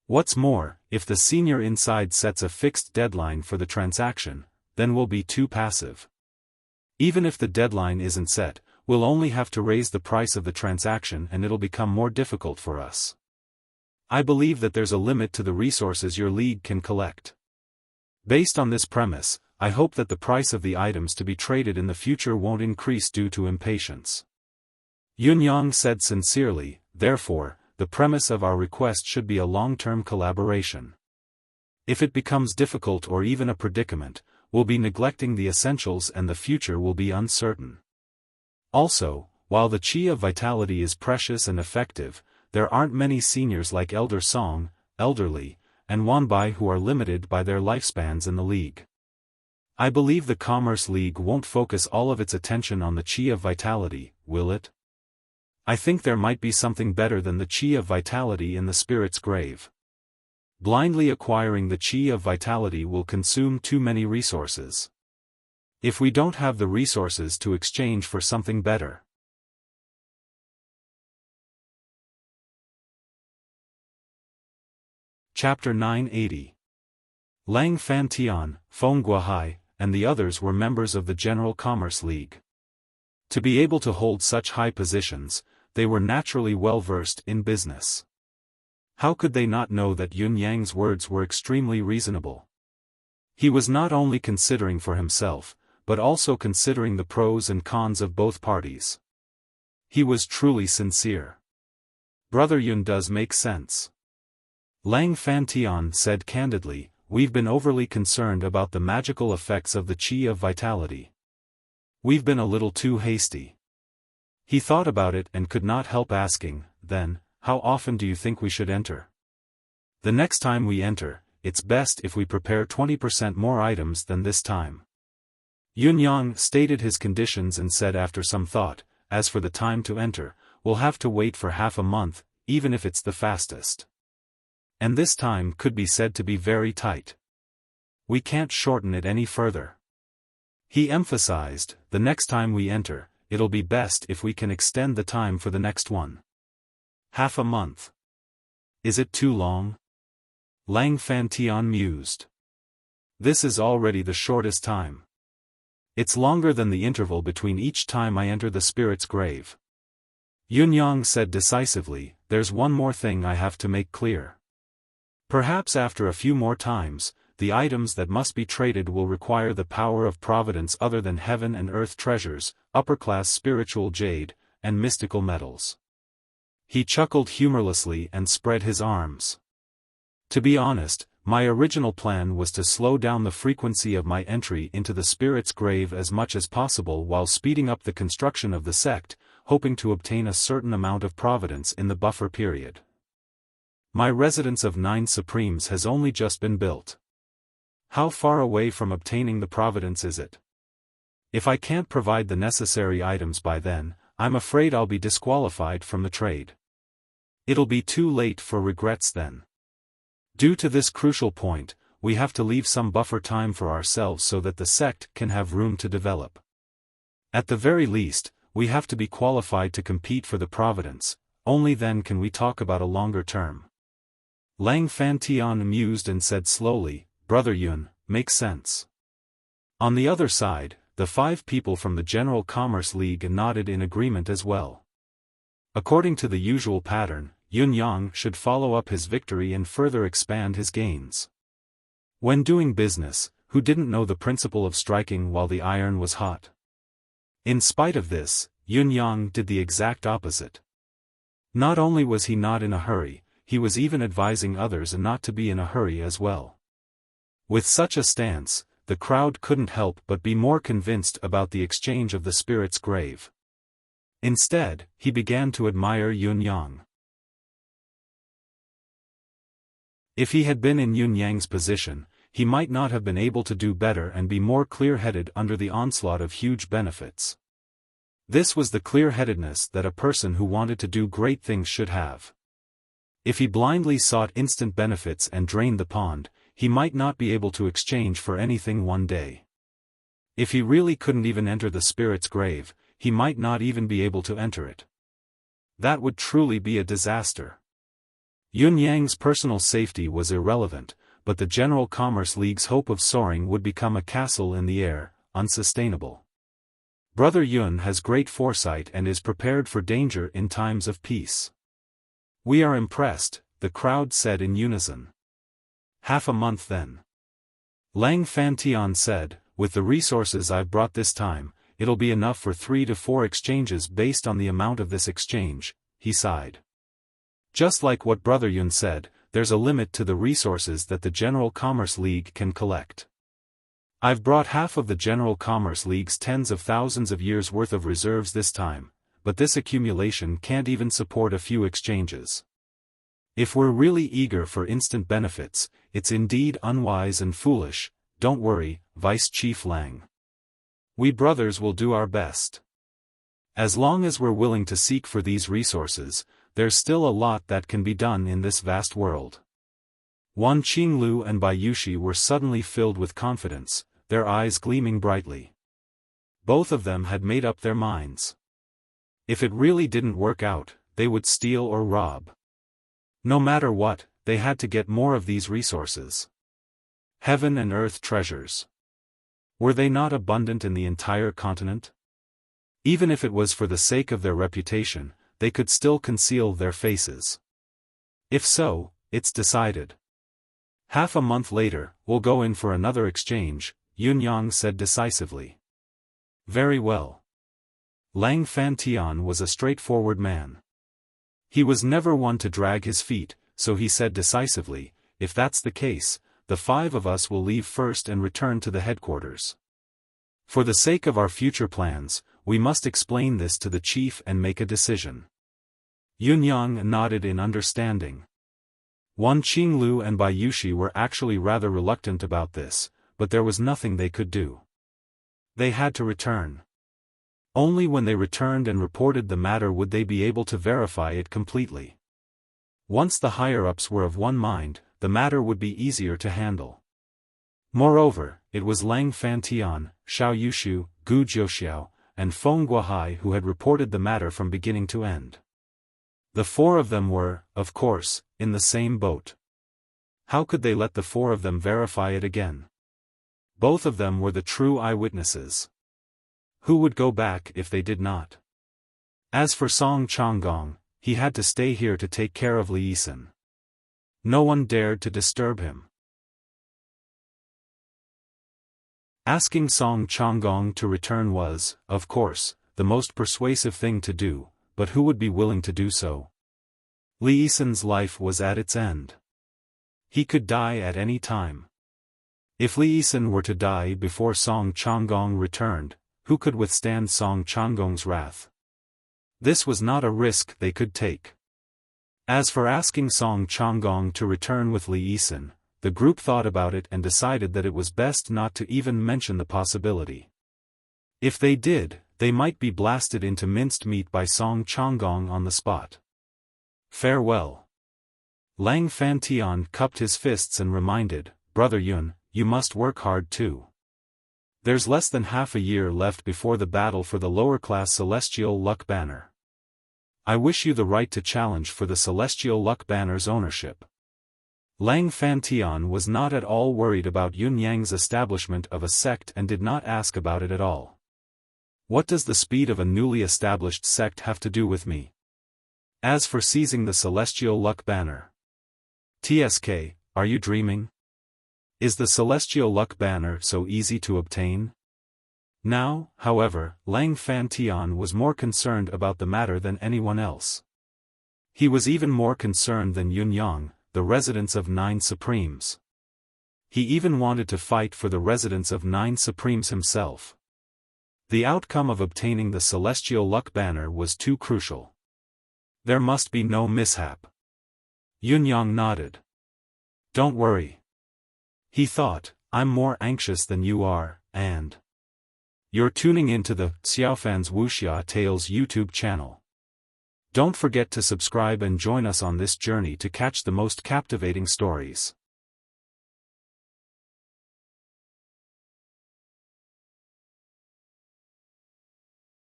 What's more, if the senior inside sets a fixed deadline for the transaction, then we'll be too passive. Even if the deadline isn't set, we'll only have to raise the price of the transaction and it'll become more difficult for us. I believe that there's a limit to the resources your league can collect. Based on this premise, I hope that the price of the items to be traded in the future won't increase due to impatience. Yunyang said sincerely, therefore, the premise of our request should be a long-term collaboration. If it becomes difficult or even a predicament, we'll be neglecting the essentials and the future will be uncertain. Also, while the Qi of Vitality is precious and effective, there aren't many seniors like Elder Song, Elderly, and Wanbai who are limited by their lifespans in the League. I believe the Commerce League won't focus all of its attention on the Qi of Vitality, will it? I think there might be something better than the Qi of Vitality in the Spirit's grave. Blindly acquiring the Qi of Vitality will consume too many resources. If we don't have the resources to exchange for something better. Chapter 980. Lang Fantian, Feng Guohai, and the others were members of the General Commerce League. To be able to hold such high positions, they were naturally well versed in business. How could they not know that Yunyang's words were extremely reasonable? He was not only considering for himself, but also considering the pros and cons of both parties. He was truly sincere. Brother Yun does make sense. Lang Fantian said candidly, we've been overly concerned about the magical effects of the Qi of Vitality. We've been a little too hasty. He thought about it and could not help asking, then, how often do you think we should enter? The next time we enter, it's best if we prepare 20% more items than this time. Yunyang stated his conditions and said after some thought, as for the time to enter, we'll have to wait for half a month, even if it's the fastest. And this time could be said to be very tight. We can't shorten it any further. He emphasized, the next time we enter, it'll be best if we can extend the time for the next one. Half a month. Is it too long? Lang Fantian mused. This is already the shortest time. It's longer than the interval between each time I enter the spirit's grave. Yunyang said decisively, there's one more thing I have to make clear. Perhaps after a few more times, the items that must be traded will require the power of providence other than heaven and earth treasures, upper-class spiritual jade, and mystical metals. He chuckled humorlessly and spread his arms. To be honest, my original plan was to slow down the frequency of my entry into the spirit's grave as much as possible while speeding up the construction of the sect, hoping to obtain a certain amount of providence in the buffer period. My residence of 9 Supremes has only just been built. How far away from obtaining the providence is it? If I can't provide the necessary items by then, I'm afraid I'll be disqualified from the trade. It'll be too late for regrets then. Due to this crucial point, we have to leave some buffer time for ourselves so that the sect can have room to develop. At the very least, we have to be qualified to compete for the providence, only then can we talk about a longer term. Lang Fantian mused and said slowly, Brother Yun, makes sense. On the other side, the 5 people from the General Commerce League nodded in agreement as well. According to the usual pattern, Yunyang should follow up his victory and further expand his gains. When doing business, who didn't know the principle of striking while the iron was hot? In spite of this, Yunyang did the exact opposite. Not only was he not in a hurry, he was even advising others not to be in a hurry as well. With such a stance, the crowd couldn't help but be more convinced about the exchange of the spirit's grave. Instead, he began to admire Yun Yang. If he had been in Yun Yang's position, he might not have been able to do better and be more clear-headed under the onslaught of huge benefits. This was the clear-headedness that a person who wanted to do great things should have. If he blindly sought instant benefits and drained the pond, he might not be able to exchange for anything one day. If he really couldn't even enter the spirit's grave, he might not even be able to enter it. That would truly be a disaster. Yun Yang's personal safety was irrelevant, but the General Commerce League's hope of soaring would become a castle in the air, unsustainable. Brother Yun has great foresight and is prepared for danger in times of peace. We are impressed, the crowd said in unison. Half a month then. Lang Fantian said, with the resources I've brought this time, it'll be enough for 3 to 4 exchanges based on the amount of this exchange, he sighed. Just like what Brother Yun said, there's a limit to the resources that the General Commerce League can collect. I've brought half of the General Commerce League's tens of thousands of years' worth of reserves this time, but this accumulation can't even support a few exchanges. If we're really eager for instant benefits, it's indeed unwise and foolish. Don't worry, Vice Chief Lang. We brothers will do our best. As long as we're willing to seek for these resources, there's still a lot that can be done in this vast world. Wan Qinglu and Bai Yushi were suddenly filled with confidence, their eyes gleaming brightly. Both of them had made up their minds. If it really didn't work out, they would steal or rob. No matter what, they had to get more of these resources. Heaven and earth treasures. Were they not abundant in the entire continent? Even if it was for the sake of their reputation, they could still conceal their faces. If so, it's decided. Half a month later, we'll go in for another exchange, Yun Yang said decisively. Very well. Lang Fantian was a straightforward man. He was never one to drag his feet, so he said decisively, if that's the case, the 5 of us will leave first and return to the headquarters. For the sake of our future plans, we must explain this to the chief and make a decision. Yun Yang nodded in understanding. Wan Qinglu and Bai Yushi were actually rather reluctant about this, but there was nothing they could do. They had to return. Only when they returned and reported the matter would they be able to verify it completely. Once the higher-ups were of one mind, the matter would be easier to handle. Moreover, it was Lang Fantian, Xiao Yushu, Gu Jiuxiao, and Feng Guohai who had reported the matter from beginning to end. The 4 of them were, of course, in the same boat. How could they let the 4 of them verify it again? Both of them were the true eyewitnesses. Who would go back if they did not? As for Song Changgong, he had to stay here to take care of Li Yisan. No one dared to disturb him. Asking Song Changgong to return was, of course, the most persuasive thing to do, but who would be willing to do so? Li Yisan's life was at its end. He could die at any time. If Li Yisan were to die before Song Changgong returned, who could withstand Song Changgong's wrath? This was not a risk they could take. As for asking Song Changgong to return with Li Yisan, the group thought about it and decided that it was best not to even mention the possibility. If they did, they might be blasted into minced meat by Song Changgong on the spot. Farewell. Lang Fantian cupped his fists and reminded, Brother Yun, you must work hard too. There's less than half a year left before the battle for the lower-class Celestial Luck Banner. I wish you the right to challenge for the Celestial Luck Banner's ownership. Lang Fantian was not at all worried about Yun Yang's establishment of a sect and did not ask about it at all. What does the speed of a newly established sect have to do with me? As for seizing the Celestial Luck Banner. TSK, are you dreaming? Is the Celestial Luck Banner so easy to obtain? Now, however, Lang Fantian was more concerned about the matter than anyone else. He was even more concerned than Yun Yang, the residents of 9 Supremes. He even wanted to fight for the residence of 9 Supremes himself. The outcome of obtaining the Celestial Luck Banner was too crucial. There must be no mishap. Yunyang nodded. Don't worry. He thought, I'm more anxious than you are, and you're tuning into the Xiaofan's Wuxia Tales YouTube channel. Don't forget to subscribe and join us on this journey to catch the most captivating stories.